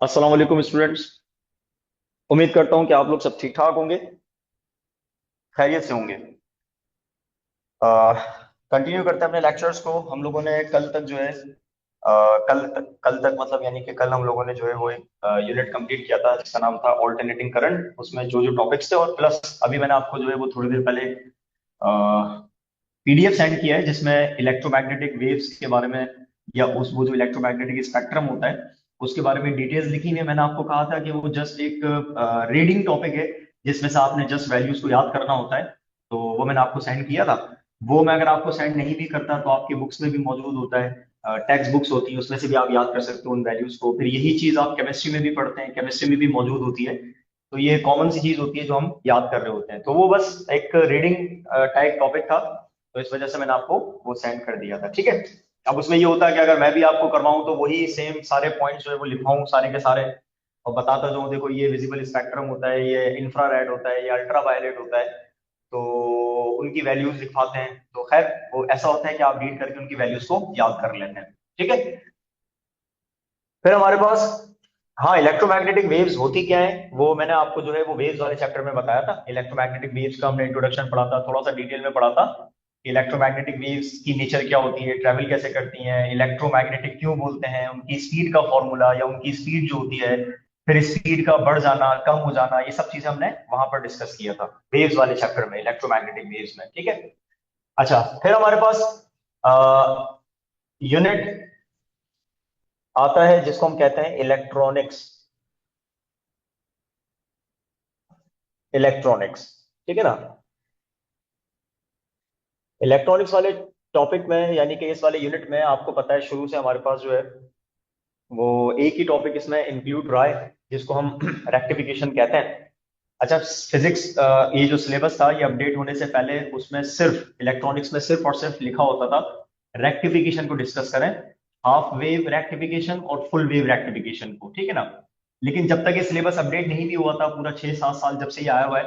अस्सलाम वालेकुम स्टूडेंट्स। उम्मीद करता हूं कि आप लोग सब ठीक ठाक होंगे, खैरियत से होंगे। कंटिन्यू करते हैं अपने लेक्चर्स को। हम लोगों ने कल तक जो है कल तक मतलब यानी कि कल हम लोगों ने जो है वो एक यूनिट कंप्लीट किया था जिसका नाम था ऑल्टरनेटिंग करंट। उसमें जो जो टॉपिक्स थे और प्लस अभी मैंने आपको जो है वो थोड़ी देर पहले पीडीएफ सेंड किया है जिसमें इलेक्ट्रोमैग्नेटिक वेव्स के बारे में या उस वो जो इलेक्ट्रोमैग्नेटिक स्पेक्ट्रम होता है उसके बारे में डिटेल्स लिखी हुई है। मैंने आपको कहा था कि वो जस्ट एक रीडिंग टॉपिक है जिसमें से आपने जस्ट वैल्यूज को याद करना होता है। तो वो मैंने आपको सेंड किया था। वो मैं अगर आपको सेंड नहीं भी करता तो आपकी बुक्स में भी मौजूद होता है। टेक्स्ट बुक्स होती है उसमें से भी आप याद कर सकते हो उन वैल्यूज को। फिर यही चीज आप केमिस्ट्री में भी पढ़ते हैं, केमिस्ट्री में भी मौजूद होती है। तो ये कॉमन सी चीज होती है जो हम याद कर रहे होते हैं। तो वो बस एक रीडिंग टाइप टॉपिक था, तो इस वजह से मैंने आपको वो सेंड कर दिया था। ठीक है। अब उसमें ये होता है कि अगर मैं भी आपको करवाऊं तो वही सेम सारे पॉइंट्स जो है वो लिखवाऊं सारे के सारे और बताता जाऊं देखो ये विजिबल स्पेक्ट्रम होता है, ये इंफ्रारेड होता है, ये अल्ट्रा वायलेट होता है। तो उनकी वैल्यूज लिखवाते हैं। तो खैर वो ऐसा होता है कि आप रीड करके उनकी वैल्यूज को याद कर लेते हैं। ठीक है। फिर हमारे पास, हाँ, इलेक्ट्रोमैग्नेटिक वेव्स होती क्या है वो मैंने आपको जो है वो वेव्स वाले चैप्टर में बताया था। इलेक्ट्रोमैग्नेटिक वेव्स का हमने इंट्रोडक्शन पढ़ा था, थोड़ा सा डिटेल में पढ़ा था कि इलेक्ट्रोमैग्नेटिक वेव्स की नेचर क्या होती है, ट्रैवल कैसे करती हैं, इलेक्ट्रोमैग्नेटिक क्यों बोलते हैं, उनकी स्पीड का फॉर्मूला या उनकी स्पीड जो होती है, फिर स्पीड का बढ़ जाना कम हो जाना, ये सब चीजें हमने वहां पर डिस्कस किया था वेव्स वाले चैप्टर में, इलेक्ट्रोमैग्नेटिक वेव्स में। ठीक है। अच्छा, फिर हमारे पास यूनिट आता है जिसको हम कहते हैं इलेक्ट्रॉनिक्स। इलेक्ट्रॉनिक्स, ठीक है ना। इलेक्ट्रॉनिक्स वाले टॉपिक में यानी कि इस वाले यूनिट में आपको पता है शुरू से हमारे पास जो है वो एक ही टॉपिक इसमें इंक्लूड रहा है जिसको हम रेक्टिफिकेशन कहते हैं। अच्छा, फिजिक्स ये जो सिलेबस था ये अपडेट होने से पहले उसमें सिर्फ इलेक्ट्रॉनिक्स में सिर्फ और सिर्फ लिखा होता था रेक्टिफिकेशन को डिस्कस करें, हाफ वेव रेक्टिफिकेशन और फुल वेव रेक्टिफिकेशन को। ठीक है ना। लेकिन जब तक ये सिलेबस अपडेट नहीं भी हुआ था, पूरा 6-7 साल जब से ये आया हुआ है,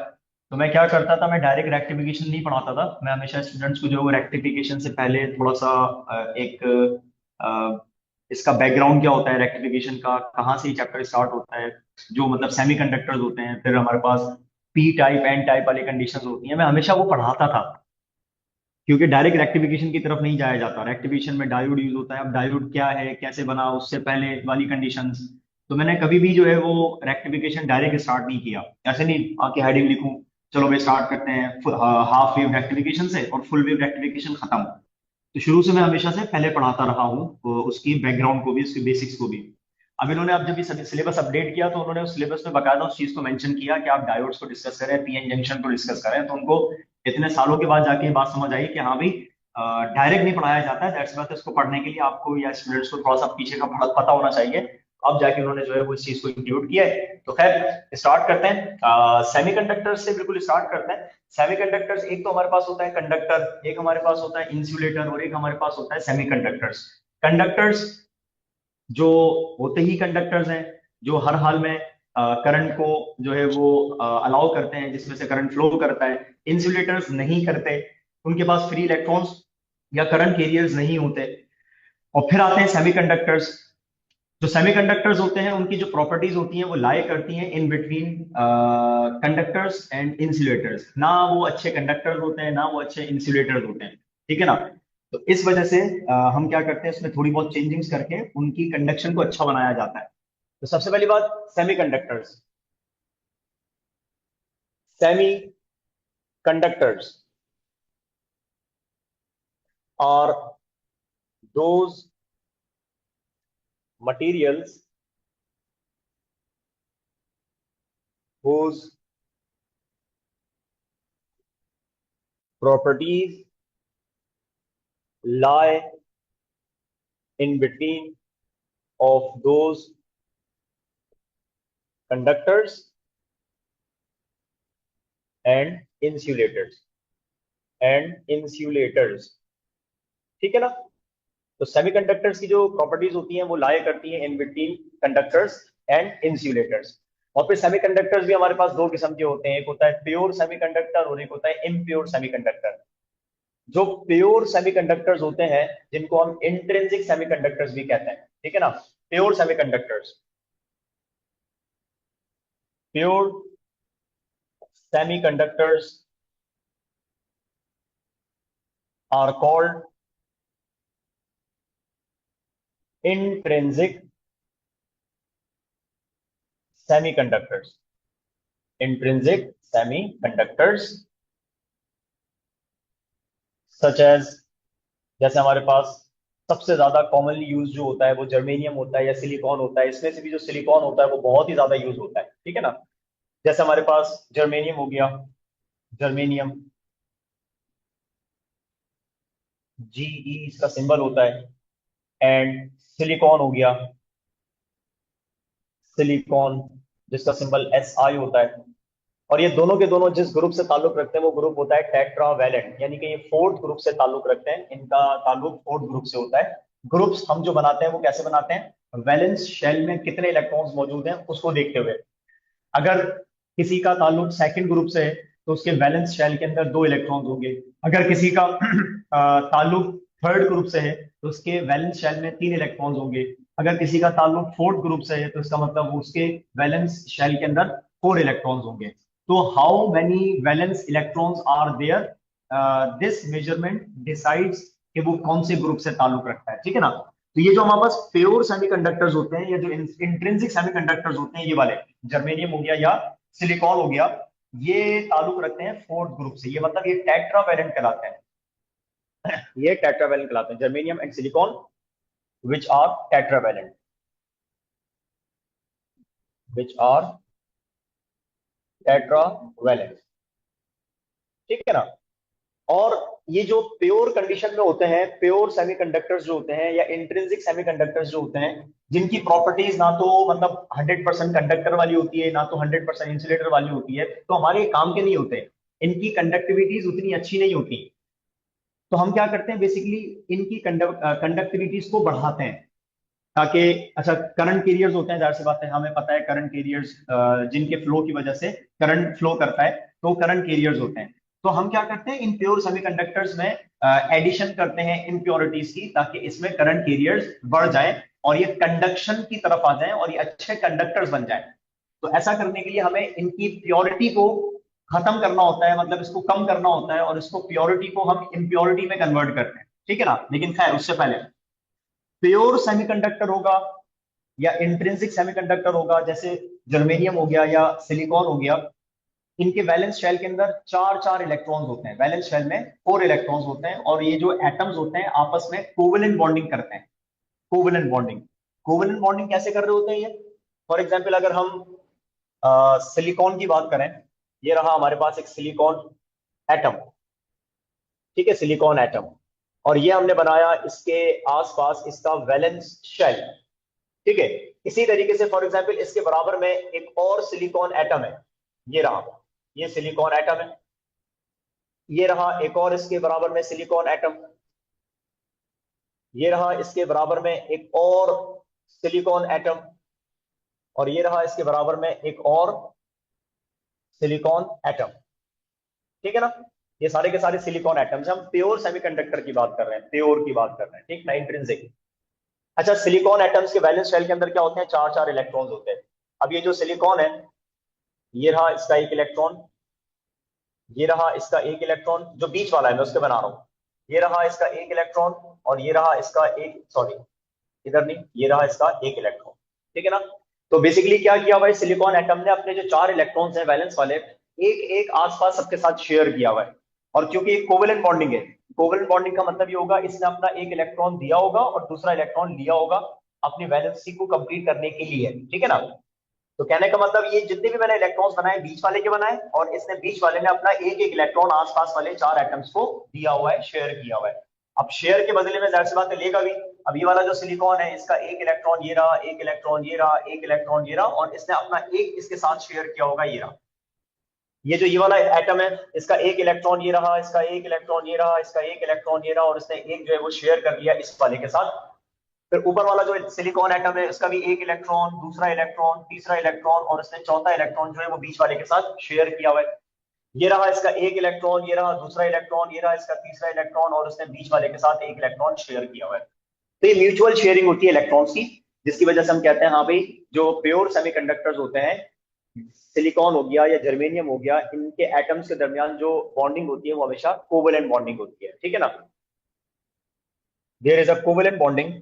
तो मैं क्या करता था, मैं डायरेक्ट रेक्टिफिकेशन नहीं पढ़ाता था। मैं हमेशा स्टूडेंट्स को जो रेक्टिफिकेशन से पहले थोड़ा सा एक इसका बैकग्राउंड क्या होता है रेक्टिफिकेशन का, कहाँ से ये चैप्टर स्टार्ट होता है, जो मतलब सेमीकंडक्टर्स होते हैं, फिर हमारे पास पी टाइप एन टाइप वाली कंडीशंस होती हैं, मैं हमेशा वो पढ़ाता था। क्योंकि डायरेक्ट रेक्टिफिकेशन की तरफ नहीं जाया जाता। रेक्टिफिकेशन में डायोड यूज होता है, अब डायोड क्या है, कैसे बना, उससे पहले वाली कंडीशंस। तो मैंने कभी भी जो है वो रेक्टिफिकेशन डायरेक्ट स्टार्ट नहीं किया। ऐसे नहीं आके हेडिंग लिखूं, चलो भाई स्टार्ट करते हैं हाफ वेव रेक्टिफिकेशन से और फुल वेव रेक्टिफिकेशन खत्म। तो शुरू से मैं हमेशा से पहले पढ़ाता रहा हूँ उसकी बैकग्राउंड को भी, उसकी बेसिक्स को भी। अब इन्होंने अब जब ये सिलेबस अपडेट किया तो उन्होंने उस सिलेबस में बकायदा उस चीज को मेंशन किया कि आप डायोड्स को डिस्कस करें, पीएन जंक्शन को डिस्कस करें। तो उनको इतने सालों के बाद जाके ये बात समझ आई कि हाँ भाई, डायरेक्ट नहीं पढ़ाया जाता है, दैट्स बात। इसको पढ़ने के लिए आपको या स्टूडेंट्स को थोड़ा सा पीछे का पता होना चाहिए। अब जाके उन्होंने जो है वो इस चीज को इंक्लूड किया है। तो खैर स्टार्ट करते हैं, सेमीकंडक्टर से बिल्कुल स्टार्ट करते हैं। सेमीकंडक्टर्स, एक तो हमारे पास होता है कंडक्टर, एक हमारे पास होता है इंसुलेटर और एक हमारे पास होता है सेमीकंडक्टर्स। कंडक्टर्स जो होते ही कंडक्टर्स हैं, जो हर हाल में करंट को जो है वो अलाउ करते हैं, जिसमें से करंट फ्लो करता है। इंसुलेटर्स नहीं करते, उनके पास फ्री इलेक्ट्रॉन्स या करंट कैरियर्स नहीं होते। और फिर आते हैं सेमीकंडक्टर्स। जो सेमीकंडक्टर्स होते हैं उनकी जो प्रॉपर्टीज होती हैं वो लाई करती हैं in between conductors and insulators. ना वो अच्छे कंडक्टर्स होते हैं, ना वो अच्छे इंसुलेटर्स होते हैं। ठीक है ना। तो इस वजह से हम क्या करते हैं, उसमें थोड़ी बहुत चेंजिंग्स करके उनकी कंडक्शन को अच्छा बनाया जाता है। तो सबसे पहली बात, semiconductors. Semi conductors are those materials whose properties lie in between of those conductors and insulators and insulators। ठीक है ना। तो सेमीकंडक्टर्स की जो प्रॉपर्टीज होती हैं वो लाया करती हैं in between conductors and insulators. और फिर सेमीकंडक्टर्स भी हमारे पास दो किस्म के होते हैं, एक होता है प्योर सेमीकंडक्टर और एक होता है इम्प्योर सेमीकंडक्टर। जो प्योर सेमीकंडक्टर्स होते हैं जिनको हम इंट्रिंसिक सेमीकंडक्टर्स भी कहते हैं, ठीक है ना, pure semiconductors, pure semiconductors are called intrinsic semiconductors. Intrinsic semiconductors such as, जैसे हमारे पास सबसे ज्यादा कॉमनली यूज जो होता है वो जर्मेनियम होता है या सिलिकॉन होता है। इसमें से भी जो सिलिकॉन होता है वो बहुत ही ज्यादा यूज होता है, ठीक है ना। जैसे हमारे पास जर्मेनियम हो गया, जर्मेनियम जीई इसका सिंबल होता है। एंड सिलिकॉन हो गया, सिलिकॉन जिसका सिंबल एस आई होता है। और ये दोनों के दोनों जिस ग्रुप से ताल्लुक रखते हैं वो ग्रुप होता है टेट्रावैलेंट, यानी कि ये फोर्थ ग्रुप से ताल्लुक रखते हैं। इनका ताल्लुक फोर्थ ग्रुप से होता है। ग्रुप्स हम जो बनाते हैं वो कैसे बनाते हैं, वैलेंस शेल में कितने इलेक्ट्रॉन्स मौजूद हैं उसको देखते हुए। अगर किसी का ताल्लुक सेकंड ग्रुप से है तो उसके वैलेंस शेल के अंदर 2 इलेक्ट्रॉन्स होंगे। अगर किसी का ताल्लुक थर्ड ग्रुप से है तो उसके वैलेंस शेल में 3 इलेक्ट्रॉन्स होंगे। अगर किसी का ताल्लुक फोर्थ ग्रुप से है तो इसका मतलब वो उसके वैलेंस शेल के अंदर 4 इलेक्ट्रॉन्स होंगे। तो how many valence electrons are there, this measurement decides कि वो कौन से ग्रुप से ताल्लुक रखता है, ठीक है ना। तो ये जो हमारे पास प्योर सेमीकंडक्टर्स होते हैं या जो इंट्रिंसिक सेमीकंडक्टर्स होते हैं, ये वाले जर्मेनियम हो गया या सिलिकॉन हो गया, ये ताल्लुक रखते हैं फोर्थ ग्रुप से। ये मतलब ये टेट्रावैलेंट कहलाते हैं। ये टेट्रावैलेंट कहलाते हैं, germanium and silicon which are tetravalent, which are tetravalent, ठीक है ना। और ये जो प्योर कंडीशन में होते हैं, प्योर सेमीकंडक्टर्स जो होते हैं या इंट्रिंसिक सेमीकंडक्टर्स जो होते हैं, जिनकी प्रॉपर्टीज ना तो मतलब 100% कंडक्टर वाली होती है ना तो 100% इंसुलेटर वाली होती है, तो हमारे काम के नहीं होते। इनकी कंडक्टिविटीज उतनी अच्छी नहीं होती। तो हम क्या करते हैं, बेसिकली इनकी कंडक्टिविटीज को बढ़ाते हैं ताकि, अच्छा करंट कैरियर्स होते हैं, जाहिर सी बात है हमें पता है करंट कैरियर्स जिनके फ्लो की वजह से करंट फ्लो करता है, तो करंट कैरियर्स होते हैं। तो हम क्या करते हैं, इन प्योर सेमीकंडक्टर्स में एडिशन करते हैं इम्प्योरिटीज की, ताकि इसमें करंट कैरियर्स बढ़ जाए और ये कंडक्शन की तरफ आ जाए और ये अच्छे कंडक्टर्स बन जाए। तो ऐसा करने के लिए हमें इनकी प्योरिटी को खत्म करना होता है, मतलब इसको कम करना होता है, और इसको प्योरिटी को हम इम्प्योरिटी में कन्वर्ट करते हैं, ठीक है ना। लेकिन खैर उससे पहले प्योर सेमीकंडक्टर होगा या इंट्रिंसिक सेमीकंडक्टर होगा, जैसे जर्मेनियम हो गया या सिलिकॉन हो गया, इनके वैलेंस शेल के अंदर चार चार इलेक्ट्रॉन्स होते हैं। वैलेंस शेल में 4 इलेक्ट्रॉन्स होते हैं और ये जो एटम्स होते हैं आपस में कोवेलेंट बॉन्डिंग करते हैं। कोवेलेंट बॉन्डिंग, कोवेलेंट बॉन्डिंग कैसे कर रहे होते हैं ये, फॉर एग्जाम्पल अगर हम सिलिकॉन की बात करें, ये रहा हमारे पास एक सिलिकॉन एटम, ठीक है, सिलिकॉन एटम। और ये हमने बनाया इसके आसपास इसका वैलेंस शेल, ठीक है। इसी तरीके से फॉर एग्जांपल इसके बराबर में एक और सिलिकॉन एटम है, ये रहा, ये सिलिकॉन एटम है। ये रहा एक और इसके बराबर में सिलिकॉन एटम, ये रहा इसके बराबर में एक और सिलिकॉन एटम, और ये रहा इसके बराबर में एक और सिलिकॉन एटम, ठीक है ना। ये सारे के सारे सिलिकॉन एटम्स, हम प्योर सेमीकंडक्टर की बात कर रहे हैं, प्योर की बात कर रहे हैं, ठीक ना, इंट्रिंसिक। अच्छा, सिलिकॉन एटम्स के वैलेंस शेल के अंदर क्या होते हैं, चार चार इलेक्ट्रॉन्स होते हैं। अब ये जो सिलिकॉन है, ये रहा इसका एक इलेक्ट्रॉन, ये रहा इसका एक इलेक्ट्रॉन, जो बीच वाला है मैं उसके बना रहा हूं, ये रहा इसका एक इलेक्ट्रॉन, और ये रहा इसका एक, सॉरी इधर नहीं, ये रहा इसका एक इलेक्ट्रॉन, ठीक है ना। तो बेसिकली क्या किया हुआ है, सिलिकॉन एटम ने अपने जो चार इलेक्ट्रॉन्स हैं वैलेंस वाले, एक एक आसपास सबके साथ शेयर किया हुआ है। और क्योंकि एक कोवेलेंट बॉन्डिंग है, कोवेलेंट बॉन्डिंग का मतलब ये होगा इसने अपना एक इलेक्ट्रॉन दिया होगा और दूसरा इलेक्ट्रॉन लिया होगा अपनी वैलेंसी को कंप्लीट करने के लिए, ठीक है ना। तो कहने का मतलब ये जितने भी मैंने इलेक्ट्रॉन्स बनाए बीच वाले के बनाए, और इसने बीच वाले ने अपना एक एक इलेक्ट्रॉन आसपास वाले चार एटम्स को दिया हुआ है, शेयर किया हुआ है। अब शेयर के बदले में जाहिर सी बात है लेगा भी। अब ये वाला जो सिलिकॉन है इसका एक इलेक्ट्रॉन ये रहा, एक इलेक्ट्रॉन ये रहा, एक इलेक्ट्रॉन ये रहा, और इसने अपना एक इसके साथ शेयर किया होगा, ये रहा। ये जो ये वाला एटम है इसका एक इलेक्ट्रॉन ये रहा, इसका एक इलेक्ट्रॉन ये रहा, इसका एक इलेक्ट्रॉन ये रहा, और इसने एक जो है वो शेयर कर लिया इस वाले के साथ। फिर ऊपर वाला जो सिलिकॉन एटम है इसका भी एक इलेक्ट्रॉन, दूसरा इलेक्ट्रॉन, तीसरा इलेक्ट्रॉन, और इसने चौथा इलेक्ट्रॉन जो है वो बीच वाले के साथ शेयर किया हुआ है। ये रहा इसका एक इलेक्ट्रॉन, ये रहा दूसरा इलेक्ट्रॉन, ये रहा इसका तीसरा इलेक्ट्रॉन, और उसने बीच वाले के साथ एक इलेक्ट्रॉन शेयर किया हुआ है। तो ये म्यूचुअल शेयरिंग होती है इलेक्ट्रॉन्स की, जिसकी वजह से हम कहते हैं हाँ भाई जो प्योर सेमीकंडक्टर्स होते हैं सिलिकॉन हो गया या जर्मेनियम हो गया, इनके एटम्स के दरमियान जो बॉन्डिंग होती है वो हमेशा कोवेलेंट बॉन्डिंग होती है, ठीक है ना। There is a covalent bonding,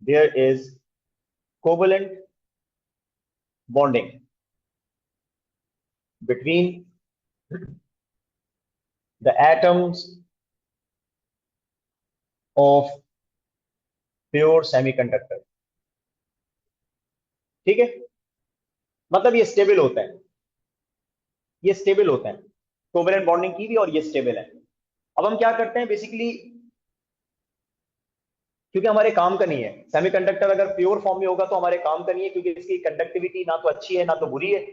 there is covalent bonding between the atoms of pure semiconductor, ठीक है। मतलब ये स्टेबल होता है, ये स्टेबल होते हैं, कोवेलेंट बॉन्डिंग की भी, और ये स्टेबल है। अब हम क्या करते हैं बेसिकली, क्योंकि हमारे काम का नहीं है, सेमीकंडक्टर अगर प्योर फॉर्म में होगा तो हमारे काम का नहीं है, क्योंकि इसकी कंडक्टिविटी ना तो अच्छी है ना तो बुरी है।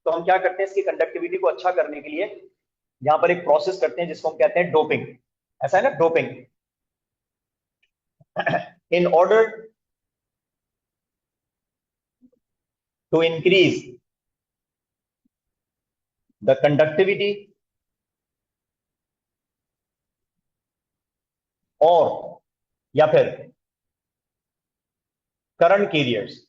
तो हम क्या करते हैं, इसकी कंडक्टिविटी को अच्छा करने के लिए यहाँ पर एक प्रोसेस करते हैं जिसको हम कहते हैं डोपिंग। ऐसा है ना, doping. In order to increase the conductivity और या फिर करंट कैरियर्स,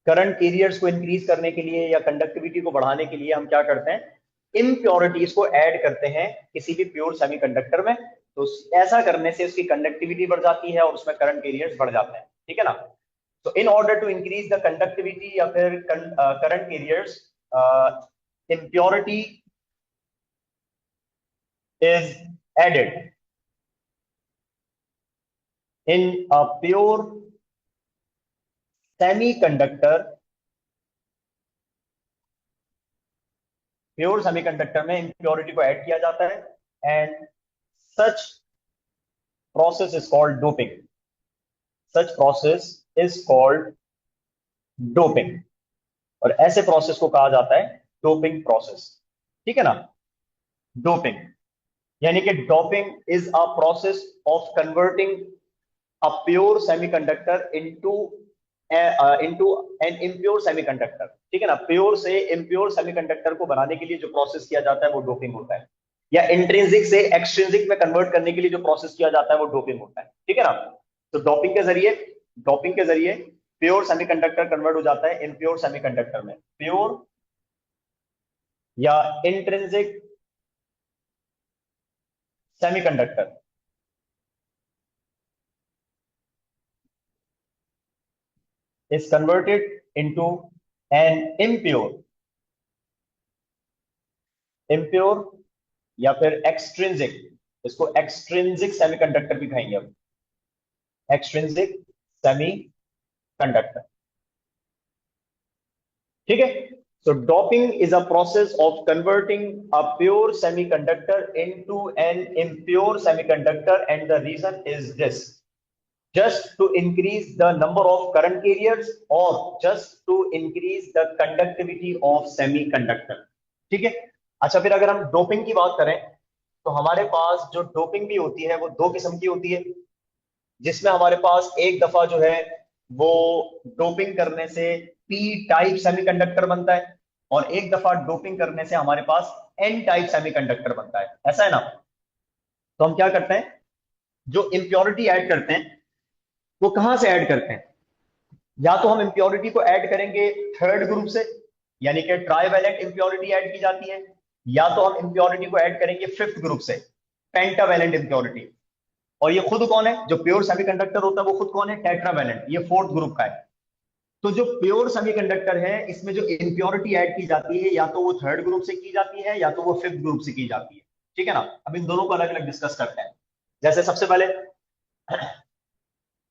करंट कैरियर्स को इंक्रीज करने के लिए या कंडक्टिविटी को बढ़ाने के लिए हम क्या करते हैं, इम्प्योरिटीज को ऐड करते हैं किसी भी प्योर सेमीकंडक्टर में। तो ऐसा करने से उसकी कंडक्टिविटी बढ़ जाती है और उसमें करंट कैरियर्स बढ़ जाते हैं, ठीक है ना। तो in order to increase the conductivity या फिर current carriers, impurity is added in a pure semiconductor, pure semiconductor में इम्प्योरिटी को ऐड किया जाता है, and such process is called doping, such process is called doping. और ऐसे प्रोसेस को कहा जाता है डोपिंग प्रोसेस, ठीक है ना। डोपिंग यानी कि doping is a process of converting a pure semiconductor into an impure semiconductor, ठीक है ना। प्योर से इम्प्योर सेमीकंडक्टर को बनाने के लिए जो प्रोसेस किया जाता है वो डोपिंग होता है, या इंट्रिंसिक से एक्सट्रिंसिक में कन्वर्ट करने के लिए जो प्रोसेस किया जाता है वो डोपिंग होता है, ठीक है ना। तो डोपिंग के जरिए प्योर सेमीकंडक्टर कन्वर्ट हो जाता है इम्प्योर सेमीकंडक्टर में। प्योर या intrinsic semiconductor is converted into an impure या फिर एक्सट्रिंसिक, इसको एक्सट्रिंसिक सेमीकंडक्टर भी कहेंगे अब, एक्सट्रिंसिक सेमीकंडक्टर, ठीक है। So doping is a process of converting a pure semiconductor into an impure semiconductor, and the reason is this: just to increase the number of current carriers or just to increase the conductivity of semiconductor, ठीक है। अच्छा, फिर अगर हम doping की बात करें तो हमारे पास जो डोपिंग भी होती है वो दो किस्म की होती है, जिसमें हमारे पास एक दफा जो है वो डोपिंग करने से पी टाइप सेमीकंडक्टर बनता है, और एक दफा डोपिंग करने से हमारे पास एन टाइप सेमीकंडक्टर बनता है, ऐसा है ना। तो हम क्या करते हैं, जो इम्प्योरिटी ऐड करते हैं वो कहां से ऐड करते हैं, या तो हम इम्प्योरिटी को ऐड करेंगे थर्ड ग्रुप से, यानी कि ट्राइवेलेंट इम्प्योरिटी ऐड की जाती है, या तो हम इम्प्योरिटी को ऐड करेंगे फिफ्थ ग्रुप से, पेंटावेलेंट इम्प्योरिटी। और ये खुद कौन है, जो प्योर सेमीकंडक्टर होता है वो खुद कौन है, टेट्रावेलेंट, ये फोर्थ ग्रुप का है। तो जो प्योर सेमीकंडक्टर है इसमें जो इम्प्योरिटी ऐड की जाती है या तो वो थर्ड ग्रुप से की जाती है या तो वो फिफ्थ ग्रुप से की जाती है, ठीक है ना। अब इन दोनों को अलग अलग डिस्कस करते हैं। जैसे सबसे पहले,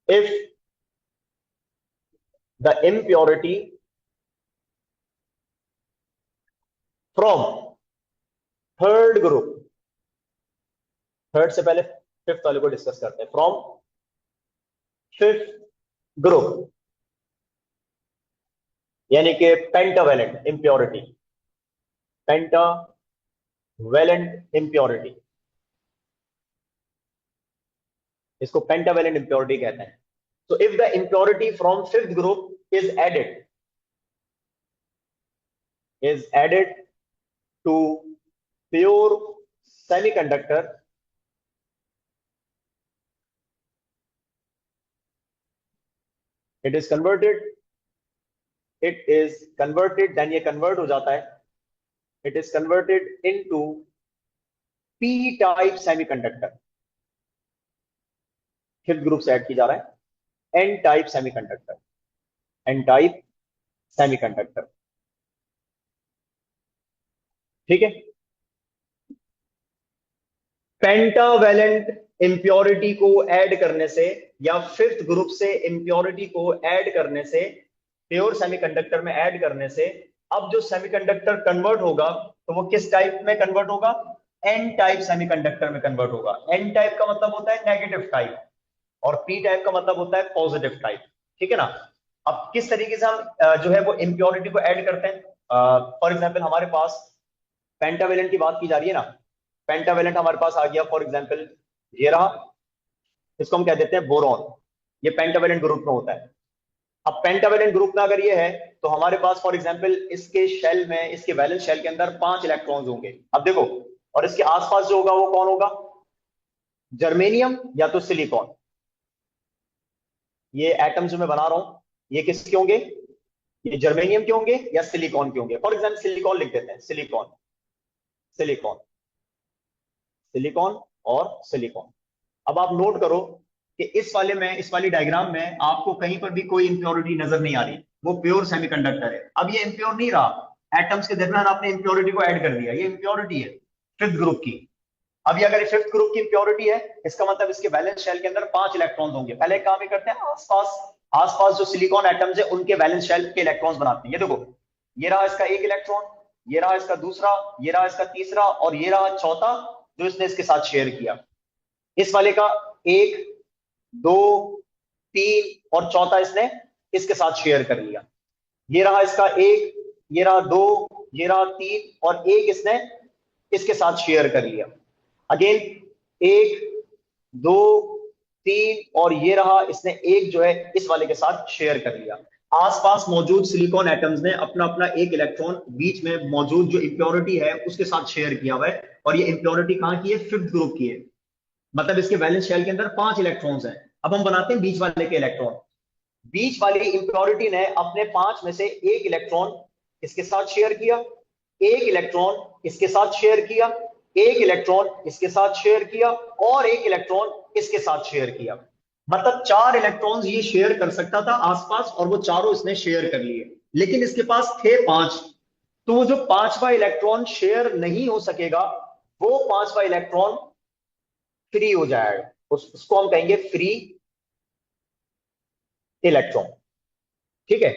if the impurity from third group, third से पहले फिफ्थ वाले को डिस्कस करते हैं, फ्रॉम फिफ्थ ग्रुप, यानी कि पेंटावेलेंट इम्प्योरिटी, पेंटावेलेंट इम्प्योरिटी, इसको पेंटावेलेंट इम्प्योरिटी कहते हैं। So if the impurity from fifth group is added to pure semiconductor, it is converted, it is converted, then ये कन्वर्ट हो जाता है, it is converted into P type semiconductor, fifth group से add की जा रहा है N type semiconductor, N type semiconductor. ठीक है, पेंटावेलेंट इंप्योरिटी को ऐड करने से या फिफ्थ ग्रुप से इंप्योरिटी को ऐड करने से, प्योर सेमीकंडक्टर में ऐड करने से, अब जो सेमीकंडक्टर कन्वर्ट होगा तो वो किस टाइप में कन्वर्ट होगा? एन टाइप सेमीकंडक्टर में कन्वर्ट होगा। एन टाइप का मतलब होता है नेगेटिव टाइप और पी टाइप का मतलब होता है पॉजिटिव टाइप। ठीक है ना? अब किस तरीके से हम जो है वो इंप्योरिटी को ऐड करते हैं? फॉर एग्जाम्पल हमारे पास पेंटावेलेंट की बात की जा रही है ना, पेंटावेलेंट हमारे पास आ गया, फॉर एग्जाम्पल ये रहा, इसको हम कह देते हैं बोरॉन, ये पेंटावेलेंट ग्रुप में होता है। अब पेंटावेलेंट ग्रुप में अगर ये है तो हमारे पास फॉर एग्जाम्पल इसके शेल में, इसके वैलेंस शेल के अंदर 5 इलेक्ट्रॉन्स होंगे। अब देखो, और इसके आसपास जो होगा वो कौन होगा? जर्मेनियम या तो सिलिकॉन। ये एटम जो मैं बना रहा हूं ये किसके होंगे? ये जर्मेनियम के होंगे या सिलिकॉन के होंगे? फॉर एग्जाम्पल सिलिकॉन लिख देते हैं, सिलिकॉन, सिलिकॉन, सिलिकॉन और सिलिकॉन। अब आप नोट करो कि इस वाले में, इस वाली डायग्राम में आपको कहीं पर भी कोई इंप्योरिटी नजर नहीं आ रही, वो प्योर सेमीकंडक्टर है। अब ये इंप्योर नहीं रहा, एटम्स के दरमियान आपने इंप्योरिटी को ऐड कर दिया, ये इंप्योरिटी है फिफ्थ ग्रुप की। अब ये अगर फिफ्थ ग्रुप की इंप्योरिटी है, इसका मतलब इसके वैलेंस शेल के अंदर 5 इलेक्ट्रॉन्स होंगे। पहले एक काम ही करते हैं, आसपास, आसपास जो सिलिकॉन एटम्स है उनके वैलेंस शेल के इलेक्ट्रॉन्स बनाते हैं। ये देखो, ये रहा इसका एक इलेक्ट्रॉन, ये रहा इसका दूसरा, ये रहा इसका तीसरा और ये रहा चौथा जो इसने इसके साथ शेयर किया। इस वाले का एक, दो, तीन और चौथा इसने इसके साथ शेयर कर लिया। ये रहा इसका एक, ये रहा दो, ये रहा तीन और एक इसने इसके साथ शेयर कर लिया। अगेन एक, दो, तीन और ये रहा इसने एक जो है इस वाले के साथ शेयर कर लिया। आसपास मौजूद सिलिकॉन एटम्स ने अपना अपना एक इलेक्ट्रॉन बीच में मौजूद जो इंप्योरिटी है उसके साथ शेयर किया हुआ है, और ये इंप्योरिटी कहां की है? फिफ्थ ग्रुप की है। मतलब इसके वैलेंस शेल के अंदर 5 इलेक्ट्रॉन्स हैं। अब हम बनाते हैं बीच वाले के इलेक्ट्रॉन। बीच वाली इंप्योरिटी ने अपने 5 में से एक इलेक्ट्रॉन इसके साथ शेयर किया, एक इलेक्ट्रॉन इसके साथ शेयर किया, एक इलेक्ट्रॉन इसके साथ शेयर किया और एक इलेक्ट्रॉन इसके साथ शेयर किया। मतलब 4 इलेक्ट्रॉन्स ये शेयर कर सकता था आसपास, और वो चारों इसने शेयर कर लिए। लेकिन इसके पास थे 5, तो वो जो 5वां इलेक्ट्रॉन शेयर नहीं हो सकेगा, वो 5वां इलेक्ट्रॉन फ्री हो जाएगा। उसको हम कहेंगे फ्री इलेक्ट्रॉन। ठीक है,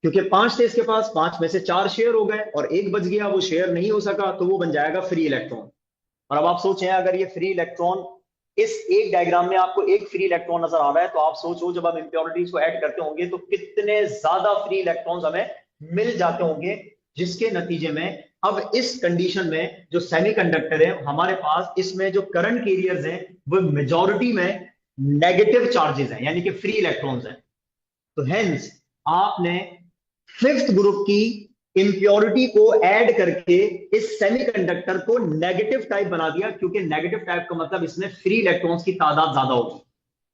क्योंकि 5 थे इसके पास, 5 में से 4 शेयर हो गए और एक बच गया, वो शेयर नहीं हो सका, तो वो बन जाएगा फ्री इलेक्ट्रॉन। और अब आप सोचें, अगर ये फ्री इलेक्ट्रॉन, इस एक डायग्राम में आपको एक फ्री इलेक्ट्रॉन नजर आ रहा है, तो आप सोचो जब हम इंप्योरिटीज को ऐड करते होंगे तो कितने ज्यादा फ्री इलेक्ट्रॉन्स हमें मिल जाते होंगे, जिसके नतीजे में अब इस कंडीशन में जो सेमीकंडक्टर है हमारे पास, इसमें जो करंट कैरियर्स हैं वो मेजॉरिटी में नेगेटिव चार्जेस हैं, यानी कि फ्री इलेक्ट्रॉन्स हैं। तो हेंस आपने फिफ्थ ग्रुप की इंप्योरिटी को ऐड करके इस सेमीकंडक्टर को नेगेटिव टाइप बना दिया, क्योंकि नेगेटिव टाइप का मतलब इसमें फ्री इलेक्ट्रॉन्स की तादाद ज्यादा होगी।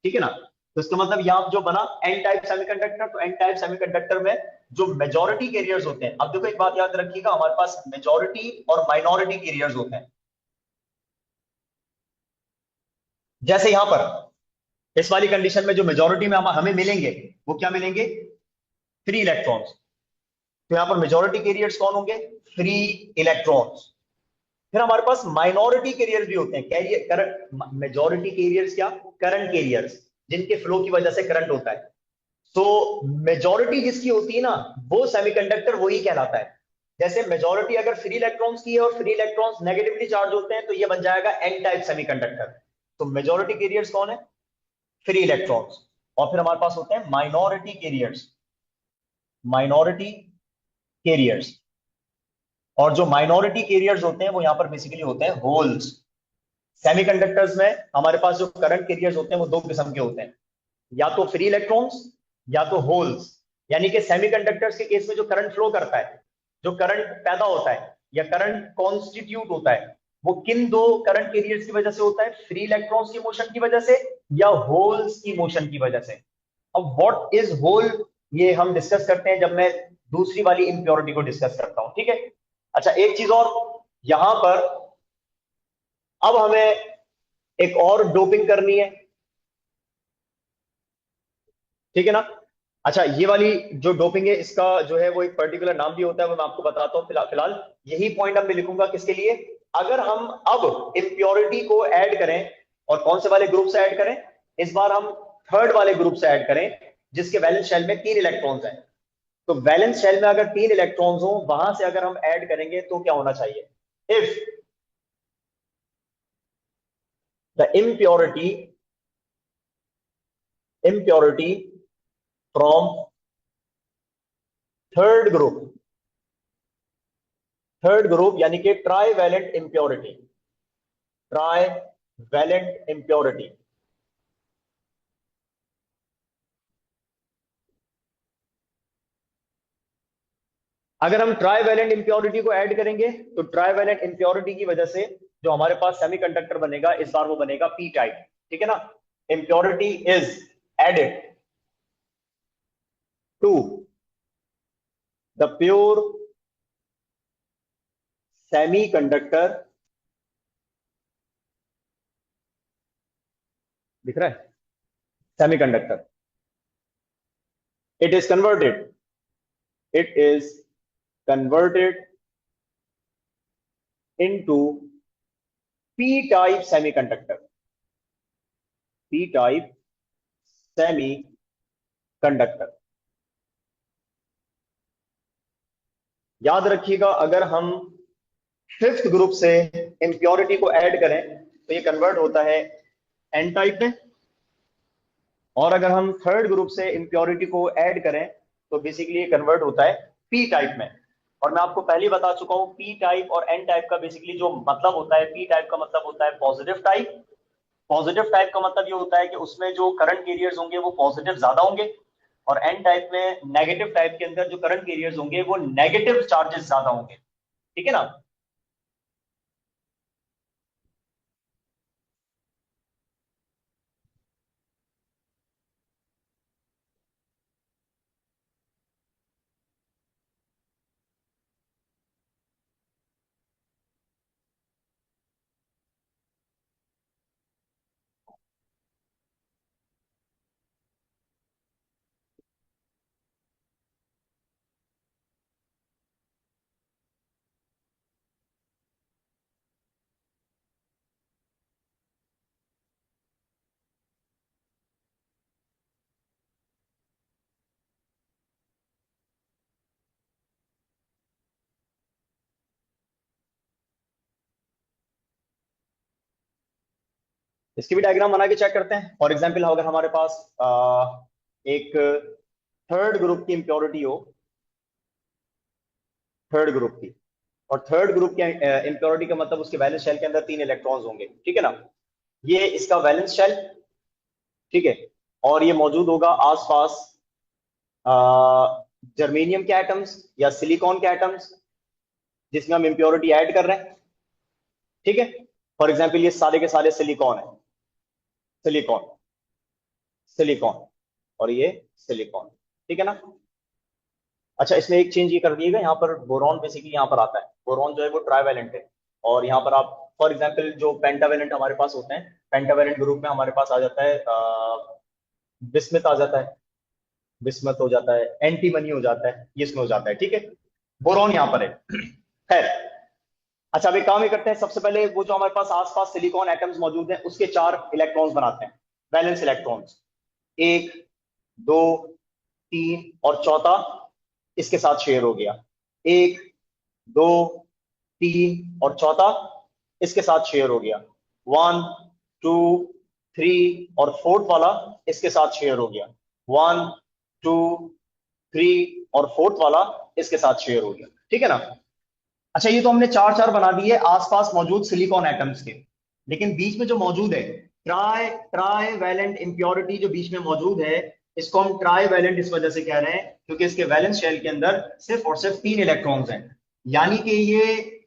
ठीक है ना? तो इसका मतलब यहां जो बना एन टाइप सेमीकंडक्टर, तो एन टाइप सेमीकंडक्टर में जो मेजॉरिटी कैरियर्स होते हैं, अब देखो एक बात याद रखिएगा, हमारे पास मेजॉरिटी और माइनॉरिटी कैरियर्स होते हैं। जैसे यहां पर इस वाली कंडीशन में जो मेजॉरिटी में हमें मिलेंगे वो क्या मिलेंगे? Free electrons. तो यहां पर मेजॉरिटी कैरियर्स कौन होंगे? Free electrons. फिर हमारे पास माइनॉरिटी कैरियर्स भी होते हैं। कैरियर करंट, मेजॉरिटी कैरियर्स क्या? करंट कैरियर्स, जिनके फ्लो की वजह से करंट होता है। तो मेजॉरिटी जिसकी होती है ना, वो सेमीकंडक्टर वही कहलाता है। जैसे मेजॉरिटी अगर फ्री इलेक्ट्रॉन्स की है और फ्री इलेक्ट्रॉन्स नेगेटिवली चार्ज होते हैं, तो ये बन जाएगा एन टाइप सेमीकंडक्टर। तो मेजॉरिटी कैरियर्स कौन है? Free electrons. और फिर हमारे पास होते हैं माइनॉरिटी कैरियर्स, माइनॉरिटी कैरियर्स। और जो माइनॉरिटी कैरियर्स होते हैं वो यहां पर बेसिकली होते हैं होल्स। सेमीकंडक्टर्स में हमारे पास जो करंट कैरियर्स होते हैं वो दो किस्म के होते हैं, या तो फ्री इलेक्ट्रॉन्स या तो होल्स। यानी कि सेमीकंडक्टर्स के केस में जो करंट फ्लो करता है, जो करंट पैदा होता है या करंट कॉन्स्टिट्यूट होता है, वो किन दो करंट कैरियर्स की वजह से होता है? फ्री इलेक्ट्रॉन्स की मोशन की वजह से या होल्स की मोशन की वजह से? अब व्हाट इज होल, ये हम डिस्कस करते हैं जब मैं दूसरी वाली इम्प्योरिटी को डिस्कस करता हूं, ठीक है। अच्छा, एक चीज और यहां पर, अब हमें एक और डोपिंग करनी है, ठीक है ना। अच्छा, ये वाली जो डोपिंग है इसका जो है वो एक पर्टिकुलर नाम भी होता है, वो मैं आपको बताता हूँ। फिलहाल फिलहाल यही पॉइंट अब मैं लिखूंगा किसके लिए, अगर हम अब इम्प्योरिटी को ऐड करें, और कौन से वाले ग्रुप से ऐड करें, इस बार हम थर्ड वाले ग्रुप से ऐड करें जिसके वैलेंस शेल में 3 इलेक्ट्रॉन्स हैं। तो वैलेंस शेल में अगर 3 इलेक्ट्रॉन्स हो, वहां से अगर हम ऐड करेंगे तो क्या होना चाहिए, if the impurity from third group यानी कि trivalent impurity, trivalent impurity, अगर हम ट्राई वैलेंट इम्प्योरिटी को ऐड करेंगे तो ट्राई वैलेंट इम्प्योरिटी की वजह से जो हमारे पास सेमीकंडक्टर बनेगा इस बार वो बनेगा पी टाइप, ठीक है ना। Impurity is added to the pure semiconductor, दिख रहा है, semiconductor, it is converted, it is converted into p type semiconductor, p type semiconductor। याद रखिएगा, अगर हम फिफ्थ ग्रुप से इंप्योरिटी को ऐड करें तो ये कन्वर्ट होता है एन टाइप में, और अगर हम थर्ड ग्रुप से इंप्योरिटी को ऐड करें तो बेसिकली ये कन्वर्ट होता है पी टाइप में। और मैं आपको पहले ही बता चुका हूं, पी टाइप और एन टाइप का बेसिकली जो मतलब होता है, पी टाइप का मतलब होता है पॉजिटिव टाइप। पॉजिटिव टाइप का मतलब ये होता है कि उसमें जो करंट कैरियर्स होंगे वो पॉजिटिव ज्यादा होंगे, और एन टाइप में, नेगेटिव टाइप के अंदर जो करंट कैरियर्स होंगे वो नेगेटिव चार्जेस ज्यादा होंगे, ठीक है ना। इसकी भी डायग्राम बना के चेक करते हैं। फॉर एग्जाम्पल, अगर हमारे पास एक थर्ड ग्रुप की इंप्योरिटी हो, थर्ड ग्रुप की, और थर्ड ग्रुप की इंप्योरिटी का मतलब उसके वैलेंस शेल के अंदर 3 इलेक्ट्रॉन्स होंगे, ठीक है ना। ये इसका वैलेंस शेल, ठीक है, और ये मौजूद होगा आसपास जर्मेनियम के एटम्स या सिलिकॉन के एटम्स जिसमें हम इंप्योरिटी ऐड कर रहे हैं, ठीक है। फॉर एग्जाम्पल, ये सारे के सारे सिलिकॉन है, सिलिकॉन, सिलिकॉन, और ये सिलिकॉन, ठीक है ना। अच्छा, इसमें एक चेंज ये कर दिएगा, यहाँ पर बोरॉन बेसिकली यहाँ पर आता है, बोरॉन जो है वो ट्राइवेलेंट है, और यहाँ पर आप फॉर एग्जाम्पल जो पेंटावेलेंट हमारे पास होते हैं, पेंटावेलेंट ग्रुप में हमारे पास आ जाता है बिस्मथ आ जाता है, बिस्मथ हो जाता है, एंटीमनी हो जाता है, ये इसमें हो जाता है, ठीक है। बोरॉन यहाँ पर है। खैर, अच्छा, अब एक काम ही करते हैं, सबसे पहले वो जो हमारे पास आसपास सिलिकॉन एटम्स मौजूद हैं उसके 4 इलेक्ट्रॉन्स बनाते हैं, वैलेंस इलेक्ट्रॉन्स, 1, 2, 3, और चौथा इसके साथ शेयर हो गया, 1, 2, 3, और चौथा इसके साथ शेयर हो गया, 1, 2, 3, और फोर्थ वाला इसके साथ शेयर हो गया, 1, 2, 3, और फोर्थ वाला इसके साथ शेयर हो गया, ठीक है ना। अच्छा, ये तो हमने चार चार बना दिए आसपास मौजूद सिलिकॉन एटम्स के, लेकिन बीच में जो मौजूद है, ट्राई ट्राई वैलेंट इंप्योरिटी जो बीच में मौजूद है, इसको हम ट्राई वैलेंट इस वजह से कह रहे हैं क्योंकि इसके वैलेंस शेल के अंदर सिर्फ और सिर्फ 3 इलेक्ट्रॉन्स हैं, यानी कि ये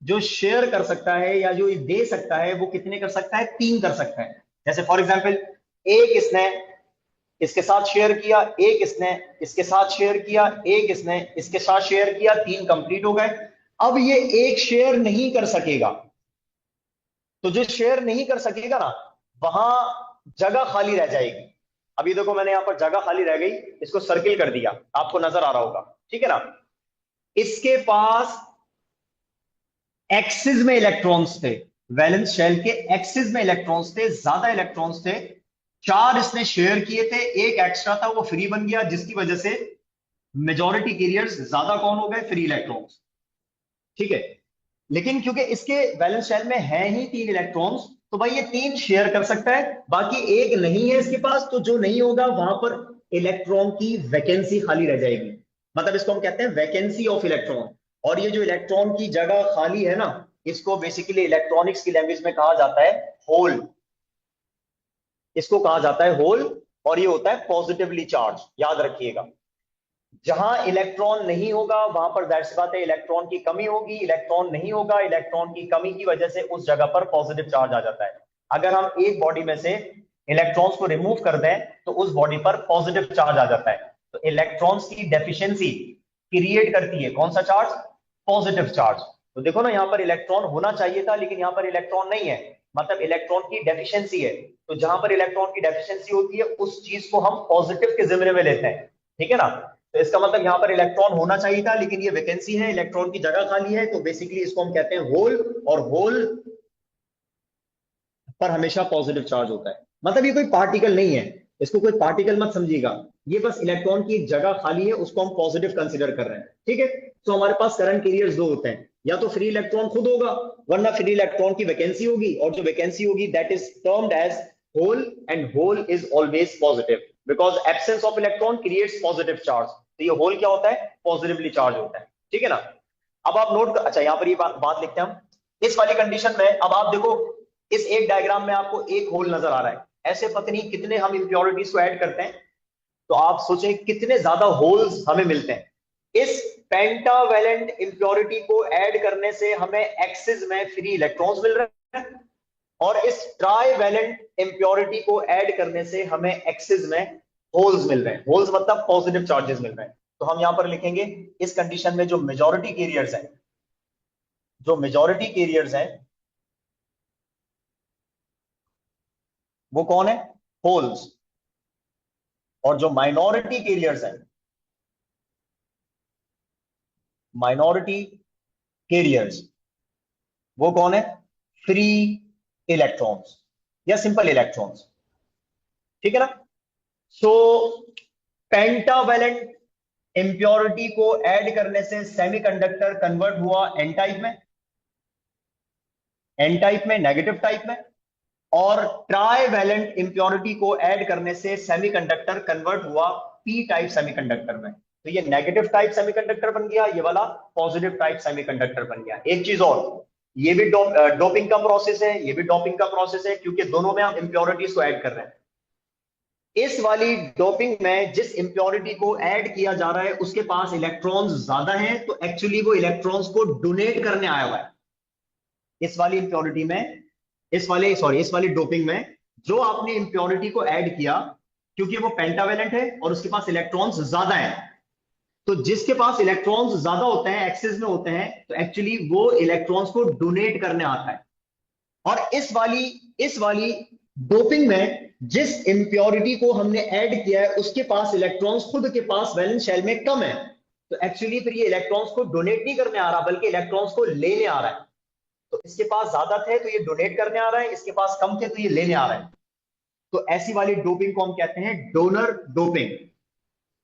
जो शेयर कर सकता है या जो दे सकता है वो कितने कर सकता है, 3 कर सकता है। जैसे फॉर एग्जाम्पल, एक इसने इसके साथ शेयर किया, एक इसने इसके साथ शेयर किया, एक इसने इसके साथ शेयर किया, 3 कंप्लीट हो गए। अब ये एक शेयर नहीं कर सकेगा, तो जो शेयर नहीं कर सकेगा ना, वहां जगह खाली रह जाएगी। अभी देखो मैंने यहां पर जगह खाली रह गई, इसको सर्किल कर दिया, आपको नजर आ रहा होगा, ठीक है ना। इसके पास एक्सिस में इलेक्ट्रॉन्स थे, वैलेंस शेल के एक्सिस में इलेक्ट्रॉन्स थे, ज्यादा इलेक्ट्रॉन्स थे। 4 इसने शेयर किए थे, एक एक्स्ट्रा था वो फ्री बन गया, जिसकी वजह से मेजॉरिटी कैरियर्स ज्यादा कौन हो गए, फ्री इलेक्ट्रॉन्स, ठीक है। लेकिन क्योंकि इसके वैलेंस शेल में है ही 3 इलेक्ट्रॉन्स, तो भाई ये 3 शेयर कर सकता है, बाकी एक नहीं है इसके पास, तो जो नहीं होगा वहां पर इलेक्ट्रॉन की वैकेंसी खाली रह जाएगी। मतलब इसको हम कहते हैं वैकेंसी ऑफ इलेक्ट्रॉन। और ये जो इलेक्ट्रॉन की जगह खाली है ना, इसको बेसिकली इलेक्ट्रॉनिक्स की लैंग्वेज में कहा जाता है होल। इसको कहा जाता है होल, और ये होता है पॉजिटिवली चार्ज, याद रखिएगा। जहां इलेक्ट्रॉन नहीं होगा वहां पर जाहिर सी बात है इलेक्ट्रॉन की कमी होगी, इलेक्ट्रॉन नहीं होगा, इलेक्ट्रॉन की कमी की वजह से उस जगह पर पॉजिटिव चार्ज आ जाता है। अगर हम एक बॉडी में से इलेक्ट्रॉन्स को रिमूव कर दें तो उस बॉडी पर पॉजिटिव चार्ज आ जाता है। तो इलेक्ट्रॉन्स की डेफिशिएंसी क्रिएट करती है कौन सा चार्ज, पॉजिटिव चार्ज। तो देखो ना, यहां पर इलेक्ट्रॉन होना चाहिए था लेकिन यहां पर इलेक्ट्रॉन नहीं है, मतलब इलेक्ट्रॉन की डेफिशिएंसी है। तो जहां पर इलेक्ट्रॉन की डेफिशिएंसी होती है उस चीज को हम पॉजिटिव के जिम्मे में लेते हैं, ठीक है ना। तो इसका मतलब यहां पर इलेक्ट्रॉन होना चाहिए था लेकिन ये वैकेंसी है, इलेक्ट्रॉन की जगह खाली है, तो बेसिकली इसको हम कहते हैं होल। और होल पर हमेशा पॉजिटिव चार्ज होता है, मतलब ये कोई पार्टिकल नहीं है, इसको कोई पार्टिकल मत समझिएगा, ये बस इलेक्ट्रॉन की एक जगह खाली है, उसको हम पॉजिटिव कंसीडर कर रहे हैं, ठीक है। तो हमारे पास करंट कैरियर्स 2 होते हैं, या तो फ्री इलेक्ट्रॉन खुद होगा, वरना फ्री इलेक्ट्रॉन की वैकेंसी होगी, और जो वैकेंसी होगी that is termed as hole, and hole is always positive because absence of electron creates positive charge. तो ये होल क्या होता है, पॉजिटिवली चार्ज होता है, ठीक है ना। अब आप नोट अच्छा यहां पर ये बात लिखते हैं हम। इस वाली कंडीशन में अब आप देखो, इस एक डायग्राम में आपको एक होल नजर आ रहा है, ऐसे पता नहीं कितने हम इंप्योरिटीज को ऐड करते हैं, तो आप सोचें कितने ज्यादा होल्स हमें मिलते हैं। इस पेंटावेलेंट इंप्योरिटी को ऐड करने से हमें एक्सिस में फ्री इलेक्ट्रॉन्स मिल रहे हैं, और इस ट्राईवेलेंट इंप्योरिटी को ऐड करने से हमें एक्सिस में होल्स मिल रहे हैं। होल्स मतलब पॉजिटिव चार्जेस मिल रहे हैं। तो हम यहां पर लिखेंगे इस कंडीशन में जो मेजॉरिटी कैरियर्स हैं, जो मेजॉरिटी कैरियर्स हैं वो कौन है, होल्स। और जो माइनॉरिटी कैरियर्स हैं, माइनॉरिटी कैरियर्स वो कौन है, फ्री इलेक्ट्रॉन्स या सिंपल इलेक्ट्रॉन्स, ठीक है ना। सो पेंटावेलेंट इंप्योरिटी को ऐड करने से सेमीकंडक्टर कन्वर्ट हुआ एन टाइप में, एन टाइप में, नेगेटिव टाइप में। और ट्राईवेलेंट इंप्योरिटी को ऐड करने से सेमीकंडक्टर कन्वर्ट हुआ पी टाइप सेमीकंडक्टर में। तो ये नेगेटिव टाइप सेमीकंडक्टर बन गया, ये वाला पॉजिटिव टाइप सेमीकंडक्टर बन गया। एक चीज और, ये भी डोपिंग का प्रोसेस है, ये भी डोपिंग का प्रोसेस है, क्योंकि दोनों में हम इंप्योरिटीज को ऐड कर रहे हैं। इस वाली डोपिंग में जिस इंप्योरिटी को ऐड किया जा रहा है उसके पास इलेक्ट्रॉन्स ज्यादा हैं, तो एक्चुअली वो इलेक्ट्रॉन्स को डोनेट करने आया हुआ है। इस वाली इंप्योरिटी में, इस वाली डोपिंग में जो आपने इंप्योरिटी को ऐड किया, क्योंकि वो पेंटावेलेंट है और उसके पास इलेक्ट्रॉन्स ज्यादा हैं, तो जिसके पास इलेक्ट्रॉन्स ज्यादा होते हैं, एक्सिस में होते हैं, तो एक्चुअली वो इलेक्ट्रॉन्स को डोनेट करने आता है। और इस वाली डोपिंग में जिस इंप्योरिटी को हमने ऐड किया है उसके पास इलेक्ट्रॉन्स खुद के पास वैलेंस शेल में कम है, तो एक्चुअली फिर ये इलेक्ट्रॉन्स को डोनेट नहीं करने आ रहा बल्कि इलेक्ट्रॉन्स को लेने आ रहा है। तो इसके पास ज्यादा थे तो ये डोनेट करने आ रहा है, इसके पास कम थे तो ये लेने आ रहा है। तो ऐसी वाली डोपिंग को हम कहते हैं डोनर डोपिंग,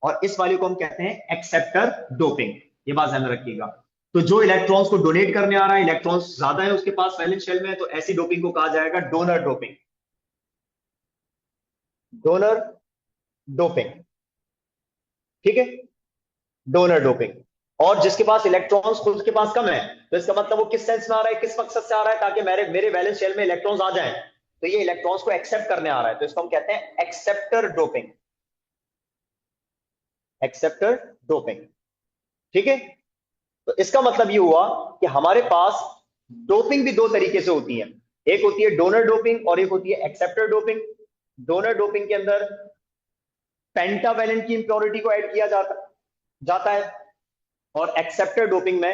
और इस वाले को हम कहते हैं एक्सेप्टर डोपिंग। ये बात ध्यान रखिएगा। तो जो इलेक्ट्रॉन्स को डोनेट करने आ रहा है, इलेक्ट्रॉन्स ज्यादा है उसके पास वैलेंस शेल में, तो ऐसी डोपिंग को कहा जाएगा डोनर डोपिंग, डोनर डोपिंग, ठीक है, डोनर डोपिंग। और जिसके पास इलेक्ट्रॉन्स खुद के पास कम है, तो इसका मतलब वो किस सेंस में आ रहा है, किस मकसद से आ रहा है, ताकि मेरे मेरे वैलेंस शेल में इलेक्ट्रॉन्स आ जाएं, तो ये इलेक्ट्रॉन्स को एक्सेप्ट करने आ रहा है, तो इसको हम कहते हैं एक्सेप्टर डोपिंग, एक्सेप्टर डोपिंग, ठीक है। तो इसका मतलब ये हुआ कि हमारे पास डोपिंग भी 2 तरीके से होती है, एक होती है डोनर डोपिंग और एक होती है एक्सेप्टर डोपिंग। डोनर डोपिंग के अंदर पेंटावेलेंट की इंप्योरिटी को ऐड किया जाता है, और एक्सेप्टेड डोपिंग में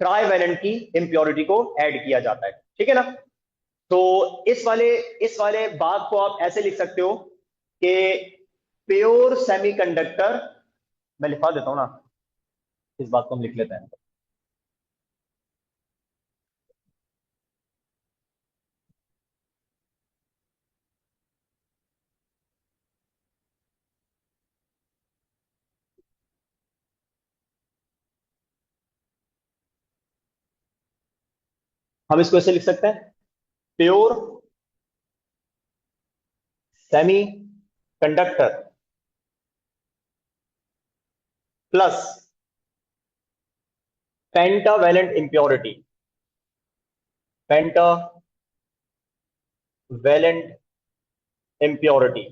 ट्राइवेलेंट की इंप्योरिटी को ऐड किया जाता है। ठीक है ना? तो इस वाले बात को आप ऐसे लिख सकते हो कि प्योर सेमीकंडक्टर, मैं लिखवा देता हूं ना, इस बात को हम लिख लेते हैं। हम इसको ऐसे लिख सकते हैं, pure semi conductor plus pentavalent impurity, pentavalent impurity.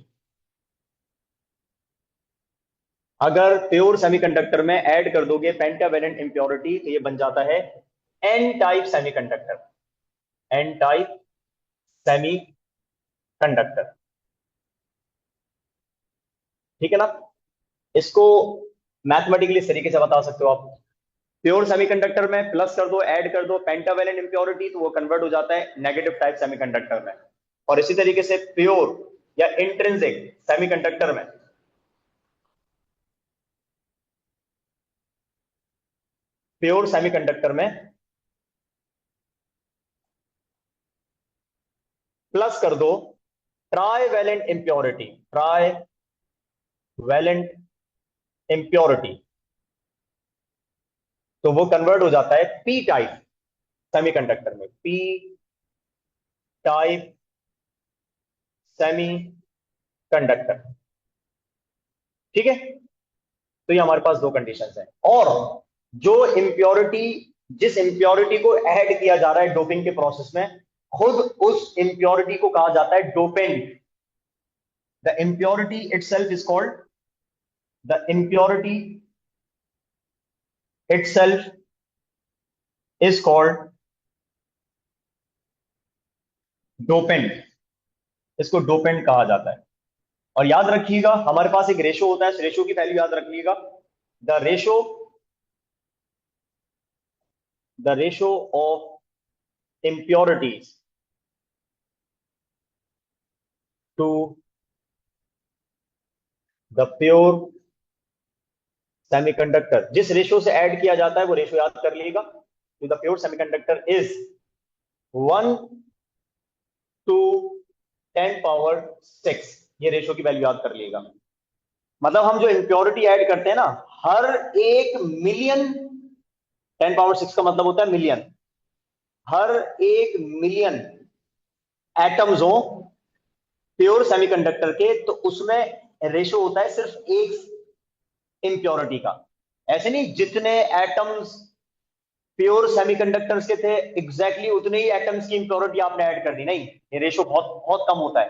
अगर प्योर सेमीकंडक्टर में ऐड कर दोगे पेंटावेलेंट इंप्योरिटी तो ये बन जाता है N type semiconductor, N type semiconductor. ठीक है ना? इसको मैथमेटिकली इस तरीके से बता सकते हो आप, प्योर सेमीकंडक्टर में प्लस कर दो, ऐड कर दो पेंटावेलेंट इंप्योरिटी, तो वो कन्वर्ट हो जाता है नेगेटिव टाइप सेमीकंडक्टर में। और इसी तरीके से प्योर या इंट्रिंसिक सेमीकंडक्टर में प्योर सेमीकंडक्टर में प्लस कर दो ट्राइवेलेंट इंप्योरिटी, ट्राइवेलेंट इंप्योरिटी, तो वो कन्वर्ट हो जाता है पी टाइप सेमीकंडक्टर में, पी टाइप सेमीकंडक्टर। ठीक है? तो ये हमारे पास दो कंडीशंस हैं। और जो इंप्योरिटी, जिस इंप्योरिटी को ऐड किया जा रहा है डोपिंग के प्रोसेस में, खुद उस इंप्योरिटी को कहा जाता है dopant. The impurity itself is called, the impurity itself is called dopant. इसको डोपेंट कहा जाता है। और याद रखिएगा हमारे पास एक रेशो होता है, इस रेशो की वैल्यू याद रखिएगा, the ratio, the ratio of impurities to the pure semiconductor. जिस रेशो से ऐड किया जाता है वो रेशो याद कर लीजिएगा, to the pure semiconductor is 1 to 10 power 6। ये रेशो की वैल्यू याद कर लीजिएगा। मतलब हम जो इंप्योरिटी ऐड करते हैं ना, हर 1 मिलियन, 10 power 6 का मतलब होता है मिलियन, हर 1 मिलियन एटम्स हो प्योर सेमीकंडक्टर के, तो उसमें रेशो होता है सिर्फ एक इंप्योरिटी का। ऐसे नहीं जितने एटम्स प्योर सेमीकंडक्टर्स के थे एग्जैक्टली उतने ही एटम्स की इंप्योरिटी आपने ऐड कर दी, नहीं, ये रेशो बहुत बहुत कम होता है।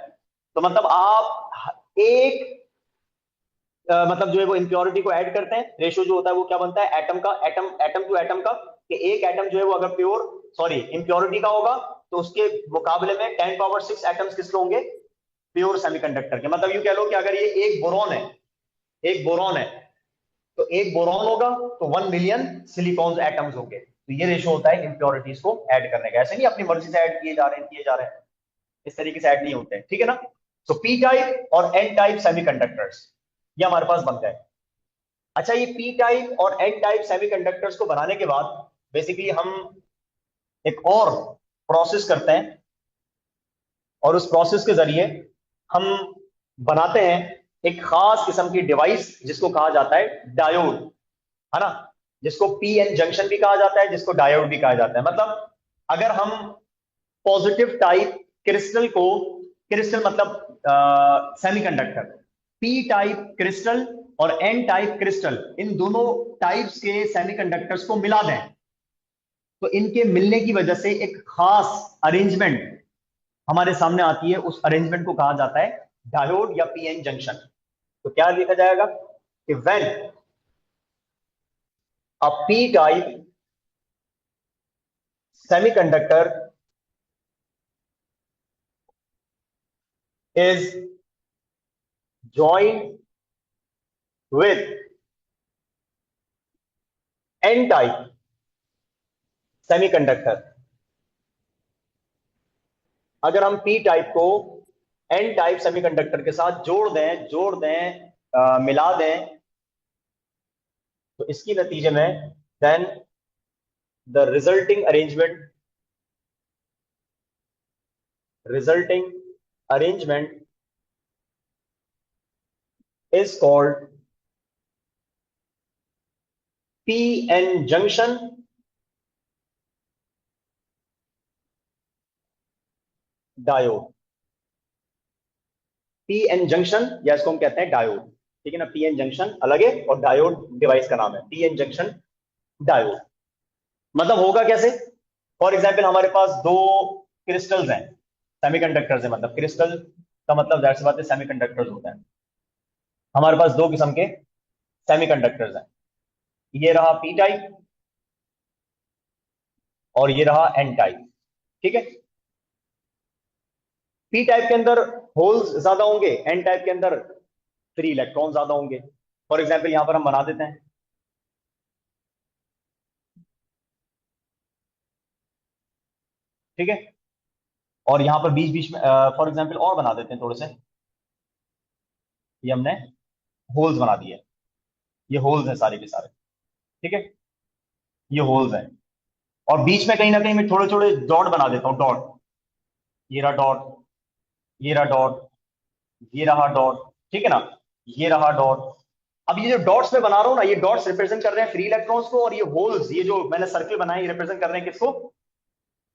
तो मतलब आप एक मतलब जो है वो इंप्योरिटी को ऐड करते हैं, रेशो जो होता है वो क्या बनता है, एटम का, एटम एटम टू एटम का, कि एक एटम जो है वो अगर प्योर, सॉरी, इंप्योरिटी का होगा तो उसके मुकाबले में 10 power 6 एटम्स किसके होंगे, प्योर सेमीकंडक्टर के। मतलब यूं कह लो कि अगर ये एक बोरॉन है, एक बोरॉन है, तो एक बोरॉन होगा तो 1 मिलियन सिलिकॉन एटम्स होंगे। तो ये रेशो होता है इंप्योरिटीज को ऐड करने का। ऐसे नहीं अपनी मर्जी से ऐड किए जा रहे हैं, किए जा रहे हैं, इस तरीके से ऐड नहीं होते हैं। ठीक है ना? तो पी टाइप और एन टाइप सेमीकंडक्टर्स ये हमारे पास बन गए। अच्छा, ये पी टाइप और एन टाइप सेमीकंडक्टर्स को बनाने के बाद बेसिकली हम एक और प्रोसेस करते हैं, और उस प्रोसेस के जरिए हम बनाते हैं एक खास किस्म की डिवाइस जिसको कहा जाता है डायोड, है ना? जिसको पी एन जंक्शन भी कहा जाता है, जिसको डायोड भी कहा जाता है। मतलब अगर हम पॉजिटिव टाइप क्रिस्टल को, क्रिस्टल मतलब सेमीकंडक्टर, पी टाइप क्रिस्टल और एन टाइप क्रिस्टल, इन दोनों टाइप्स के सेमीकंडक्टर्स को मिला दें, तो इनके मिलने की वजह से एक खास अरेंजमेंट हमारे सामने आती है। उस अरेंजमेंट को कहा जाता है डायोड या पीएन जंक्शन। तो क्या लिखा जाएगा कि when a P type semiconductor is joined with n type semiconductor. अगर हम p टाइप को n टाइप सेमीकंडक्टर के साथ जोड़ दें मिला दें, तो इसकी नतीजे में then the resulting arrangement is called PN junction diode. PN junction या इसको हम कहते हैं डायोड, ठीक है ना। पीएन जंक्शन अलग है और डायोड डिवाइस का नाम है, पीएन जंक्शन डायोड। मतलब होगा कैसे? फॉर एग्जाम्पल हमारे पास दो क्रिस्टल्स हैं, सेमीकंडक्टर्स है, मतलब क्रिस्टल का मतलब जाहिर सी बात है सेमीकंडक्टर्स होते हैं। हमारे पास दो किस्म के सेमीकंडक्टर्स हैं, ये रहा पी टाइप और ये रहा एन टाइप, ठीक है। पी टाइप के अंदर होल्स ज्यादा होंगे, एन टाइप के अंदर फ्री इलेक्ट्रॉन ज्यादा होंगे। फॉर एग्जाम्पल यहां पर हम बना देते हैं, ठीक है। और यहां पर बीच बीच में फॉर एग्जाम्पल और बना देते हैं थोड़े से, ये हमने होल्स बना दिए, ये होल्स हैं सारे के सारे, ठीक है। ये होल्स हैं और बीच में कहीं ना कहीं मैं थोड़े थोड़े डॉट बना देता हूं, डॉट। ये रहा डॉट, ये रहा डॉट, ये रहा डॉट, ठीक है ना। ये रहा डॉट। अब ये जो डॉट्स में बना रहा हूं ना, ये डॉट्स रिप्रेजेंट कर रहे हैं फ्री इलेक्ट्रॉन्स को, और ये होल्स, ये जो मैंने सर्किल बनाया, ये रिप्रेजेंट कर रहे हैं किसको?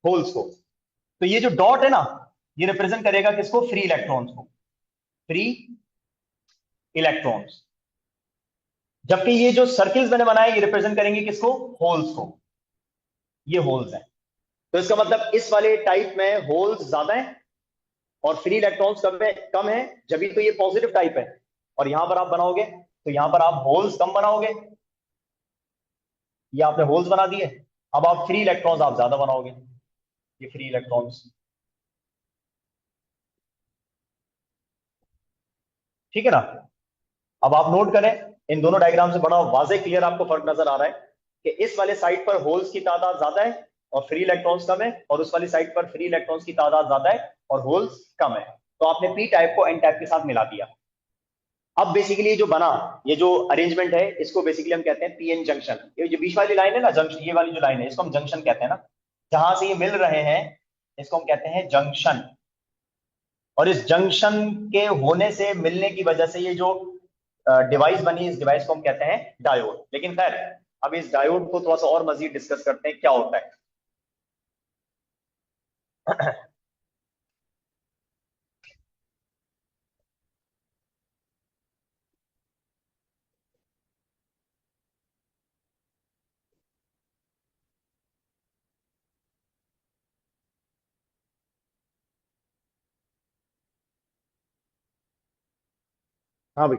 होल्स को। तो ये जो डॉट है ना, ये रिप्रेजेंट करेगा किसको? फ्री इलेक्ट्रॉन्स को, फ्री इलेक्ट्रॉन्स। जबकि ये जो सर्किल्स मैंने बनाए, ये रिप्रेजेंट करेंगे किसको? होल्स को। ये होल्स हैं। तो इसका मतलब इस वाले टाइप में होल्स ज्यादा है और फ्री इलेक्ट्रॉन्स कम है, जब भी तो ये पॉजिटिव टाइप है। और यहां पर आप बनाओगे तो यहां पर आप होल्स कम बनाओगे, ये आपने होल्स बना दिए। अब आप फ्री इलेक्ट्रॉन्स आप ज्यादा बनाओगे, ये फ्री इलेक्ट्रॉन्स, ठीक है ना। अब आप नोट करें, इन दोनों डायग्राम से बड़ा वाजे क्लियर आपको फर्क नजर आ रहा है कि इस वाले साइड पर होल्स की तादाद ज्यादा है और फ्री इलेक्ट्रॉन्स कम है, और उस वाली साइड पर फ्री इलेक्ट्रॉन्स की तादाद ज्यादा है और होल्स कम है। तो आपने पी टाइप को एन टाइप के साथ मिला दिया। अब बेसिकली ये जो बना, ये जो अरेंजमेंट है, इसको बेसिकली हम कहते हैं पीएन जंक्शन। ये जो बीच वाली लाइन है ना, जंक्शन, ये वाली जो लाइन है, इसको हम जंक्शन कहते हैं ना। जहां से ये मिल रहे हैं, इसको हम कहते हैं जंक्शन। और इस जंक्शन के होने से, मिलने की वजह से, ये जो डिवाइस बनी, इस डिवाइस को हम कहते हैं डायोड। लेकिन खैर, अब इस डायोड को थोड़ा सा और मजीद डिस्कस करते हैं क्या होता है। हाँ भाई।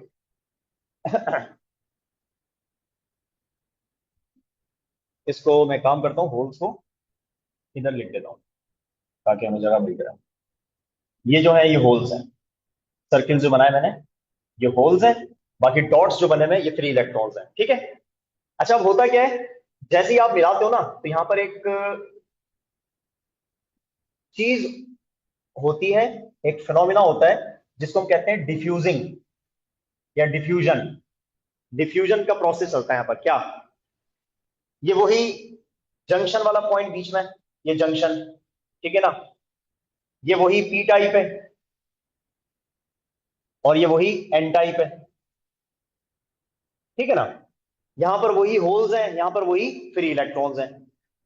इसको मैं काम करता हूँ, होल्स को इधर लिख देता हूँ ताकि हमें जगह मिल जाए। ये जो है ये होल्स हैं, सर्किल जो बनाए मैंने, ये होल्स हैं। बाकी डॉट्स जो बने हुए हैं, ये फ्री इलेक्ट्रॉन्स हैं, ठीक है। अच्छा, अब होता क्या है, जैसे ही आप मिलाते हो ना, तो यहां पर एक चीज होती है, एक फिनोमिना होता है, जिसको हम कहते हैं डिफ्यूजिंग या डिफ्यूजन। डिफ्यूजन का प्रोसेस चलता है यहां पर। क्या? ये वही जंक्शन वाला पॉइंट बीच में, ये जंक्शन, ठीक है ना। ये वही पी टाइप है और ये वही एन टाइप है, ठीक है ना। यहां पर वही होल्स हैं, यहां पर वही फ्री इलेक्ट्रॉन्स हैं।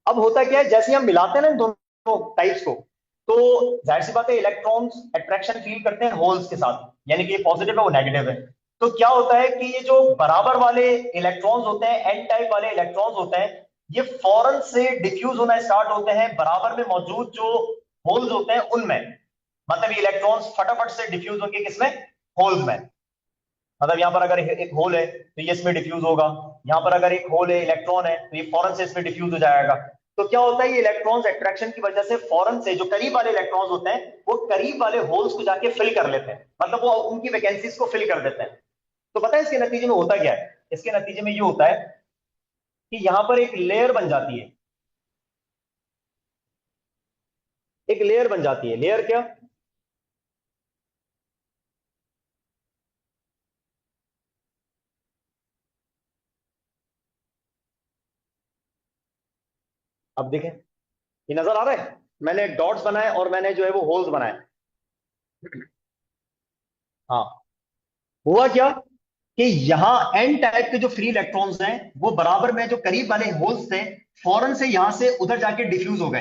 अब होता क्या है, जैसे हम मिलाते हैं ना इन दोनों टाइप्स को, तो जाहिर सी बात है इलेक्ट्रॉन्स अट्रैक्शन फील करते हैं होल्स के साथ, यानी कि ये पॉजिटिव है वो नेगेटिव है। तो क्या होता है कि ये जो बराबर वाले इलेक्ट्रॉन्स होते हैं, एन टाइप वाले इलेक्ट्रॉन्स होते हैं, ये फौरन से डिफ्यूज होना स्टार्ट होते हैं बराबर में मौजूद जो होल्स होते हैं उनमें। मतलब ये इलेक्ट्रॉन्स फटाफट से डिफ्यूज होंगे किसमें? होल्स में। मतलब यहां पर अगर एक होल है तो ये इसमें डिफ्यूज होगा, यहां पर अगर एक होल है, इलेक्ट्रॉन है, तो ये फौरन से इसमें डिफ्यूज हो जाएगा। तो क्या होता है, ये इलेक्ट्रॉन्स अट्रैक्शन की वजह से फौरन से जो करीब वाले इलेक्ट्रॉन्स होते हैं वो करीब वाले होल्स को जाके फिल कर लेते हैं, मतलब वो उनकी वैकेंसीज को फिल कर देते हैं। तो पता है इसके नतीजे में होता क्या है? इसके नतीजे में ये होता है कि यहां पर एक लेयर बन जाती है। एक लेयर बन जाती है। लेयर क्या? अब देखें, ये नजर आ रहा है, मैंने डॉट्स बनाए और मैंने जो है वो होल्स बनाए। हाँ, हुआ क्या कि यहां एन टाइप के जो फ्री इलेक्ट्रॉन्स हैं वो बराबर में जो करीब वाले होल्स थे फौरन से यहां से उधर जाके डिफ्यूज हो गए।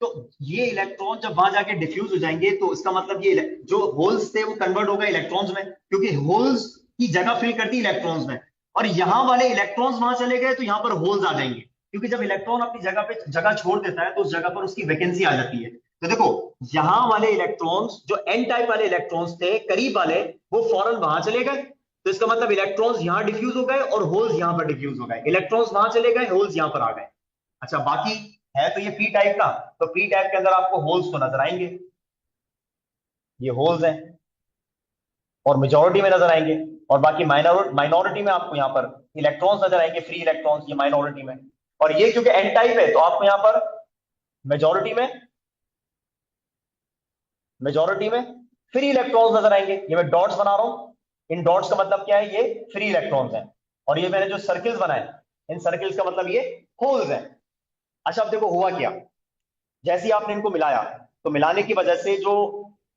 तो ये इलेक्ट्रॉन जब वहां जाके डिफ्यूज हो जाएंगे तो इसका मतलब ये जो होल्स थे वो कन्वर्ट हो गए इलेक्ट्रॉन्स में, क्योंकि होल्स की जगह फिल करती इलेक्ट्रॉन्स में। और यहां वाले इलेक्ट्रॉन्स वहां चले गए तो यहां पर होल्स आ जाएंगे, क्योंकि जब इलेक्ट्रॉन अपनी जगह पे जगह छोड़ देता है तो उस जगह पर उसकी वैकेंसी आ जाती है। तो देखो, यहां वाले इलेक्ट्रॉन्स जो एन टाइप वाले इलेक्ट्रॉन्स थे करीब वाले, वो फौरन वहां चले गए। तो इसका मतलब इलेक्ट्रॉन्स यहां डिफ्यूज हो गए और होल्स यहां पर डिफ्यूज हो गए। इलेक्ट्रॉन्स वहां चले गए, होल्स यहां पर आ गए। अच्छा, बाकी है तो ये पी टाइप का। तो पी टाइप के अंदर आपको होल्स तो नजर आएंगे, ये होल्स हैं, और मेजोरिटी में नजर आएंगे। और बाकी माइनॉरिटी में आपको यहाँ पर इलेक्ट्रॉन्स नजर आएंगे, फ्री इलेक्ट्रॉन्स, ये माइनॉरिटी में। और ये क्योंकि एन टाइप है तो आपको यहाँ पर मेजोरिटी में मेजोरिटी में फ्री इलेक्ट्रॉन्स नजर आएंगे। ये मैं डॉट्स बना रहा हूं, इन डॉट्स का मतलब क्या है, ये फ्री इलेक्ट्रॉन्स हैं। और ये मैंने जो सर्किल्स बनाए, इन सर्किल्स का मतलब ये होल्स हैं। अच्छा, अब देखो हुआ क्या। जैसे ही आपने इनको मिलाया, तो मिलाने की वजह से जो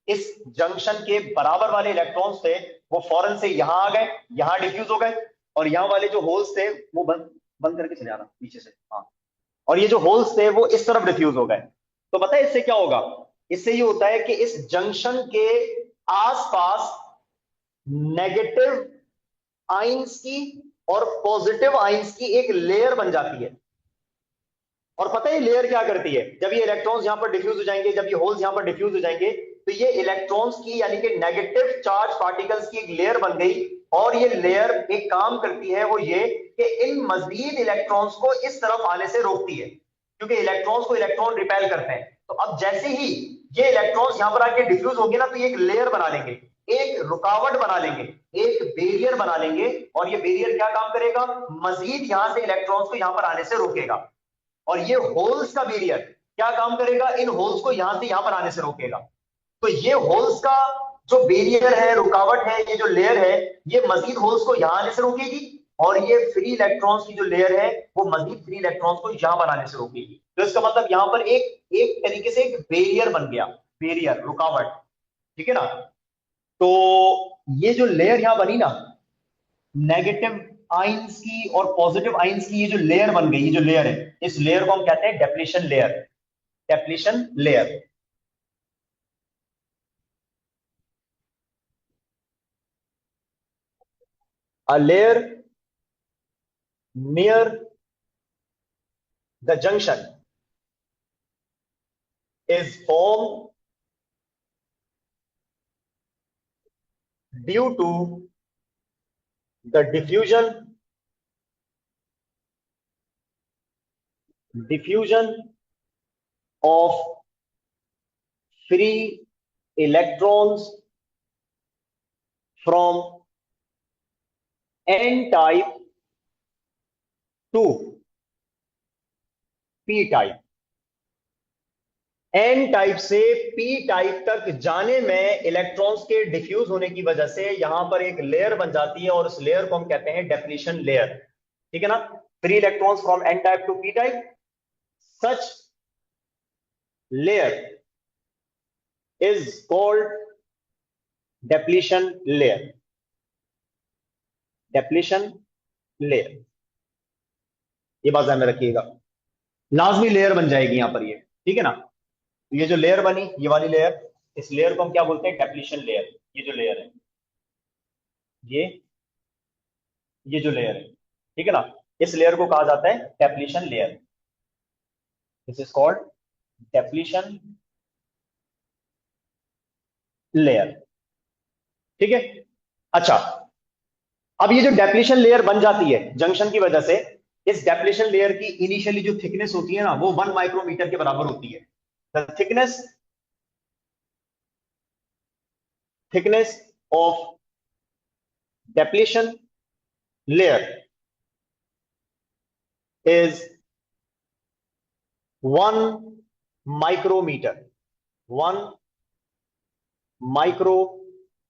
इस जंक्शन के बराबर वाले इलेक्ट्रॉन्स थे वो फौरन से यहां आ गए, यहां डिफ्यूज हो गए। और यहां वाले जो होल्स थे वो बंद बंद करके चले आना पीछे से, हाँ। और ये जो होल्स थे वो इस तरफ डिफ्यूज हो गए। तो पता है इससे क्या होगा? इससे ये होता है कि इस जंक्शन के आसपास नेगेटिव आइंस की और पॉजिटिव आइंस की एक लेयर बन जाती है। और पता है ये लेयर क्या करती है? जब ये इलेक्ट्रॉन्स यहां पर डिफ्यूज हो जाएंगे, जब ये होल्स यहां पर डिफ्यूज हो जाएंगे, तो ये इलेक्ट्रॉन्स की यानी कि नेगेटिव चार्ज पार्टिकल्स की एक लेयर बन गई। और ये लेयर एक काम करती है, वो ये कि इन मजीद इलेक्ट्रॉन्स को इस तरफ आने से रोकती है, क्योंकि इलेक्ट्रॉन्स को इलेक्ट्रॉन रिपेल करते हैं। तो अब जैसे ही ये इलेक्ट्रॉन्स यहां पर आके डिफ्यूज होंगे ना, तो ये एक लेयर बना लेंगे, एक रुकावट बना लेंगे, एक बैरियर बना लेंगे। और ये बैरियर क्या काम करेगा? मजीद यहां से इलेक्ट्रॉन्स को यहां पर आने से रोकेगा। और ये होल्स का बैरियर क्या काम करेगा? इन होल्स को यहां से यहां पर आने से रोकेगा। तो ये होल्स का जो बैरियर है, रुकावट है, ये जो लेयर है, ये मजीद होल्स को यहां आने से रोकेगी। और ये फ्री इलेक्ट्रॉन्स की जो लेयर है वो मजीद फ्री इलेक्ट्रॉन्स को यहां बनाने से रोकेगी। तो इसका मतलब यहां पर एक एक तरीके से एक बैरियर बन गया, बैरियर, रुकावट। ठीक है ना? तो ये जो लेयर यहां बनी ना, नेगेटिव आइंस की और पॉजिटिव आइंस की ये जो लेयर बन गई, ये जो लेयर है, इस लेयर को हम कहते हैं depletion layer. Depletion layer. A layer near the junction is form due to the diffusion of free electrons from N type to P type. N टाइप से पी टाइप तक जाने में इलेक्ट्रॉन्स के डिफ्यूज होने की वजह से यहां पर एक लेयर बन जाती है, और इस लेयर को हम कहते हैं डेप्लीशन लेयर। ठीक है ना? Free electrons from N type to P type, such layer is called depletion layer. Depletion layer, ये बात ध्यान में रखिएगा, लाजमी लेयर बन जाएगी यहां पर ये। ठीक है ना? तो ये जो लेयर बनी, ये वाली लेयर, इस लेयर को हम क्या बोलते हैं? Depletion layer. ये जो लेयर है, ये ये जो लेयर है, ठीक है ना, इस लेयर को कहा जाता है depletion layer. This is called depletion layer. ठीक है? अच्छा, अब ये जो डेप्लीशन लेयर बन जाती है जंक्शन की वजह से, इस डेप्लेशन लेयर की इनिशियली जो थिकनेस होती है ना, वो 1 माइक्रोमीटर के बराबर होती है। The thickness of depletion layer is 1 micrometre. 1 micrometre.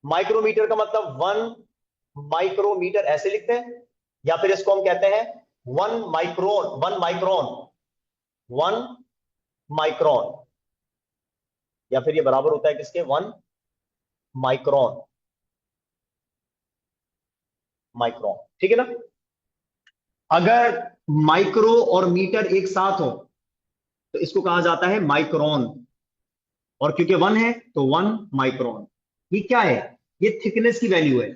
Micrometre का मतलब 1 माइक्रोमीटर ऐसे लिखते हैं, या फिर इसको हम कहते हैं 1 माइक्रोन। 1 माइक्रोन। 1 माइक्रोन, या फिर ये बराबर होता है किसके? 1 माइक्रोन। माइक्रोन, ठीक है ना। अगर माइक्रो और मीटर एक साथ हो तो इसको कहा जाता है माइक्रोन, और क्योंकि 1 है तो 1 माइक्रोन। ये क्या है? ये थिकनेस की वैल्यू है।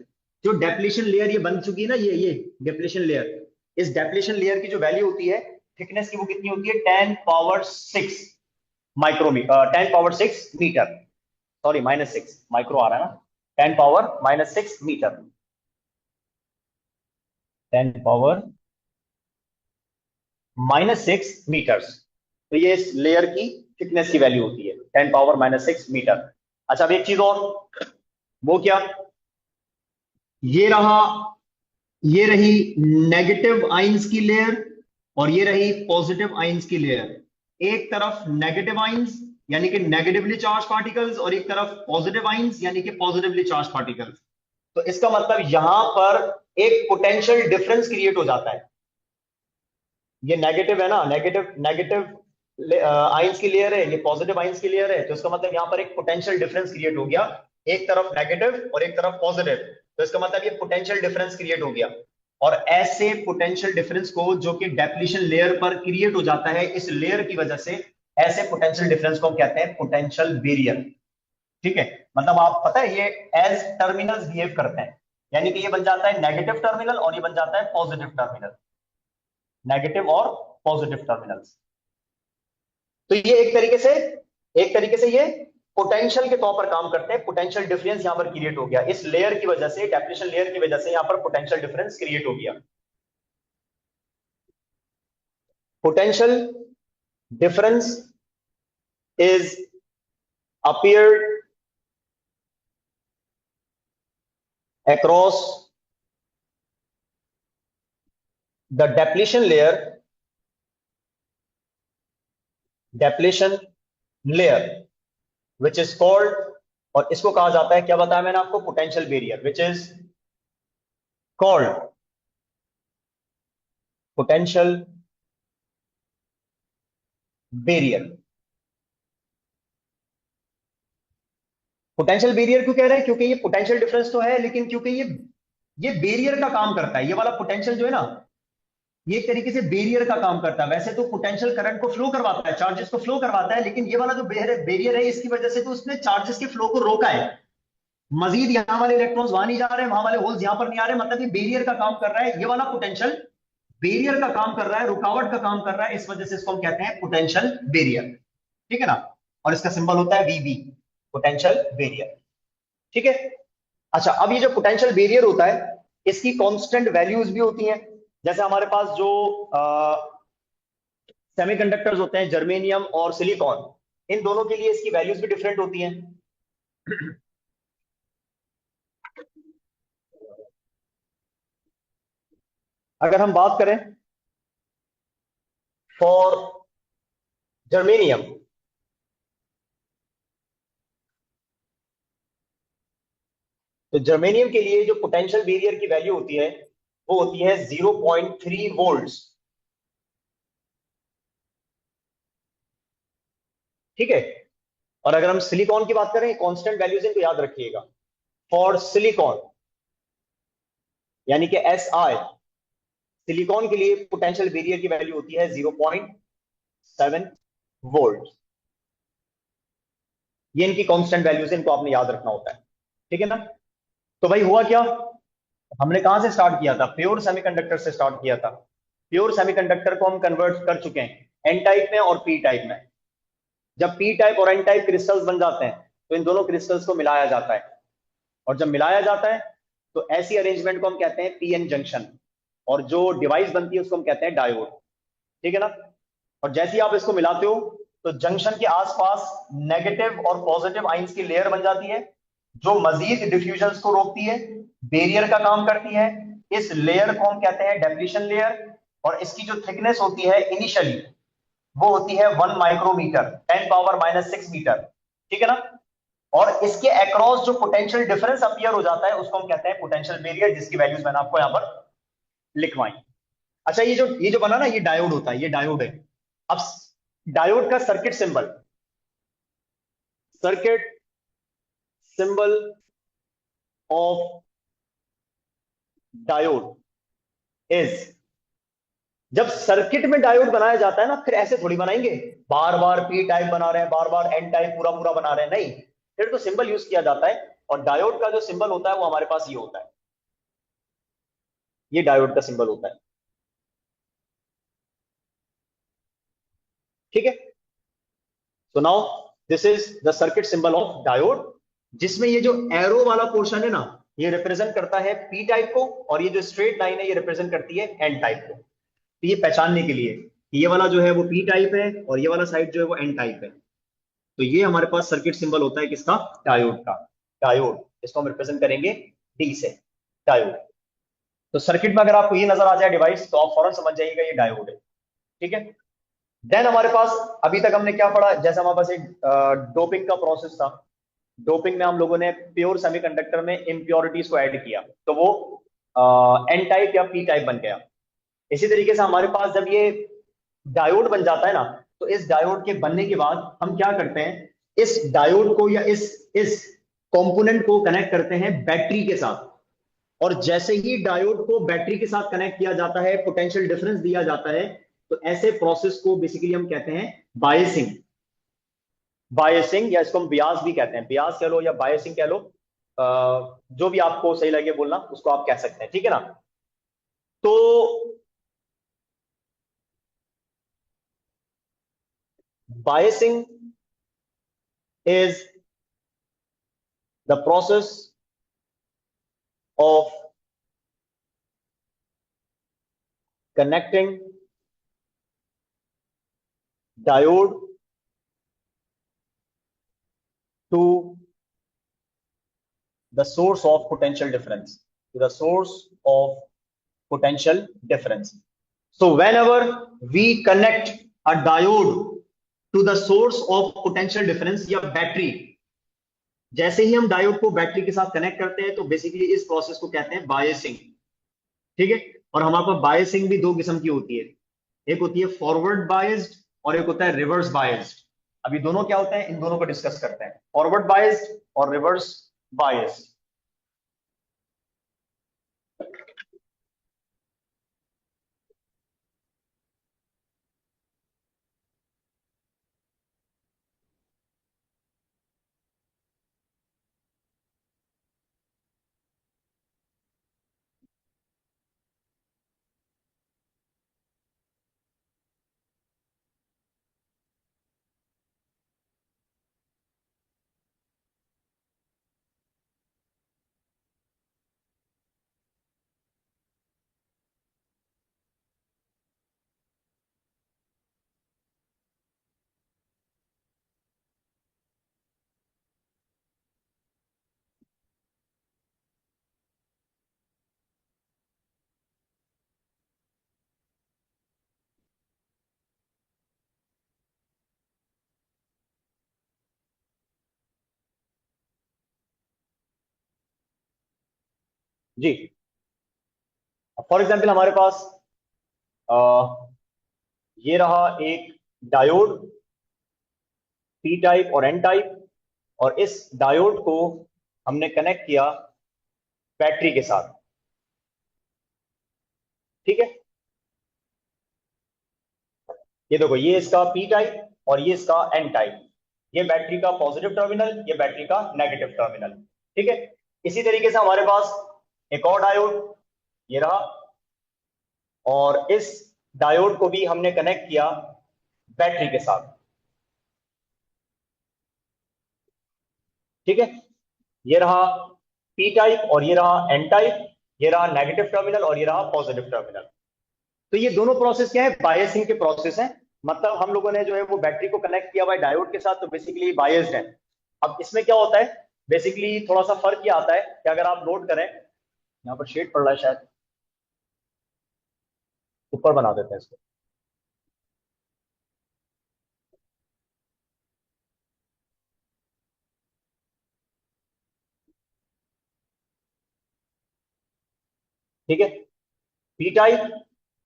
जो डेप्लीशन लेयर ये बन चुकी है ना, ये डेप्लीशन लेयर, इस डेप्लीशन लेयर की जो वैल्यू होती है थिकनेस की, वो कितनी होती है? 10 power 6 micrometre, 10 power 6 metre. Sorry, -6 micro आ रहा है ना। 10 पावर -6 मीटर। 10 power -6 metres. तो ये इस लेयर की थिकनेस की वैल्यू होती है, 10 पावर -6 मीटर। अच्छा, अब एक चीज और, वो क्या? ये रहा, ये रही नेगेटिव आइंस की लेयर, और ये रही पॉजिटिव आइंस की लेयर। एक तरफ नेगेटिव आइंस यानी कि नेगेटिवली चार्ज पार्टिकल्स, और एक तरफ पॉजिटिव आइंस यानी कि पॉजिटिवली चार्ज पार्टिकल्स। तो इसका मतलब यहां पर एक पोटेंशियल डिफरेंस क्रिएट हो जाता है। ये नेगेटिव है ना, नेगेटिव नेगेटिव आइंस की लेयर है, ये पॉजिटिव आइंस की लेयर है, तो इसका मतलब यहां पर एक पोटेंशियल डिफरेंस क्रिएट हो गया। एक तरफ नेगेटिव और एक तरफ पॉजिटिव, तो इसका मतलब ये पोटेंशियल डिफरेंस क्रिएट हो गया। और ऐसे पोटेंशियल डिफरेंस को, जो कि डेप्लीशन लेयर पर क्रिएट हो जाता है इस लेयर की वजह से, ऐसे पोटेंशियल डिफरेंस को हम कहते हैं पोटेंशियल बैरियर। ठीक है। मतलब आप पता है, ये एज टर्मिनल्स बिहेव करते हैं, यानी कि ये बन जाता है नेगेटिव टर्मिनल और ये बन जाता है पॉजिटिव टर्मिनल। नेगेटिव और पॉजिटिव टर्मिनल्स। तो ये एक तरीके से ये पोटेंशियल के तौर पर काम करते हैं। पोटेंशियल डिफरेंस यहां पर क्रिएट हो गया इस लेयर की वजह से, डेप्लीशन लेयर की वजह से यहां पर पोटेंशियल डिफरेंस क्रिएट हो गया। Potential difference is appeared across the depletion layer which is called, और इसको कहा जाता है, क्या बताया मैंने आपको? Potential barrier, which is called potential barrier. Potential barrier क्यों कह रहे हैं? क्योंकि ये पोटेंशियल डिफरेंस तो है, लेकिन क्योंकि ये बैरियर का काम करता है। ये वाला पोटेंशियल जो है ना, ये एक तरीके से बैरियर का काम करता है। वैसे तो पोटेंशियल करंट को फ्लो करवाता है, चार्जेस को फ्लो करवाता है, लेकिन ये वाला जो बैरियर है, इसकी वजह से तो उसने चार्जेस के फ्लो को रोका है। मजीद यहां वाले इलेक्ट्रॉन्स वहां नहीं जा रहे, वहां वाले होल्स यहां पर नहीं आ रहे, मतलब ये बैरियर का काम कर रहा है। ये वाला पोटेंशियल बैरियर का काम कर रहा है, रुकावट का काम कर रहा है। इस वजह से इसको हम कहते हैं पोटेंशियल बैरियर। ठीक है ना। और इसका सिंबल होता है वीबी, पोटेंशियल बैरियर। ठीक है। अच्छा, अब ये जो पोटेंशियल बैरियर होता है, इसकी कांस्टेंट वैल्यूज भी होती हैं। जैसे हमारे पास जो सेमीकंडक्टर्स होते हैं, जर्मेनियम और सिलिकॉन, इन दोनों के लिए इसकी वैल्यूज भी डिफरेंट होती हैं। अगर हम बात करें फॉर जर्मेनियम, तो जर्मेनियम के लिए जो पोटेंशियल बैरियर की वैल्यू होती है, वो होती है 0.3 वोल्ट्स। ठीक है। और अगर हम सिलिकॉन की बात करें, कांस्टेंट वैल्यूज इनको याद रखिएगा। फॉर सिलिकॉन यानी कि SI, सिलिकॉन के लिए पोटेंशियल बैरियर की वैल्यू होती है 0.7 वोल्ट। ये इनकी कांस्टेंट वैल्यूज, इनको आपने याद रखना होता है। ठीक है ना। तो भाई हुआ क्या, हमने कहां से स्टार्ट किया था? प्योर सेमीकंडक्टर से स्टार्ट किया था। प्योर सेमीकंडक्टर को हम कन्वर्ट कर चुके हैं एन टाइप में और पी टाइप में। जब पी टाइप और एन टाइप क्रिस्टल्स बन जाते हैं, तो इन दोनों क्रिस्टल्स को मिलाया जाता है, और जब मिलाया जाता है तो ऐसी अरेंजमेंट को हम कहते हैं पीएन जंक्शन। और जो डिवाइस बनती है उसको हम कहते हैं डायोड। ठीक है ना। और जैसे ही आप इसको मिलाते हो तो जंक्शन के आसपास नेगेटिव और पॉजिटिव आइंस की लेयर बन जाती है, जो मजीद डिफ्यूजन को रोकती है, बैरियर का काम करती है। इस लेयर को हम कहते हैं डेप्लीशन लेयर। और इसकी जो थिकनेस होती है इनिशियली, वो होती है 1 माइक्रोमीटर, 10⁻⁻⁶ मीटर। ठीक है ना। और इसके अक्रॉस जो पोटेंशियल डिफरेंस अपीयर हो जाता है उसको हम कहते हैं पोटेंशियल बैरियर, जिसकी वैल्यूज मैंने आपको यहां पर लिखवाई। अच्छा, ये जो बना ना, ये डायोड होता है, ये डायोड है। अब डायोड का circuit symbol of diode is, जब सर्किट में डायोड बनाया जाता है ना, फिर ऐसे थोड़ी बनाएंगे, बार बार पी टाइप बना रहे हैं, बार बार एन टाइप पूरा पूरा बना रहे हैं, नहीं। फिर तो सिंबल यूज किया जाता है, और डायोड का जो सिंबल होता है वो हमारे पास ये होता है, ये डायोड का सिंबल होता है। ठीक है। So now this is the circuit symbol of diode, जिसमें ये जो एरो वाला पोर्शन है ना, ये रिप्रेजेंट करता है पी टाइप को, और ये जो स्ट्रेट लाइन है ये रिप्रेजेंट करती है एन टाइप को। तो ये पहचानने के लिए कि ये वाला जो है वो पी टाइप है और ये वाला साइड जो है वो एन टाइप है। तो ये हमारे पास सर्किट सिंबल होता है किसका? डायोड का। डायोड, इसको हम रिप्रेजेंट करेंगे डी से, डायोड। तो सर्किट में अगर आपको ये नजर आ जाए डिवाइस, तो आप फौरन समझ जाइएगा ये डायोड है। ठीक है। देन हमारे पास अभी तक हमने क्या पढ़ा, जैसे हमारे पास एक डोपिंग का प्रोसेस था। डोपिंग में हम लोगों ने प्योर सेमीकंडक्टर में इम्प्योरिटीज को ऐड किया, तो वो एन टाइप या पी टाइप बन गया। इसी तरीके से हमारे पास जब ये डायोड बन जाता है ना, तो इस डायोड के बनने के बाद हम क्या करते हैं, इस डायोड को या इस कंपोनेंट को कनेक्ट करते हैं बैटरी के साथ। और जैसे ही डायोड को बैटरी के साथ कनेक्ट किया जाता है, पोटेंशियल डिफरेंस दिया जाता है, तो ऐसे प्रोसेस को बेसिकली हम कहते हैं बायसिंग। बायसिंग, या इसको हम बियास भी कहते हैं, बियास कह लो या बायसिंग कह लो, जो भी आपको सही लगे बोलना उसको आप कह सकते हैं। ठीक है ना। तो biasing is the process of connecting diode to the source of potential difference, to the source of potential difference. So whenever we connect a diode to the source of potential difference या battery, जैसे ही हम diode को battery के साथ connect करते हैं, तो basically इस प्रोसेस को कहते हैं बायसिंग। ठीक है। और हमारे पास बायसिंग भी दो किस्म की होती है, एक होती है फॉरवर्ड बायस्ड और एक होता है रिवर्स बायस्ड। अभी दोनों क्या होते हैं, इन दोनों को डिस्कस करते हैं, फॉरवर्ड बायस्ड और रिवर्स बायस्ड। जी। फॉर एग्जाम्पल हमारे पास ये रहा एक डायोड, पी टाइप और एन टाइप, और इस डायोड को हमने कनेक्ट किया बैटरी के साथ। ठीक है। ये देखो, ये इसका पी टाइप और ये इसका एन टाइप, ये बैटरी का पॉजिटिव टर्मिनल, ये बैटरी का नेगेटिव टर्मिनल। ठीक है। इसी तरीके से हमारे पास एक और डायोड, ये रहा, और इस डायोड को भी हमने कनेक्ट किया बैटरी के साथ। ठीक है। ये रहा पी टाइप और ये रहा एन टाइप, ये रहा नेगेटिव टर्मिनल और ये रहा पॉजिटिव टर्मिनल। तो ये दोनों प्रोसेस क्या है, बायसिंग के प्रोसेस हैं। मतलब हम लोगों ने जो है वो बैटरी को कनेक्ट किया हुआ है डायोड के साथ, तो बेसिकली बायस्ड है। अब इसमें क्या होता है, बेसिकली थोड़ा सा फर्क ये आता है कि अगर आप नोट करें, यहाँ पर शेड पड़ रहा है शायद, ऊपर बना देते हैं इसको। ठीक है, P type,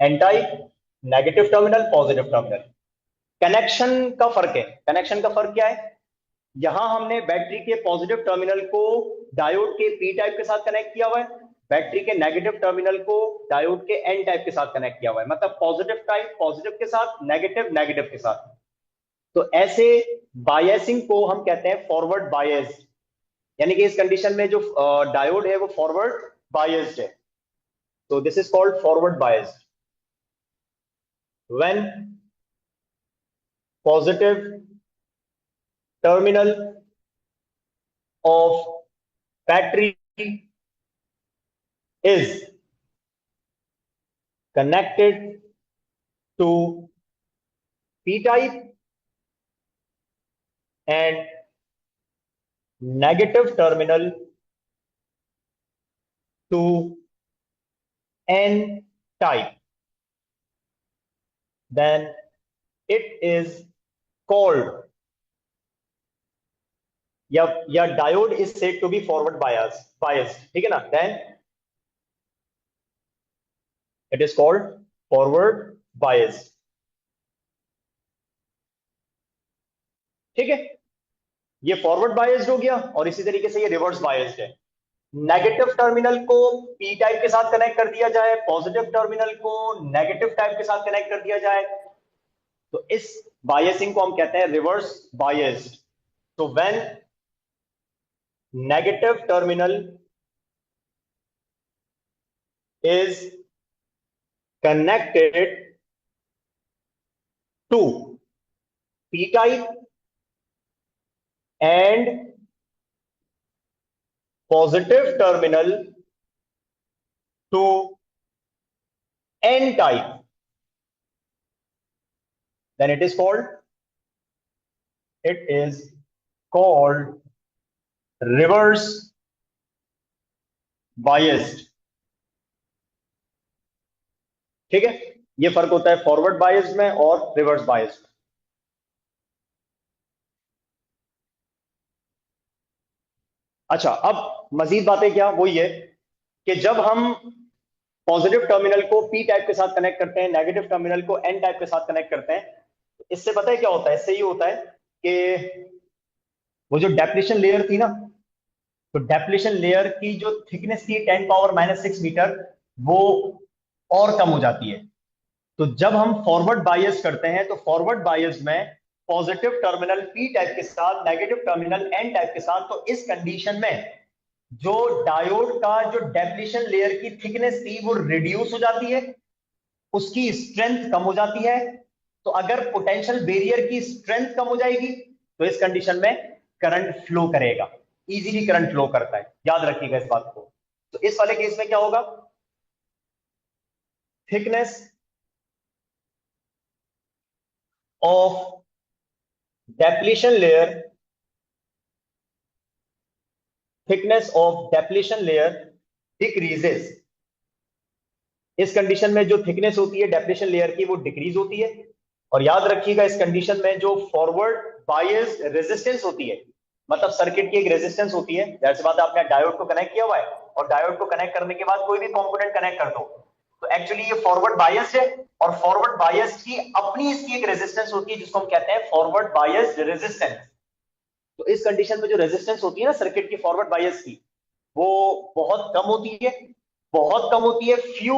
N type, negative terminal, positive terminal. Connection का फर्क है, कनेक्शन का फर्क क्या है, यहां हमने बैटरी के पॉजिटिव टर्मिनल को डायोड के पी टाइप के साथ कनेक्ट किया हुआ है, बैटरी के नेगेटिव टर्मिनल को डायोड के एन टाइप के साथ कनेक्ट किया हुआ है। मतलब पॉजिटिव टाइप पॉजिटिव के साथ, नेगेटिव नेगेटिव के साथ। तो ऐसे बायसिंग को हम कहते हैं फॉरवर्ड बायस्ड, यानी कि इस कंडीशन में जो डायोड है वो फॉरवर्ड बायस्ड है। तो this is called forward biased when positive terminal of battery is connected to p type and negative terminal to n type, then it is called, या diode is said to be forward biased, ठीक है ना, then it is called forward biased। ठीक है, ये forward biased हो गया, और इसी तरीके से ये रिवर्स बायस्ड है। नेगेटिव टर्मिनल को पी टाइप के साथ कनेक्ट कर दिया जाए, पॉजिटिव टर्मिनल को नेगेटिव टाइप के साथ कनेक्ट कर दिया जाए, तो इस बायसिंग को हम कहते हैं रिवर्स बायस्ड। तो when negative terminal is connected to P type and positive terminal to N type, then it is called reverse biased। ठीक है, ये फर्क होता है फॉरवर्ड बायस्ड में और रिवर्स बायस्ड। अच्छा, अब मजीद बातें क्या, वो ये कि जब हम पॉजिटिव टर्मिनल को पी टाइप के साथ कनेक्ट करते हैं, नेगेटिव टर्मिनल को एन टाइप के साथ कनेक्ट करते हैं, तो इससे पता है क्या होता है, इससे ये होता है कि वो जो डेप्लीशन लेयर थी ना, तो डेप्लीशन लेयर की जो थिकनेस थी 10⁻⁻⁶ मीटर, वो और कम हो जाती है। तो जब हम फॉरवर्ड बायस करते हैं, तो फॉरवर्ड बायस में पॉजिटिव टर्मिनल पी टाइप के साथ, नेगेटिव टर्मिनल एन टाइप के साथ, तो इस कंडीशन में जो डायोड का जो डेप्लीशन लेयर की थिकनेस थी वो रिड्यूस हो जाती है, उसकी स्ट्रेंथ कम हो जाती है। तो अगर पोटेंशियल बैरियर की स्ट्रेंथ कम हो जाएगी, तो इस कंडीशन में करंट फ्लो करेगा, इजीली करंट फ्लो करता है, याद रखिएगा इस बात को। तो इस वाले केस में क्या होगा, thickness of depletion layer, thickness of depletion layer decreases. इस कंडीशन में जो थिकनेस होती है डेप्लीशन लेयर की वो डिक्रीज होती है। और याद रखिएगा इस कंडीशन में जो फॉरवर्ड बायस रेजिस्टेंस होती है, मतलब सर्किट की एक रेजिस्टेंस होती है, जैसे बात आपने डायोड को कनेक्ट किया हुआ है, और डायोड को कनेक्ट करने के बाद कोई भी कंपोनेंट कनेक्ट कर दो, तो एक्चुअली ये फॉरवर्ड बायस है, और फॉरवर्ड बायस की अपनी इसकी एक रेजिस्टेंस होती है जिसको हम कहते हैं फॉरवर्ड बायस रेजिस्टेंस। तो इस कंडीशन में जो रेजिस्टेंस होती है ना सर्किट की फॉरवर्ड बायस की, वो बहुत कम होती है, बहुत कम होती है, फ्यू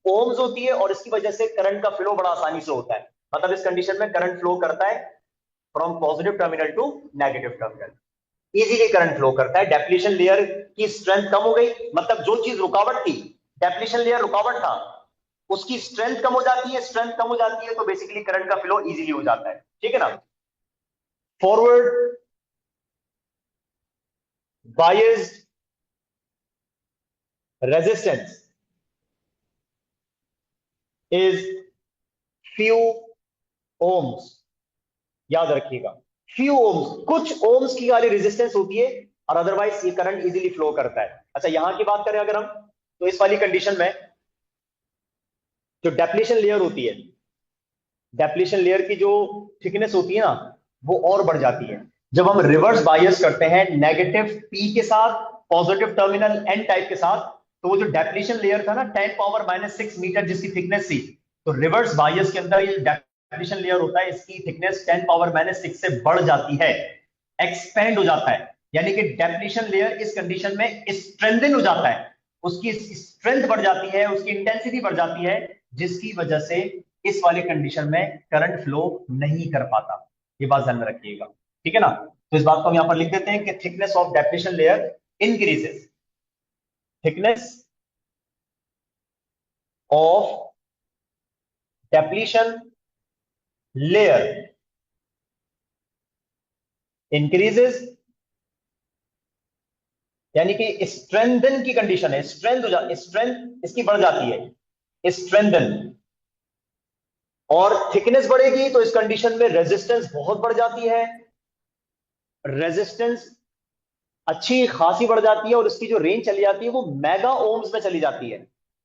ओम्स होती है, और इसकी वजह से करंट का फ्लो बड़ा आसानी से होता है। मतलब इस कंडीशन में करंट फ्लो करता है from positive terminal to negative terminal, easily current flow करता है। डेप्लीशन लेयर की स्ट्रेंथ कम हो गई, मतलब जो चीज रुकावट थी, डेप्लीशन लेयर रुकावट था, उसकी स्ट्रेंथ कम हो जाती है, स्ट्रेंथ कम हो जाती है, तो बेसिकली करंट का फ्लो इजीली हो जाता है। ठीक है ना, forward biased resistance is few ohms. याद रखिएगा, फ्यू ओम्स, कुछ ओम्स की खाली रेजिस्टेंस होती है, और अदरवाइज ये करंट इजीली फ्लो करता है। अच्छा, यहां की बात करें अगर हम, तो इस वाली कंडीशन में जो डेप्लीशन लेयर होती है, डेप्लीशन लेयर की जो थिकनेस होती है ना, वो और बढ़ जाती है जब हम रिवर्स बायस करते हैं नेगेटिव पी के साथ, पॉजिटिव टर्मिनल एन टाइप के साथ। तो वो जो डेप्लीशन लेयर था ना, 10⁻⁻⁶ मीटर जिसकी थिकनेस थी, तो रिवर्स बायस के अंदर ये डेप्लीशन लेयर होता है, इसकी थिकनेस 10⁻⁻⁶ से बढ़ जाती है, एक्सपेंड हो जाता है। यानी कि डेप्लीशन लेयर इस कंडीशन में स्ट्रेंथन हो जाता है, उसकी स्ट्रेंथ बढ़ जाती है, उसकी इंटेंसिटी बढ़ जाती है, जिसकी वजह से इस वाली कंडीशन में करंट फ्लो नहीं कर पाता। ये बात ध्यान में रखिएगा, ठीक है ना। तो इस बात को हम यहां पर लिख देते हैं कि thickness of depletion layer increases, thickness of depletion layer increases, यानी कि स्ट्रेंथन की कंडीशन है, स्ट्रेंथ हो जा, स्ट्रेंथ इसकी बढ़ जाती है, स्ट्रेंथन। और थिकनेस बढ़ेगी तो इस कंडीशन में रेजिस्टेंस बहुत बढ़ जाती है, रेजिस्टेंस अच्छी खासी बढ़ जाती है, और इसकी जो रेंज चली जाती है वो मेगा ओम्स में चली जाती है।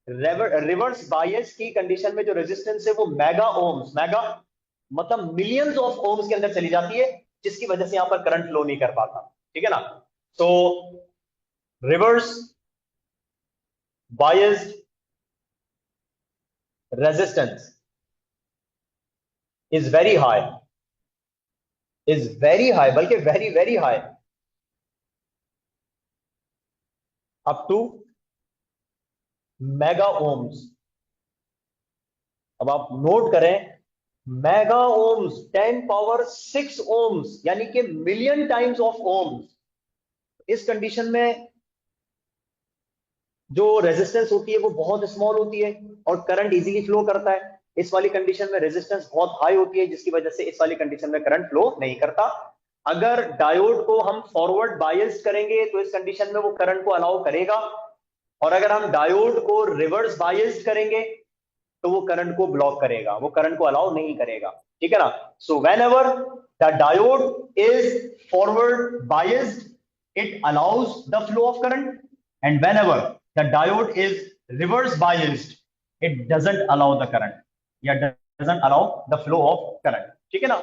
रिवर्स बायस की कंडीशन में जो रेजिस्टेंस है वो मेगा ओम्स, मेगा मतलब मिलियंस ऑफ ओम्स के अंदर चली जाती है, जिसकी वजह से यहां पर करंट फ्लो नहीं कर पाता, ठीक है ना। तो reverse biased resistance is very high, is very high, बल्कि very very high, up to mega ohms. अब आप नोट करें, मेगा ओम्स, 10⁻⁶ ओम्स, यानी कि मिलियन टाइम्स ऑफ ओम्स। इस कंडीशन में जो रेजिस्टेंस होती है वो बहुत स्मॉल होती है, और करंट इजीली फ्लो करता है। इस वाली कंडीशन में रेजिस्टेंस बहुत हाई होती है, जिसकी वजह से इस वाली कंडीशन में करंट फ्लो नहीं करता। अगर डायोड को हम फॉरवर्ड बायस्ड करेंगे तो इस कंडीशन में वो करंट को अलाउ करेगा, और अगर हम डायोड को रिवर्स बायस्ड करेंगे तो वो करंट को ब्लॉक करेगा, वो करंट को अलाउ नहीं करेगा, ठीक है ना। So whenever the diode is forward biased it allows the flow of current, and whenever the diode is reverse biased it doesn't allow the current, या doesn't allow the flow of current, ठीक है ना।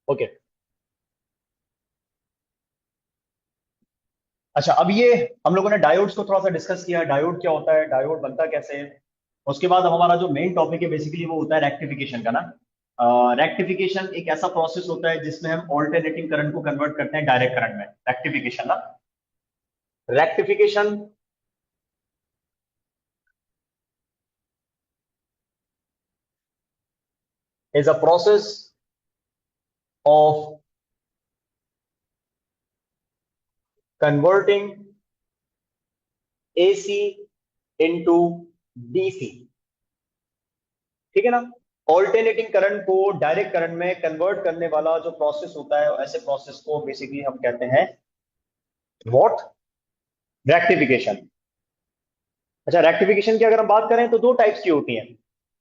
Okay, अच्छा, अब ये हम लोगों ने डायोड्स को थोड़ा सा डिस्कस किया, डायोड क्या होता है, डायोड बनता कैसे है। उसके बाद अब हमारा जो मेन टॉपिक है बेसिकली वो होता है रेक्टिफिकेशन का ना। रेक्टिफिकेशन एक ऐसा प्रोसेस होता है जिसमें हम ऑल्टरनेटिंग करंट को कन्वर्ट करते हैं डायरेक्ट करंट में, रेक्टिफिकेशन ना। Rectification is a process of converting AC into DC, ठीक है ना। ऑल्टरनेटिंग करंट को डायरेक्ट करंट में कन्वर्ट करने वाला जो प्रोसेस होता है, ऐसे प्रोसेस को बेसिकली हम कहते हैं व्हाट, रेक्टिफिकेशन। अच्छा, रेक्टिफिकेशन की अगर हम बात करें तो दो टाइप्स की होती हैं।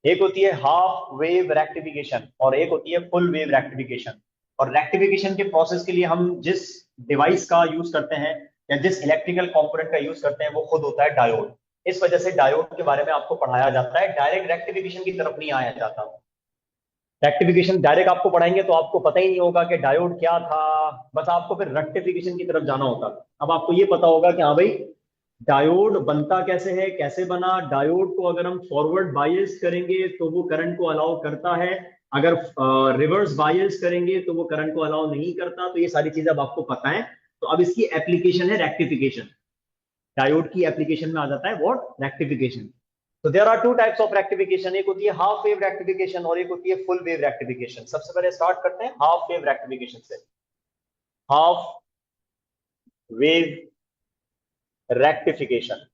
एक होती है हाफ वेव रेक्टिफिकेशन और एक होती है फुल वेव रेक्टिफिकेशन। और रेक्टिफिकेशन के प्रोसेस के लिए हम जिस डिवाइस का यूज करते हैं या जिस इलेक्ट्रिकल कंपोनेंट का यूज करते हैं वो खुद होता है डायोड। इस वजह से डायोड के बारे में आपको पढ़ाया जाता है, डायरेक्ट रेक्टिफिकेशन की तरफ नहीं आया जाता। रेक्टिफिकेशन डायरेक्ट आपको पढ़ाएंगे तो आपको पता ही नहीं होगा कि डायोड क्या था, बस आपको फिर रेक्टिफिकेशन की तरफ जाना होगा। अब आपको ये पता होगा कि हाँ भाई, डायोड बनता कैसे है, कैसे बना। डायोड को अगर हम फॉरवर्ड बायस करेंगे तो वो करंट को अलाउ करता है, अगर रिवर्स बायस करेंगे तो वो करंट को अलाउ नहीं करता। तो ये सारी चीजें अब आपको पता है। तो अब इसकी एप्लीकेशन है रेक्टिफिकेशन। डायोड की एप्लीकेशन में आ जाता है व्हाट, रेक्टिफिकेशन। तो there are two types of rectification, एक होती है हाफ वेव रेक्टिफिकेशन और एक होती है फुल वेव रेक्टिफिकेशन। सबसे पहले स्टार्ट करते हैं हाफ वेव रेक्टिफिकेशन से। हाफ वेव रेक्टिफिकेशन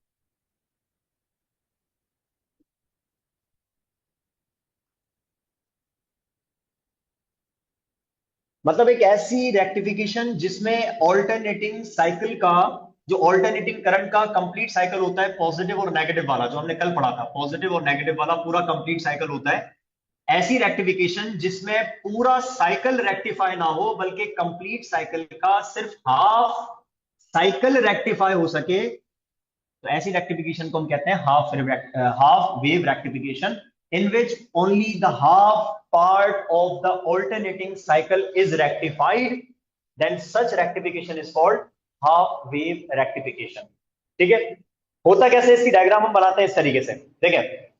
मतलब एक ऐसी रेक्टिफिकेशन जिसमें ऑल्टरनेटिंग साइकिल का, जो ऑल्टरनेटिंग करंट का कंप्लीट साइकिल होता है, पॉजिटिव और नेगेटिव वाला जो हमने कल पढ़ा था, पॉजिटिव और नेगेटिव वाला पूरा कंप्लीट साइकिल होता है। ऐसी रेक्टिफिकेशन जिसमें पूरा साइकिल रेक्टिफाई ना हो बल्कि कंप्लीट साइकिल का सिर्फ हाफ साइकिल रेक्टिफाई हो सके, तो ऐसी रेक्टिफिकेशन को हम कहते हैं half wave rectification, in which only the half part of the alternating cycle is rectified, then such rectification is called half wave rectification. ठीक है। होता कैसे, इसकी डायग्राम हम बनाते हैं इस तरीके से। देखिए,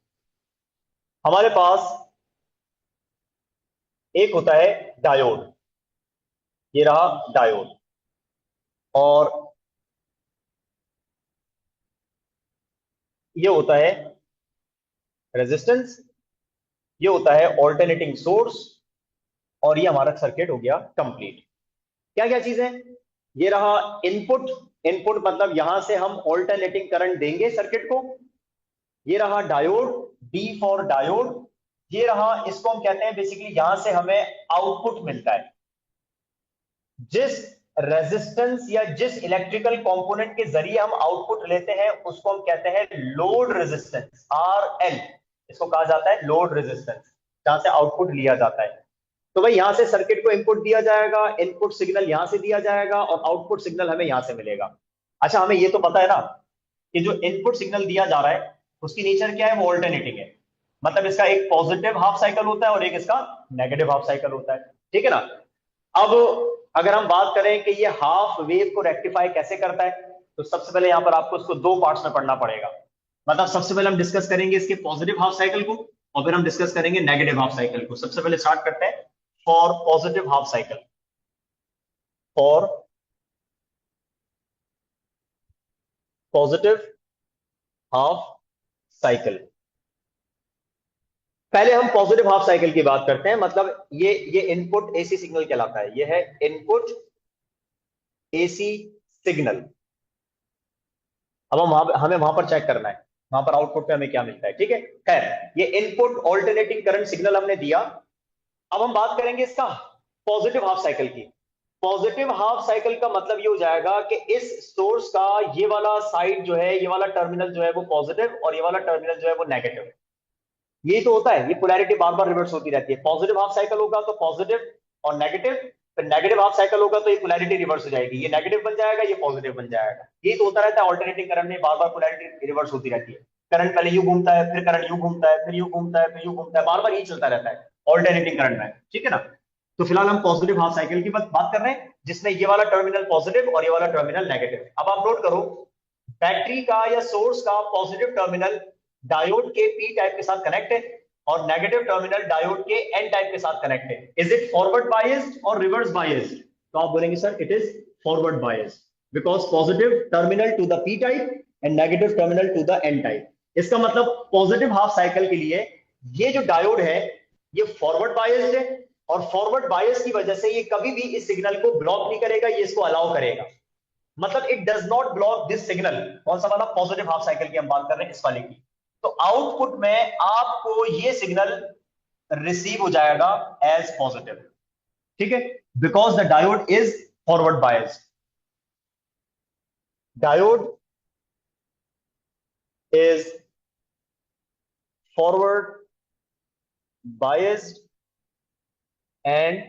हमारे पास एक होता है डायोड, ये रहा डायोड। और ये होता है रेजिस्टेंस, ये होता है ऑल्टरनेटिंग सोर्स, और ये हमारा सर्किट हो गया कंप्लीट। क्या क्या चीजें, ये रहा इनपुट। इनपुट मतलब यहां से हम ऑल्टरनेटिंग करंट देंगे सर्किट को। ये रहा डायोड, डी फॉर डायोड। ये रहा, इसको हम कहते हैं बेसिकली यहां से हमें आउटपुट मिलता है। जिस रेजिस्टेंस या जिस इलेक्ट्रिकल कंपोनेंट के जरिए हम आउटपुट लेते हैं उसको हम कहते हैं लोड रेजिस्टेंस, आर एल। इसको कहा जाता है लोड रेजिस्टेंस, जहां से आउटपुट लिया जाता है। तो भाई यहां से सर्किट को इनपुट दिया जाएगा, इनपुट सिग्नल यहां से दिया जाएगा और आउटपुट सिग्नल हमें यहां से मिलेगा। अच्छा, हमें ये तो पता है ना कि जो इनपुट सिग्नल दिया जा रहा है उसकी नेचर क्या है, वो ऑल्टरनेटिंग है। मतलब इसका एक पॉजिटिव हाफ साइकिल होता है और एक इसका नेगेटिव हाफ साइकिल होता है। ठीक है ना। अब अगर हम बात करें कि ये हाफ वेव को रेक्टिफाई कैसे करता है, तो सबसे पहले यहां पर आपको इसको दो पार्ट्स में पढ़ना पड़ेगा। मतलब सबसे पहले हम डिस्कस करेंगे इसके पॉजिटिव हाफ साइकिल को और फिर हम डिस्कस करेंगे नेगेटिव हाफ साइकिल को। सबसे पहले स्टार्ट करते हैं for positive half cycle. For positive half cycle, पहले हम पॉजिटिव हाफ साइकिल की बात करते हैं। मतलब ये इनपुट एसी सिग्नल कहलाता है, ये है इनपुट एसी सिग्नल। अब हमें वहां पर चेक करना है वहां पर आउटपुट पे हमें क्या मिलता है। ठीक है, खैर ये इनपुट ऑल्टरनेटिंग करंट सिग्नल हमने दिया। अब हम बात करेंगे इसका पॉजिटिव हाफ साइकिल की। पॉजिटिव हाफ साइकिल का मतलब ये हो जाएगा कि इस सोर्स का ये वाला साइड जो है, ये वाला टर्मिनल जो है वो पॉजिटिव और ये वाला टर्मिनल जो है वो नेगेटिव। यही तो होता है, ये पोलैरिटी बार बार रिवर्स होती रहती है। पॉजिटिव हाफ साइकिल होगा तो पॉजिटिव और नेगेटिव, फिर नेगेटिव हाफ साइकिल होगा तो ये पोलैरिटी रिवर्स हो जाएगी, ये नेगेटिव बन जाएगा, ये पॉजिटिव बन जाएगा। यही तो होता रहता है ऑल्टरनेटिंग करंट में, बार बार पोलैरिटी रिवर्स होती रहती है। करंट पहले यूं घूमता है, फिर करंट यूं घूमता है, फिर यूं घूमता है, फिर यूं घूमता है, बार बार यही चलता रहता है ऑल्टरनेटिंग करंट में। ठीक है ना। तो फिलहाल हम पॉजिटिव हाफ साइकिल की बात कर रहे हैं, जिसमें ये वाला टर्मिनल पॉजिटिव और ये वाला टर्मिनल नेगेटिव है। अब आप नोट करो, बैटरी का या सोर्स का पॉजिटिव टर्मिनल डायोड के पी टाइप के साथ कनेक्ट है और नेगेटिव टर्मिनल डायोड के एन टाइप के साथ कनेक्ट है। इज इट फॉरवर्ड बायस्ड और रिवर्स बायस्ड? तो आप बोलेंगे sir it is forward biased, because positive terminal to the P type and negative terminal to the N type. इसका मतलब पॉजिटिव हाफ साइकिल के लिए ये जो डायोड है ये फॉरवर्ड बायस्ड है, और फॉरवर्ड बायस की वजह से ये कभी भी इस सिग्नल को ब्लॉक नहीं करेगा, ये इसको अलाउ करेगा। मतलब it does not block this signal. कौन सा वाला? पॉजिटिव हाफ साइकिल की हम बात कर रहे हैं, इस वाले की। तो आउटपुट में आपको ये सिग्नल रिसीव हो जाएगा एज पॉजिटिव, ठीक है, because the diode is forward biased. Diode is forward biased and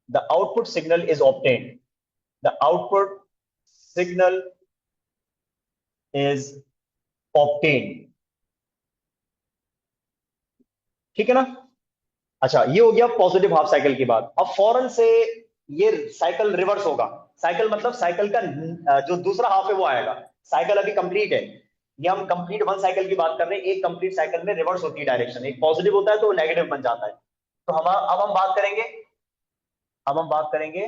the output signal is obtained. The output signal is obtained. ठीक है ना? अच्छा, ये हो गया पॉजिटिव हाफ साइकिल की बात। अब फौरन से ये साइकिल रिवर्स होगा। साइकिल मतलब साइकिल का जो दूसरा हाफ है वो आएगा। साइकिल अभी कंप्लीट है, ये हम कंप्लीट वन साइकिल की बात कर रहे हैं। एक कंप्लीट साइकिल में रिवर्स होती है डायरेक्शन, एक पॉजिटिव होता है तो नेगेटिव बन जाता है। तो हम अब हम बात करेंगे, अब हम बात करेंगे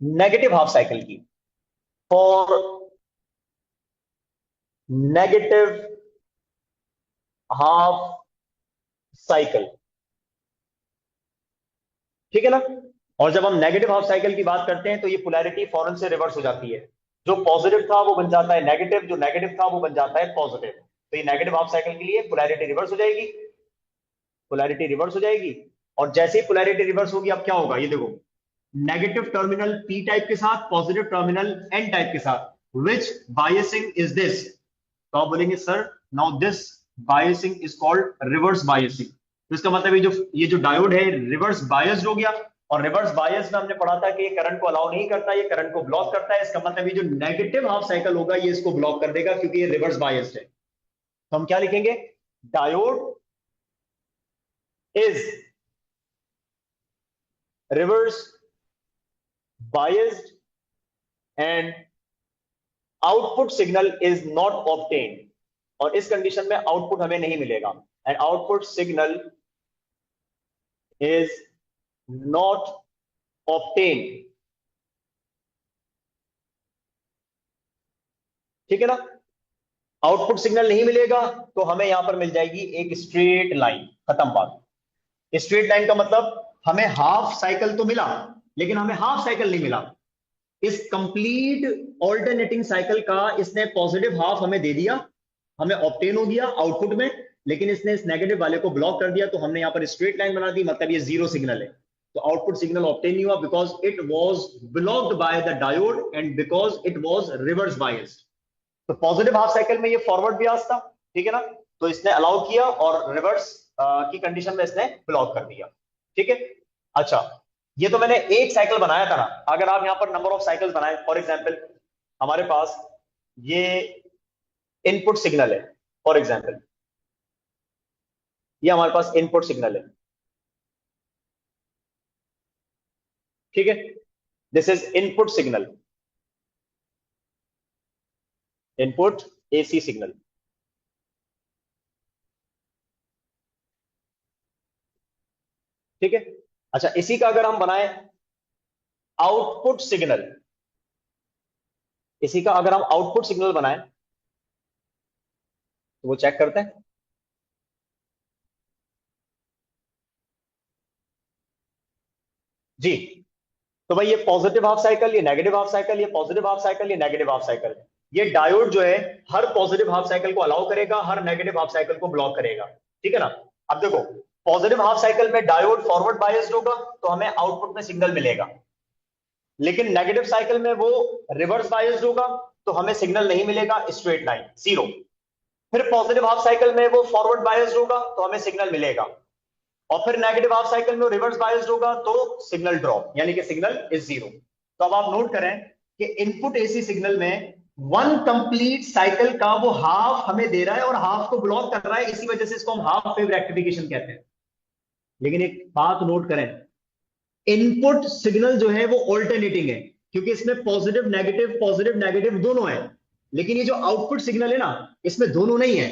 नेगेटिव हाफ साइकिल की। फॉर नेगेटिव हाफ साइकिल, ठीक है ना? और जब हम नेगेटिव हाफ साइकिल की बात करते हैं तो ये पोलैरिटी फौरन से रिवर्स हो जाती है। जो पॉजिटिव था वो बन जाता है नेगेटिव, जो नेगेटिव था वो बन जाता है पॉजिटिव। तो ये नेगेटिव हाफ साइकिल के लिए पोलैरिटी रिवर्स हो जाएगी, पोलैरिटी रिवर्स हो जाएगी। और जैसे ही पोलैरिटी रिवर्स होगी अब क्या होगा, ये देखो, नेगेटिव टर्मिनल पी टाइप के साथ, पॉजिटिव टर्मिनल एन टाइप के साथ। विच बायसिंग इज दिस? तो आप बोलेंगे sir now this biasing is called reverse biasing. तो इसका मतलब ये जो डायोड है रिवर्स बायस्ड हो गया। और रिवर्स बायस में हमने पढ़ा था कि ये करंट को अलाउ नहीं करता, ये करंट को ब्लॉक करता है। इसका मतलब ये जो नेगेटिव हाफ साइकिल होगा ये इसको ब्लॉक कर देगा क्योंकि ये रिवर्स बायस्ड है। तो हम क्या लिखेंगे? Diode is reverse biased and output signal is not obtained. और इस कंडीशन में आउटपुट हमें नहीं मिलेगा, and output signal is not obtained, ठीक है ना? आउटपुट सिग्नल नहीं मिलेगा तो हमें यहां पर मिल जाएगी एक स्ट्रेट लाइन, खत्म बात। स्ट्रेट लाइन का मतलब हमें हाफ साइकिल तो मिला लेकिन हमें हाफ साइकिल नहीं मिला। इस कंप्लीट ऑल्टरनेटिंग साइकिल का इसने पॉजिटिव हाफ हमें दे दिया, हमें ऑब्टेन हो गया आउटपुट में, लेकिन इसने इस नेगेटिव वाले को ब्लॉक कर दिया। तो हमने यहां पर स्ट्रेट लाइन बना दी, मतलब ये जीरो सिग्नल है। तो आउटपुट सिग्नल ऑब्टेन नहीं हुआ because it was blocked by the diode and because it was reverse biased. तो पॉजिटिव हाफ साइकिल में ये फॉरवर्ड बियास था, ठीक है ना? तो इसने अलाउ किया और रिवर्स की कंडीशन में इसने ब्लॉक कर दिया, ठीक है? अच्छा, ये तो मैंने एक साइकिल बनाया था ना। अगर आप यहां पर नंबर ऑफ साइकिल्स बनाए, फॉर एग्जांपल हमारे पास ये इनपुट सिग्नल है, फॉर एग्जांपल ये हमारे पास इनपुट सिग्नल है, ठीक है? This is input signal, input AC signal, ठीक है? अच्छा, इसी का अगर हम बनाए आउटपुट सिग्नल, इसी का अगर हम आउटपुट सिग्नल बनाए तो वो चेक करते हैं। जी, तो भाई ये पॉजिटिव हाफ साइकिल, ये नेगेटिव हाफ साइकिल, ये पॉजिटिव हाफ साइकिल, ये नेगेटिव हाफ साइकिल। ये डायोड जो है हर पॉजिटिव हाफ साइकिल को अलाउ करेगा, हर नेगेटिव हाफ साइकिल को ब्लॉक करेगा, ठीक है ना? अब देखो, पॉजिटिव हाफ साइकिल में डायोड फॉरवर्ड बायस्ड होगा तो हमें आउटपुट में सिग्नल मिलेगा, लेकिन नेगेटिव साइकिल में वो रिवर्स बायस्ड होगा तो हमें सिग्नल नहीं मिलेगा, स्ट्रेट लाइन जीरो। फिर पॉजिटिव हाफ साइकिल में वो फॉरवर्ड बायस्ड होगा तो हमें सिग्नल मिलेगा, और फिर नेगेटिव हाफ साइकिल में रिवर्स बायस्ड होगा तो सिग्नल ड्रॉप, यानी कि सिग्नल इज जीरो। तो अब आप नोट करें कि इनपुट एसी सिग्नल में वन कंप्लीट साइकिल का वो हाफ हमें दे रहा है और हाफ को ब्लॉक कर रहा है, इसी वजह से इसको हम हाफ वेव रेक्टिफिकेशन कहते हैं। लेकिन एक बात नोट करें, इनपुट सिग्नल जो है वो ऑल्टरनेटिंग है, क्योंकि इसमें पॉजिटिव नेगेटिव दोनों है। लेकिन ये जो आउटपुट सिग्नल है ना, इसमें दोनों नहीं है।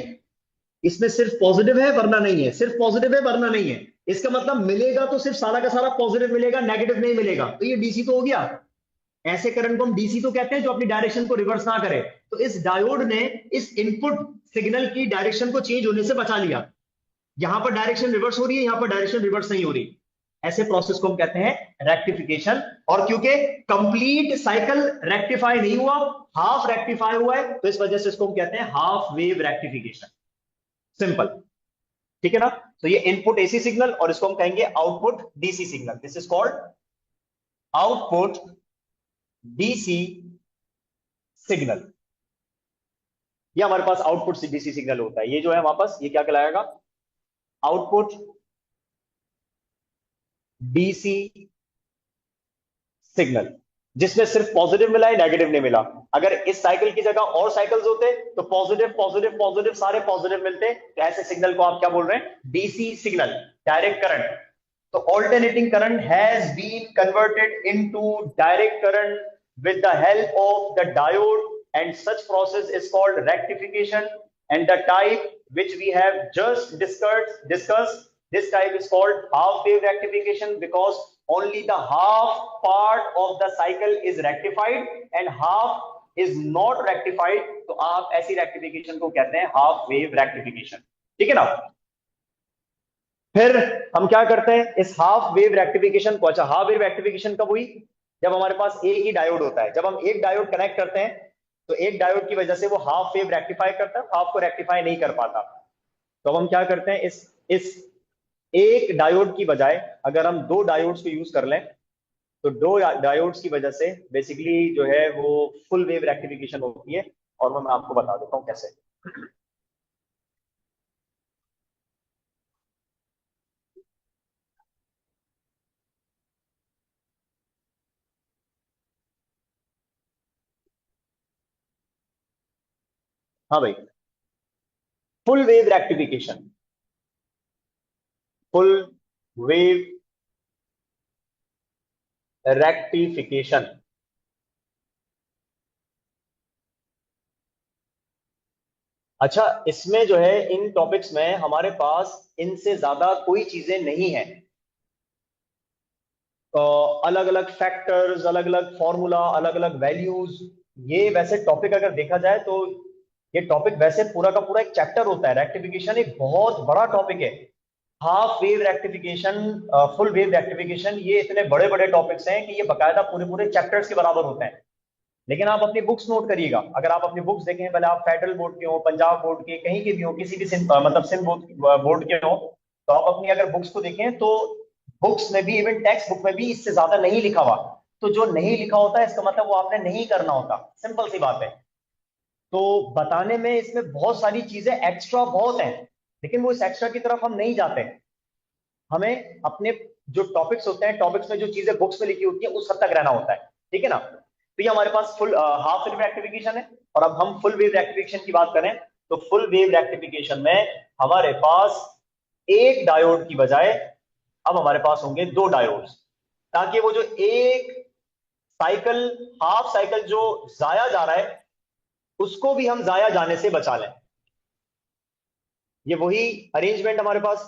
इसमें सिर्फ पॉजिटिव है वरना नहीं है, सिर्फ पॉजिटिव है वरना नहीं है। इसका मतलब मिलेगा तो सिर्फ सारा का सारा पॉजिटिव मिलेगा, नेगेटिव नहीं मिलेगा, तो ये डीसी तो हो गया। ऐसे करंट को हम डीसी तो कहते हैं जो अपनी डायरेक्शन को रिवर्स ना करे। तो इस डायोड ने इस इनपुट सिग्नल की डायरेक्शन को चेंज होने से बचा लिया। यहां पर डायरेक्शन रिवर्स हो रही है, यहां पर डायरेक्शन रिवर्स नहीं हो रही। ऐसे प्रोसेस को हम कहते हैं रेक्टिफिकेशन। और क्योंकि कंप्लीट साइकिल रेक्टिफाई नहीं हुआ, हाफ रेक्टिफाई हुआ है, तो इस वजह से इसको हम कहते हैं हाफ वेव रेक्टिफिकेशन। सिंपल। ठीक है ना। तो ये इनपुट एसी सिग्नल और इसको हम कहेंगे output DC signal. This is called output DC signal. ये हमारे पास आउटपुट डीसी सिग्नल होता है। ये जो है वापस ये क्या कहलाएगा, आउटपुट डीसी सिग्नल, जिसमें सिर्फ पॉजिटिव मिला है, नेगेटिव नहीं मिला। अगर इस साइकिल की जगह और साइकिल्स होते तो पॉजिटिव पॉजिटिव पॉजिटिव सारे पॉजिटिव मिलते, तो ऐसे सिग्नल को आप क्या बोल रहे हैं, डीसी सिग्नल, डायरेक्ट करंट। तो alternating current has been converted into direct current with the help of the diode, and such process is called rectification. And the type which we have just discussed, this type is called half wave rectification, because only the half part of the cycle is rectified and half is not rectified. तो आप ऐसी rectification को कहते हैं half wave rectification. ठीक है ना। फिर हम क्या करते हैं इस हाफ वेव रेक्टिफिकेशन को, अच्छा हाफ वेव रेक्टिफिकेशन कब हुई, जब हमारे पास एक ही डायोड होता है। जब हम एक डायोड कनेक्ट करते हैं तो एक डायोड की वजह से वो हाफ वेव रेक्टिफाई करता है, हाफ को रेक्टिफाई नहीं कर पाता। तो अब हम क्या करते हैं, इस एक डायोड की बजाय अगर हम दो डायोड्स को यूज कर लें, तो दो डायोड्स की वजह से बेसिकली जो है वो फुल वेव रेक्टिफिकेशन होती है। और मैं आपको बता देता हूं कैसे। हाँ भाई, full wave rectification, full wave rectification. अच्छा, इसमें जो है इन टॉपिक्स में हमारे पास इनसे ज्यादा कोई चीजें नहीं है। अलग अलग फैक्टर्स, अलग अलग फॉर्मूला, अलग अलग वैल्यूज, ये वैसे टॉपिक अगर देखा जाए तो ये टॉपिक वैसे पूरा का पूरा एक चैप्टर होता है। रेक्टिफिकेशन एक बहुत बड़ा टॉपिक है। Half wave rectification, full wave rectification, ये इतने बड़े बड़े टॉपिक्स हैं कि ये बकायदा पूरे पूरे चैप्टर्स के बराबर होते हैं। लेकिन आप अपनी बुक्स नोट करिएगा, अगर आप अपनी बुक्स देखें, भले आप फेडरल बोर्ड के हो, पंजाब बोर्ड के, कहीं के भी हो, किसी भी मतलब सिंध बोर्ड के हो, तो आप अपनी अगर बुक्स को देखें तो बुक्स में भी, इवन टेक्स्ट बुक में भी इससे ज्यादा नहीं लिखा हुआ। तो जो नहीं लिखा होता है इसका मतलब वो आपने नहीं करना होता, सिंपल सी बात है। तो बताने में इसमें बहुत सारी चीजें एक्स्ट्रा बहुत हैं, लेकिन वो इस एक्स्ट्रा की तरफ हम नहीं जाते। हमें अपने जो टॉपिक्स होते हैं, टॉपिक्स में जो चीजें बुक्स में लिखी होती है उस हद तक रहना होता है। ठीक है ना। तो ये हमारे पास फुल हाफ वेव रेक्टिफिकेशन है। और अब हम फुल वेव रेक्टिफिकेशन की बात करें, तो फुल वेव रेक्टिफिकेशन में हमारे पास एक डायोड की बजाय अब हमारे पास होंगे दो डायोड्स, ताकि वो जो एक साइकिल, हाफ साइकिल जो जाया जा रहा है, उसको भी हम जाया जाने से बचा लें। ये वही अरेंजमेंट हमारे पास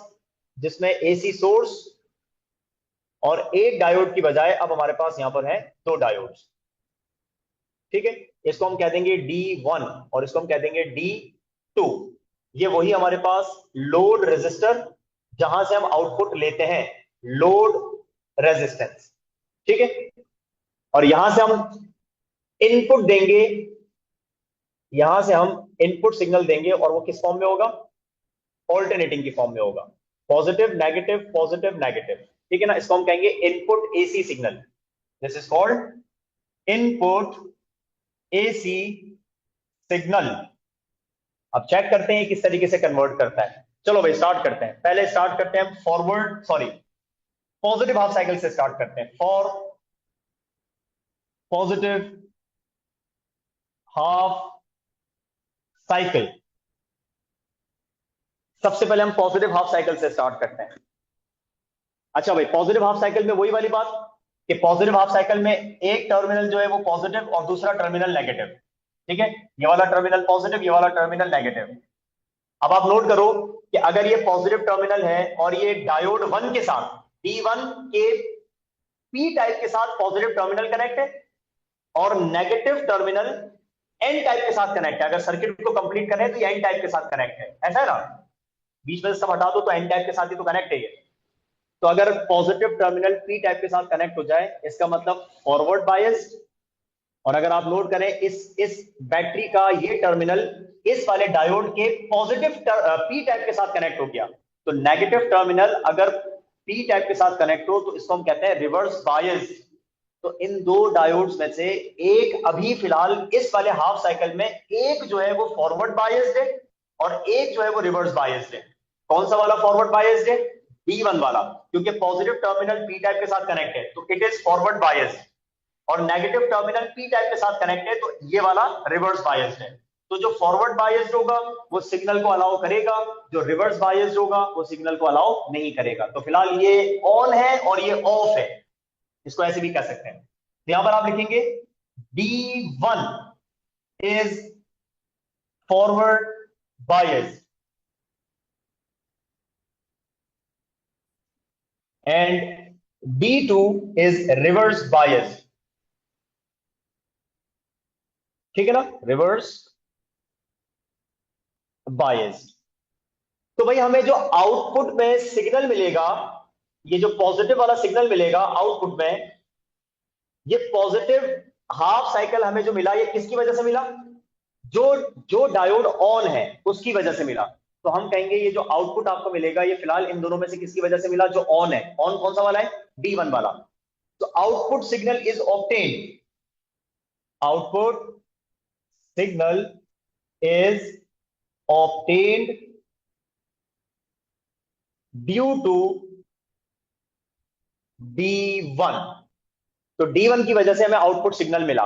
जिसमें एसी सोर्स और एक डायोड की बजाय अब हमारे पास यहां पर है दो डायोड्स। ठीक है। इसको हम कह देंगे D1 और इसको हम कह देंगे D2। ये वही हमारे पास लोड रेजिस्टर, जहां से हम आउटपुट लेते हैं, लोड रेजिस्टेंस। ठीक है। और यहां से हम इनपुट देंगे, यहां से हम इनपुट सिग्नल देंगे और वो किस फॉर्म में होगा, ऑल्टरनेटिंग की फॉर्म में होगा, पॉजिटिव नेगेटिव पॉजिटिव नेगेटिव। ठीक है ना। इसको हम कहेंगे input AC signal. This is called input AC signal. अब चेक करते हैं किस तरीके से कन्वर्ट करता है। चलो भाई स्टार्ट करते हैं। पहले स्टार्ट करते हैं forward, sorry, positive half cycle से स्टार्ट करते हैं। For positive half cycle. सबसे पहले हम पॉजिटिव हाफ साइकिल से स्टार्ट करते हैं। अच्छा भाई, पॉजिटिव हाफ साइकिल में वही वाली बात कि पॉजिटिव हाफ साइकिल में एक टर्मिनल जो है वो पॉजिटिव और दूसरा टर्मिनल नेगेटिव। ठीक है, ये वाला टर्मिनल पॉजिटिव, ये वाला टर्मिनल नेगेटिव। अब आप नोट करो कि अगर ये पॉजिटिव टर्मिनल है और ये डायोड 1 के साथ, D1 के पी टाइप के साथ पॉजिटिव टर्मिनल कनेक्ट है और नेगेटिव टर्मिनल एन टाइप के साथ कनेक्ट है। अगर सर्किट को कंप्लीट करें तो ये एन टाइप के साथ कनेक्ट है, ऐसा है ना। बीच में से सब हटा दो तो एन टाइप के साथ ही तो कनेक्ट है ये। तो अगर पॉजिटिव टर्मिनल पी टाइप के साथ कनेक्ट हो जाए इसका मतलब फॉरवर्ड बायस्ड। और अगर आप नोट करें इस बैटरी का ये टर्मिनल इस वाले डायोड के पॉजिटिव पी टाइप के साथ कनेक्ट हो गया, तो नेगेटिव टर्मिनल अगर पी टाइप के साथ कनेक्ट हो तो इसको हम कहते हैं रिवर्स बायस्ड। तो इन दो डायोड्स में से एक अभी फिलहाल इस वाले हाफ साइकिल में एक जो है वो फॉरवर्ड बायस्ड है और एक जो है वो रिवर्स बायस्ड है। कौन सा वाला फॉरवर्ड बायस्ड है? D1 वाला, क्योंकि पॉजिटिव टर्मिनल पी टाइप के साथ कनेक्ट है तो इट इज फॉरवर्ड बायस्ड, और नेगेटिव टर्मिनल पी टाइप के साथ कनेक्ट है तो ये वाला रिवर्स बायस्ड है। तो जो फॉरवर्ड बायस्ड होगा वो सिग्नल को अलाउ करेगा, जो रिवर्स बायस्ड होगा वो सिग्नल को अलाउ नहीं करेगा। तो फिलहाल ये ऑन है और ये ऑफ है, इसको ऐसे भी कह सकते हैं। तो यहां पर आप लिखेंगे D1 is forward biased and D2 is reverse biased. ठीक है ना, रिवर्स बायस्ड। तो भाई हमें जो आउटपुट में सिग्नल मिलेगा, ये जो पॉजिटिव वाला सिग्नल मिलेगा आउटपुट में, ये पॉजिटिव हाफ साइकिल हमें जो मिला ये किसकी वजह से मिला? जो जो डायोड ऑन है उसकी वजह से मिला। तो हम कहेंगे ये जो आउटपुट आपको मिलेगा ये फिलहाल इन दोनों में से किसकी वजह से मिला? जो ऑन है। ऑन कौन सा वाला है? D1 वाला। तो output signal is obtained, output signal is obtained due to D1। तो D1 की वजह से हमें आउटपुट सिग्नल मिला।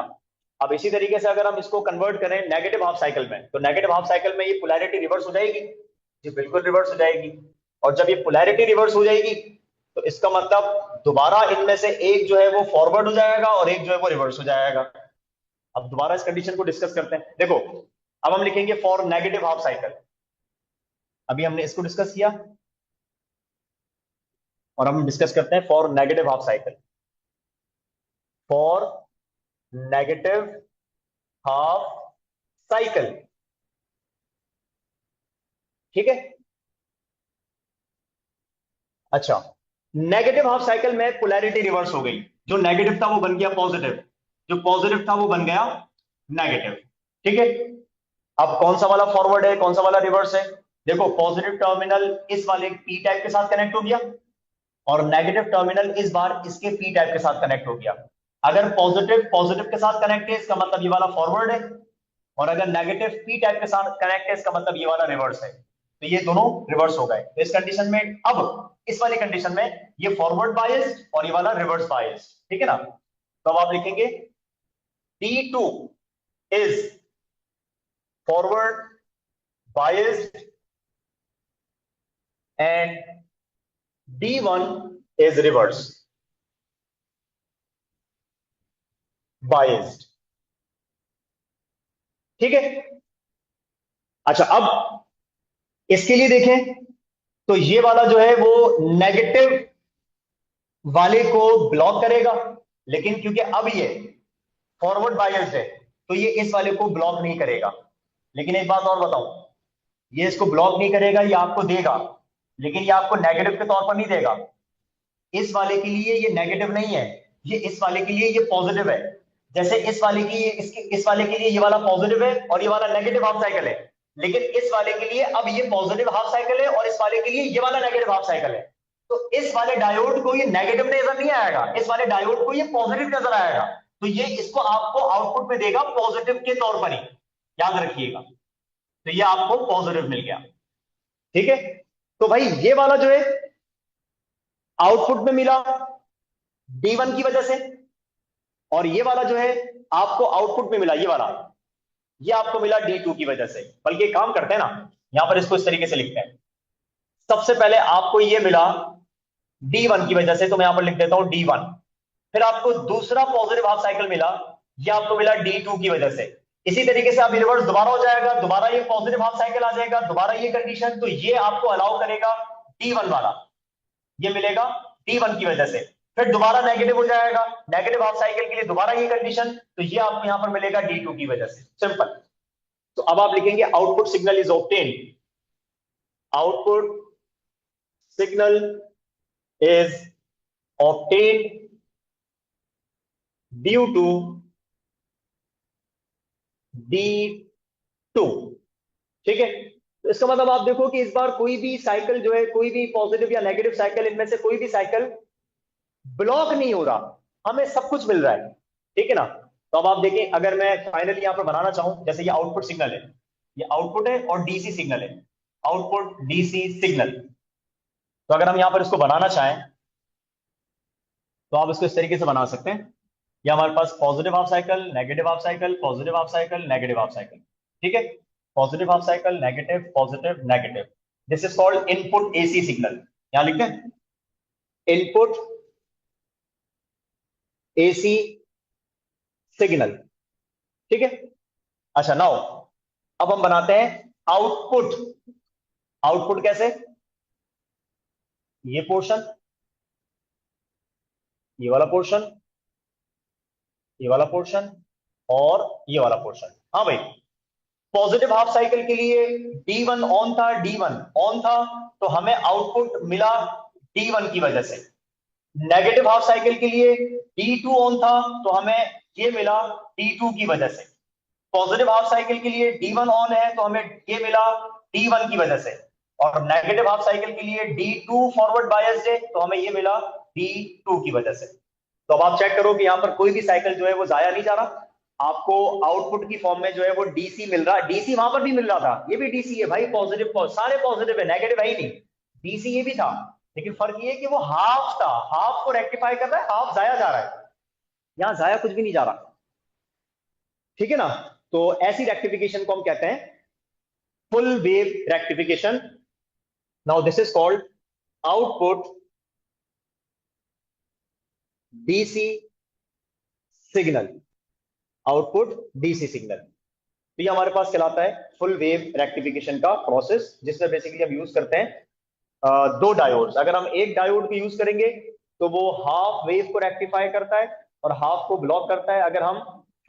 अब इसी तरीके से अगर हम इसको कन्वर्ट करें नेगेटिव हाफ साइकिल में, तो नेगेटिव हाफ साइकिल में ये पोलैरिटी रिवर्स हो जाएगी जी, बिल्कुल रिवर्स हो जाएगी। और जब ये पोलैरिटी रिवर्स हो जाएगी तो इसका मतलब दोबारा इनमें से एक जो है वो फॉरवर्ड हो जाएगा और एक जो है वो रिवर्स हो जाएगा। अब दोबारा इस कंडीशन को डिस्कस करते हैं। देखो, अब हम लिखेंगे फॉर नेगेटिव हाफ साइकिल। अभी हमने इसको डिस्कस किया और हम डिस्कस करते हैं for negative half cycle. For negative half cycle, ठीक है। अच्छा, नेगेटिव हाफ साइकिल में पोलैरिटी रिवर्स हो गई, जो नेगेटिव था वो बन गया पॉजिटिव, जो पॉजिटिव था वो बन गया नेगेटिव। ठीक है, अब कौन सा वाला फॉरवर्ड है कौन सा वाला रिवर्स है? देखो, पॉजिटिव टर्मिनल इस वाले पी टाइप के साथ कनेक्ट हो गया और नेगेटिव टर्मिनल इस बार इसके पी टाइप के साथ कनेक्ट हो गया। अगर पॉजिटिव पॉजिटिव के साथ कनेक्ट है इसका मतलब ये वाला फॉरवर्ड है, और अगर नेगेटिव पी टाइप के साथ कनेक्ट है इसका मतलब ये वाला रिवर्स है। तो ये दोनों रिवर्स हो गए। तो इस कंडीशन में, अब इस वाली कंडीशन में ये फॉरवर्ड बायस्ड और ये वाला रिवर्स बायस्ड। ठीक है ना। तो अब आप लिखेंगे D2 is forward biased and D1 is reverse biased. ठीक है। अच्छा, अब इसके लिए देखें तो ये वाला जो है वो नेगेटिव वाले को ब्लॉक करेगा, लेकिन क्योंकि अब ये फॉरवर्ड बायस्ड है तो ये इस वाले को ब्लॉक नहीं करेगा। लेकिन एक बात और बताऊं, ये इसको ब्लॉक नहीं करेगा, ये आपको देगा, लेकिन ये आपको नेगेटिव के तौर पर नहीं देगा। इस वाले के लिए ये नेगेटिव नहीं है, ये इस वाले के लिए ये पॉजिटिव है। जैसे इस वाले की इसके इस वाले के लिए ये वाला पॉजिटिव है और ये वाला नेगेटिव हाफ साइकिल है, लेकिन इस वाले के लिए अब ये पॉजिटिव हाफ साइकिल है और इस वाले के लिए ये वाला नेगेटिव हाफ साइकिल है। तो इस वाले डायोड को ये नेगेटिव नजर नहीं आएगा, इस वाले डायोड को ये पॉजिटिव नजर आएगा। तो ये इसको आपको आउटपुट में देगा पॉजिटिव के तौर पर ही, याद रखिएगा। तो ये आपको पॉजिटिव मिल गया। ठीक है। तो भाई ये वाला जो है आउटपुट में मिला D1 की वजह से, और ये वाला जो है आपको आउटपुट में मिला ये वाला ये आपको मिला D2 की वजह से। बल्कि एक काम करते हैं ना, यहां पर इसको इस तरीके से लिखते हैं। सबसे पहले आपको ये मिला D1 की वजह से, तो मैं यहां पर लिख देता हूं D1। फिर आपको दूसरा पॉजिटिव हाफ साइकिल मिला, ये आपको मिला D2 की वजह से। इसी तरीके से अब रिवर्स दोबारा हो जाएगा, दोबारा ये पॉजिटिव हाफ साइकिल आ जाएगा, दोबारा ये कंडीशन, तो ये आपको अलाउ करेगा D1 वाला, ये मिलेगा D1 की वजह से। फिर दोबारा नेगेटिव हो जाएगा, नेगेटिव हाफ साइकिल के लिए दोबारा ये कंडीशन, तो ये आपको यहां पर मिलेगा D2 की वजह से। सिंपल। तो अब आप लिखेंगे output signal is obtain, output signal is obtain due to D2। ठीक है, तो इसका मतलब आप देखो कि इस बार कोई भी साइकिल जो है, कोई भी पॉजिटिव या नेगेटिव साइकिल, इनमें से कोई भी साइकिल ब्लॉक नहीं हो रहा, हमें सब कुछ मिल रहा है। ठीक है ना। तो अब आप देखें, अगर मैं फाइनली यहां पर बनाना चाहूं, जैसे ये आउटपुट सिग्नल है, ये आउटपुट है और डीसी सिग्नल है, आउटपुट डीसी सिग्नल। तो अगर हम यहां पर इसको बनाना चाहें, तो आप इसको इस तरीके से बना सकते हैं। ये हमारे पास positive half cycle, negative half cycle, positive half cycle, negative half cycle. ठीक है, positive half cycle, negative, positive, negative. This is called input AC signal. यहां लिखते हैं इनपुट एसी सिग्नल। ठीक है। अच्छा, नाउ अब हम बनाते हैं आउटपुट। आउटपुट कैसे? ये पोर्शन, ये वाला पोर्शन, ये वाला पोर्शन और ये वाला पोर्शन। हाँ भाई, पॉजिटिव हाफ साइकिल के लिए D1 ऑन था, D1 ऑन था, तो हमें आउटपुट मिला D1 की वजह से। नेगेटिव हाफ साइकिल के लिए D2 ऑन था, तो हमें ये मिला D2 की वजह से। पॉजिटिव हाफ साइकिल के लिए D1 ऑन है, तो हमें ये मिला D1 की वजह से। और नेगेटिव हाफ साइकिल के लिए D2 फॉरवर्ड बायस्ड है, तो हमें ये मिला D2 की वजह से। तो अब आप चेक करो कि यहाँ पर कोई भी साइकिल जो है वो जाया नहीं जा रहा, आपको आउटपुट की फॉर्म में जो है वो डीसी मिल रहा है। डीसी वहां पर भी मिल रहा था, ये भी डीसी है भाई, पॉजिटिव, सारे पॉजिटिव है, नेगेटिव है ही नहीं। डीसी ये भी था, लेकिन फर्क ये है कि वो हाफ था, हाफ को रेक्टिफाई कर रहा है, हाफ जाया जा रहा है। यहाँ जाया कुछ भी नहीं जा रहा। ठीक है ना। तो ऐसी रेक्टिफिकेशन को हम कहते हैं full wave rectification. Now this is called output DC signal, output DC signal. तो ये हमारे पास कहलाता है फुल वेव रेक्टिफिकेशन का प्रोसेस, जिसमें बेसिकली हम यूज करते हैं दो डायोड्स। अगर हम एक डायोड को यूज करेंगे, तो वो हाफ वेव को रेक्टिफाई करता है और हाफ को ब्लॉक करता है। अगर हम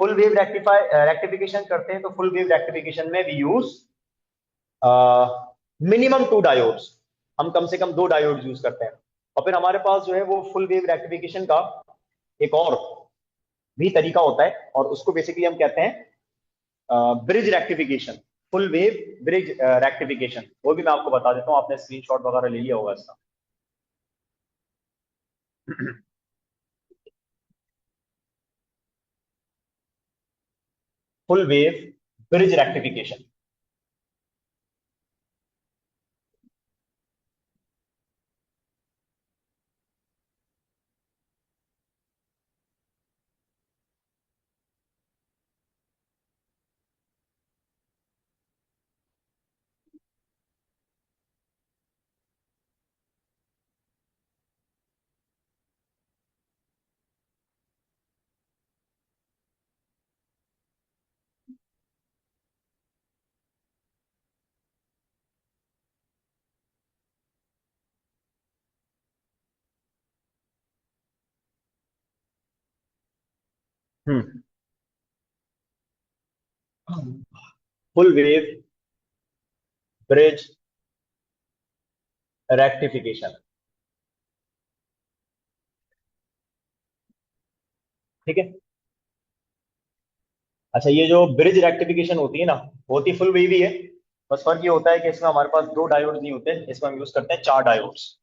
फुल वेव रेक्टिफिकेशन करते हैं, तो फुल वेव रेक्टिफिकेशन में we use minimum two diodes, हम कम से कम दो डायोड यूज करते हैं। और फिर हमारे पास जो है वो फुल वेव रेक्टिफिकेशन का एक और भी तरीका होता है, और उसको बेसिकली हम कहते हैं bridge rectification, full wave bridge rectification. वो भी मैं आपको बता देता हूँ, आपने स्क्रीनशॉट वगैरह ले लिया होगा इसका। Full wave bridge rectification. Hmm, full wave bridge rectification. ठीक है। अच्छा, ये जो ब्रिज रेक्टिफिकेशन होती है ना, होती फुल वेव ही है। बस फर्क ये होता है कि इसमें हमारे पास दो डायोड नहीं होते, इसमें हम यूज करते हैं चार डायोड्स।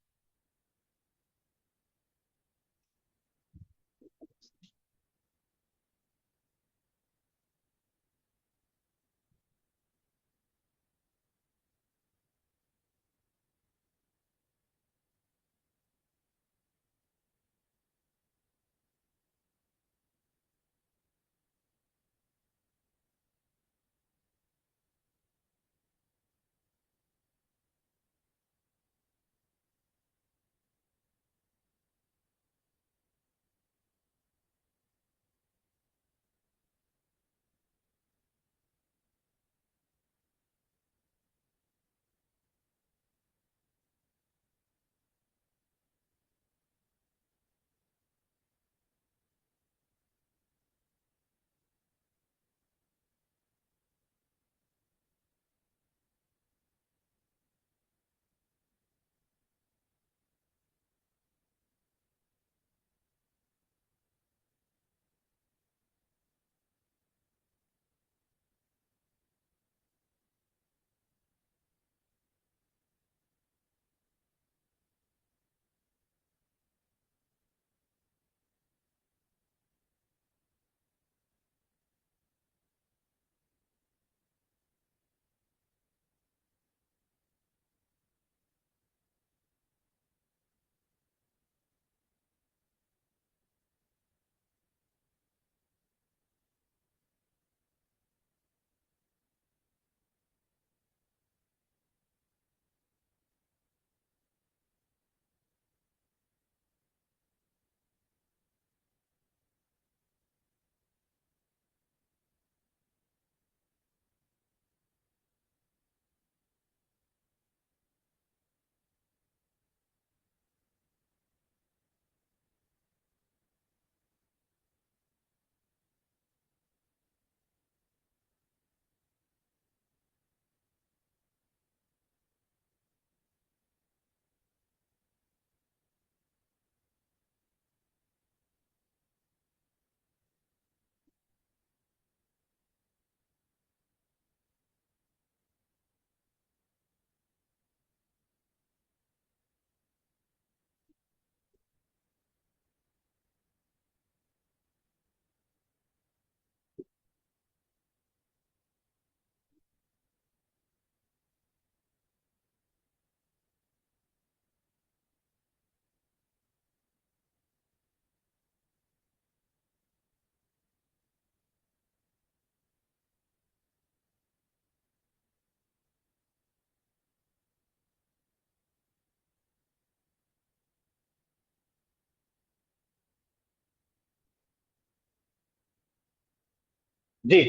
जी।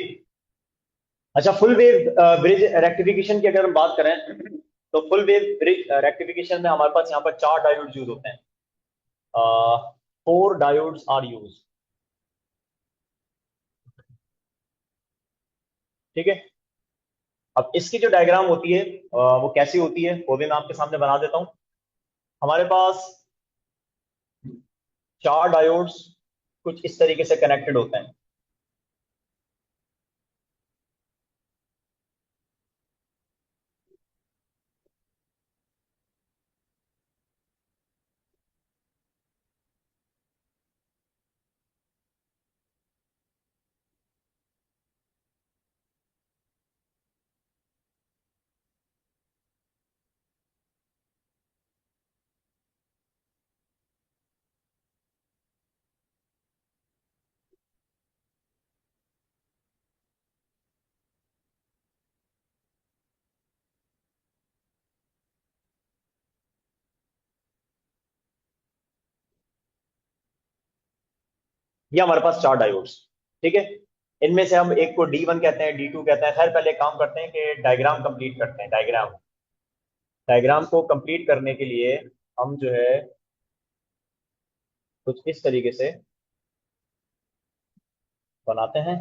अच्छा, फुल वेव ब्रिज रेक्टिफिकेशन की अगर हम बात करें, तो फुल वेव ब्रिज रेक्टिफिकेशन में हमारे पास यहाँ पर चार डायोड यूज होते हैं। Four diodes are use. ठीक है। अब इसकी जो डायग्राम होती है वो कैसी होती है वो भी मैं आपके सामने बना देता हूँ। हमारे पास चार डायोड्स कुछ इस तरीके से कनेक्टेड होते हैं। ये हमारे पास चार डायोड्स। ठीक है। इनमें से हम एक को D1 कहते हैं, D2 कहते हैं। खैर पहले एक काम करते हैं कि डायग्राम कंप्लीट करते हैं। डायग्राम डायग्राम को कंप्लीट करने के लिए हम जो है कुछ इस तरीके से बनाते हैं।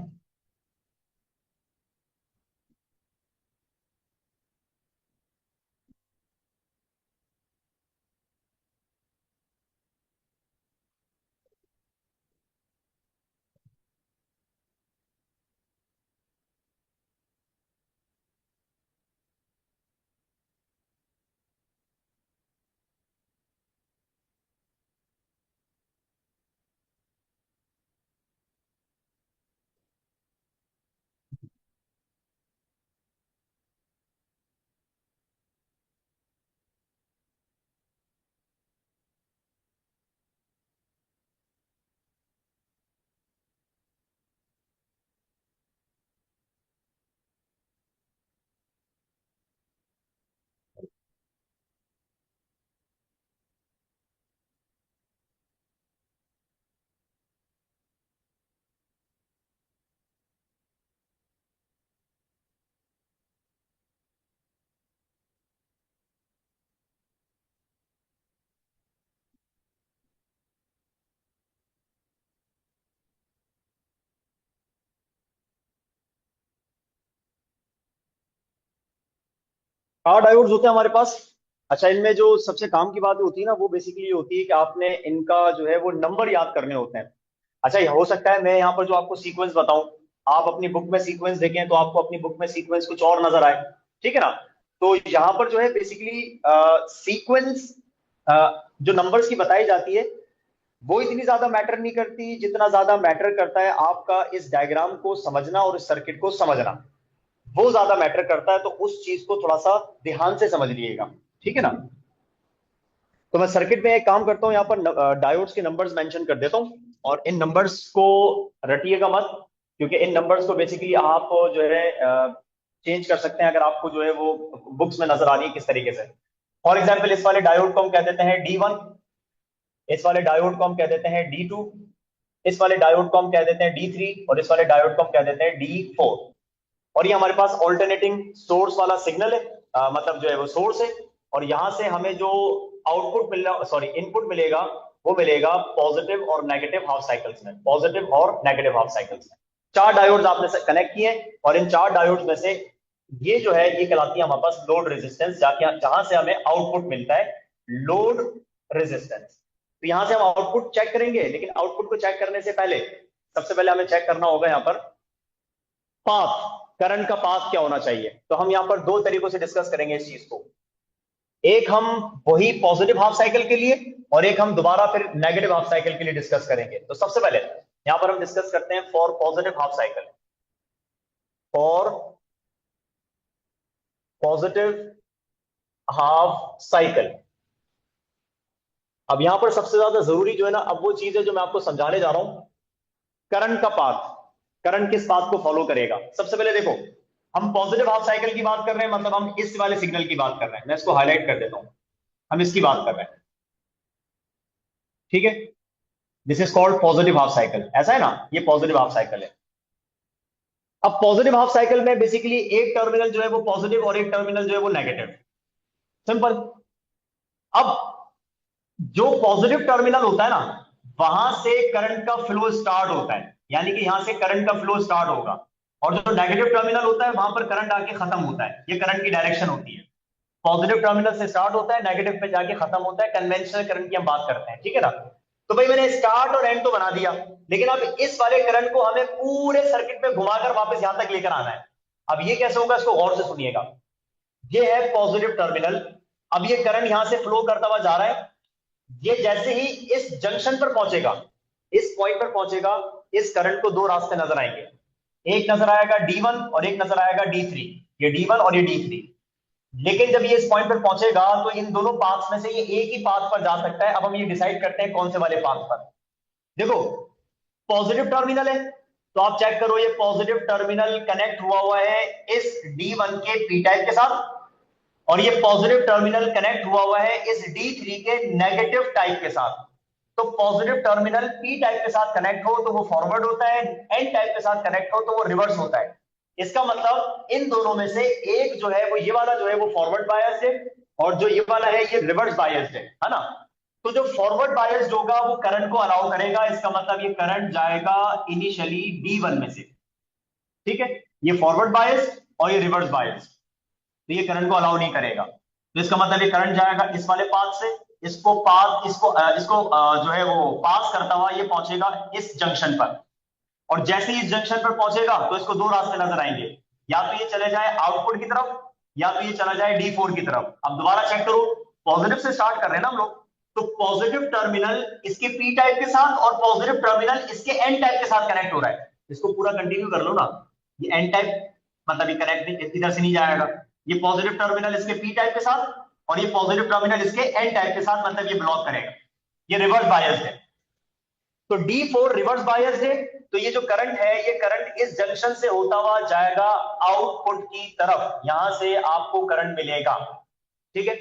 चार डायोड्स होते हैं हमारे पास। अच्छा, इनमें जो सबसे काम की बात होती है ना, वो बेसिकली ये होती है कि आपने इनका जो है वो नंबर याद करने होते हैं। अच्छा, ये हो सकता है मैं यहाँ पर जो आपको सीक्वेंस बताऊं, आप अपनी बुक में सीक्वेंस देखें तो आपको अपनी बुक में सीक्वेंस कुछ और नजर आए। ठीक है ना। तो यहाँ पर जो है बेसिकली सीक्वेंस जो नंबर्स की बताई जाती है वो इतनी ज्यादा मैटर नहीं करती, जितना ज्यादा मैटर करता है आपका इस डायग्राम को समझना और इस सर्किट को समझना। वो ज्यादा मैटर करता है, तो उस चीज को थोड़ा सा ध्यान से समझ लीजिएगा। ठीक है ना। तो मैं सर्किट में एक काम करता हूं, यहाँ पर डायोड्स के नंबर्स मेंशन कर देता हूं, और इन नंबर्स को रटिएगा मत, क्योंकि इन नंबर्स को बेसिकली आप जो है चेंज कर सकते हैं अगर आपको जो है वो बुक्स में नजर आ रही है किस तरीके से। फॉर एग्जाम्पल, इस वाले डायोड को हम कह देते हैं D1, इस वाले डायोड को हम कह देते हैं D2, इस वाले डायोड को हम कह देते हैं D3, और इस वाले डायोड को हम कह देते हैं D4। और ये हमारे पास ऑल्टरनेटिंग सोर्स वाला सिग्नल है, मतलब जो है वो सोर्स है। और यहां से हमें जो आउटपुट मिल रहा, सॉरी इनपुट मिलेगा, वो मिलेगा पॉजिटिव और नेगेटिव हाफ साइकिल्स में, पॉजिटिव और नेगेटिव हाफ साइकिल्स में। चार डायोड्स आपने कनेक्ट किए, और इन चार डायोड्स में से ये जो है ये कहलाती है हमारे पास लोड रेजिस्टेंस, जाके जहां से हमें आउटपुट मिलता है, लोड रेजिस्टेंस। तो यहां से हम आउटपुट चेक करेंगे, लेकिन आउटपुट को चेक करने से पहले सबसे पहले हमें चेक करना होगा यहाँ पर पाथ, करंट का पाथ क्या होना चाहिए। तो हम यहां पर दो तरीकों से डिस्कस करेंगे इस चीज को। एक हम वही पॉजिटिव हाफ साइकिल के लिए, और एक हम दोबारा फिर नेगेटिव हाफ साइकिल के लिए डिस्कस करेंगे। तो सबसे पहले यहां पर हम डिस्कस करते हैं for positive half cycle, for positive half cycle. अब यहां पर सबसे ज्यादा जरूरी जो है ना, अब वो चीज है जो मैं आपको समझाने जा रहा हूं, करंट का पाथ। करंट किस पाथ को फॉलो करेगा। सबसे पहले देखो, हम पॉजिटिव हाफ साइकिल की बात कर रहे हैं, मतलब हम इस वाले सिग्नल की बात कर रहे हैं। मैं इसको हाईलाइट कर देता हूं, हम इसकी बात कर रहे हैं। ठीक है। This is called positive half cycle, ऐसा है ना, ये पॉजिटिव हाफ साइकिल है। अब पॉजिटिव हाफ साइकिल में बेसिकली एक टर्मिनल जो है वो पॉजिटिव और एक टर्मिनल जो है वो नेगेटिव। सिंपल। अब जो पॉजिटिव टर्मिनल होता है ना, वहां से करंट का फ्लो स्टार्ट होता है, यानी कि यहां से करंट का फ्लो स्टार्ट होगा। और जो नेगेटिव टर्मिनल होता है वहां पर करंट आके खत्म होता है। ये करंट की डायरेक्शन होती है। पॉजिटिव टर्मिनल से स्टार्ट होता है, नेगेटिव पे जाके खत्म होता है। कन्वेंशनल करंट की हम बात करते हैं, ठीक है ना। तो भाई मैंने स्टार्ट और एंड तो बना दिया, लेकिन अब इस वाले करंट को हमें पूरे सर्किट में घुमाकर वापस यहां तक लेकर आना है। अब ये कैसे होगा, इसको गौर से सुनिएगा। ये है पॉजिटिव टर्मिनल। अब ये करंट यहां से फ्लो करता हुआ जा रहा है। ये जैसे ही इस जंक्शन पर पहुंचेगा, इस पॉइंट पर पहुंचेगा, इस करंट को दो रास्ते नजर आएंगे। एक नजर आएगा D1 और एक नजर आएगा D3। ये D1 और ये D3। लेकिन जब ये इस पॉइंट पर पहुंचेगा तो इन दोनों पाथ्स में से ये एक ही पाथ पर जा सकता है। अब हम ये डिसाइड करते हैं कौन से वाले पाथ पर। देखो, पॉजिटिव टर्मिनल है, तो आप चेक करो, ये पॉजिटिव टर्मिनल कनेक्ट हुआ है इस D1 के पी टाइप के साथ, और ये पॉजिटिव टर्मिनल कनेक्ट हुआ है इस D3 के नेगेटिव टाइप के साथ। तो पॉजिटिव टर्मिनल पी टाइप के साथ कनेक्ट हो तो वो फॉरवर्ड होता है, एन टाइप के साथ कनेक्ट हो तो वो रिवर्स होता है। इसका मतलब इन दोनों में से एक जो है वो, ये वाला जो है वो फॉरवर्ड बायस है, और जो ये वाला है ये रिवर्स बायस है ना। तो जो फॉरवर्ड बायस्ड होगा वो करंट को अलाउ करेगा। इसका मतलब ये करंट जाएगा इनिशियली D1 में से, ठीक है। ये फॉरवर्ड बायस और ये रिवर्स बायस, तो ये करंट को अलाउ नहीं करेगा। तो इसका मतलब ये करंट जाएगा इस वाले पाथ से, इसको पाथ इसको जो है वो पास करता हुआ ये पहुंचेगा इस जंक्शन पर। और जैसे ही इस जंक्शन पर पहुंचेगा तो इसको दो रास्ते नजर आएंगे, या तो ये चले जाए आउटपुट की तरफ, या तो ये चला जाए D4 की तरफ। अब दोबारा चेक करो, पॉजिटिव से स्टार्ट कर रहे हैं ना हम लोग, तो पॉजिटिव टर्मिनल इसके पी टाइप के साथ और पॉजिटिव टर्मिनल इसके एन टाइप के साथ कनेक्ट हो रहा है। इसको पूरा कंटिन्यू कर लो ना। ये एन टाइप मतलब ये कनेक्ट इधर से नहीं जाएगा। ये पॉजिटिव टर्मिनल इसके पी टाइप के साथ और ये पॉजिटिव टर्मिनल इसके एन टाइप के साथ, मतलब ये ब्लॉक करेगा। ये रिवर्स बायस्ड है। तो D4 रिवर्स बायस्ड है। तो ये जो करंट है, ये करंट इस जंक्शन से होता हुआ जाएगा आउटपुट की तरफ, यहां से आपको करंट मिलेगा, ठीक है।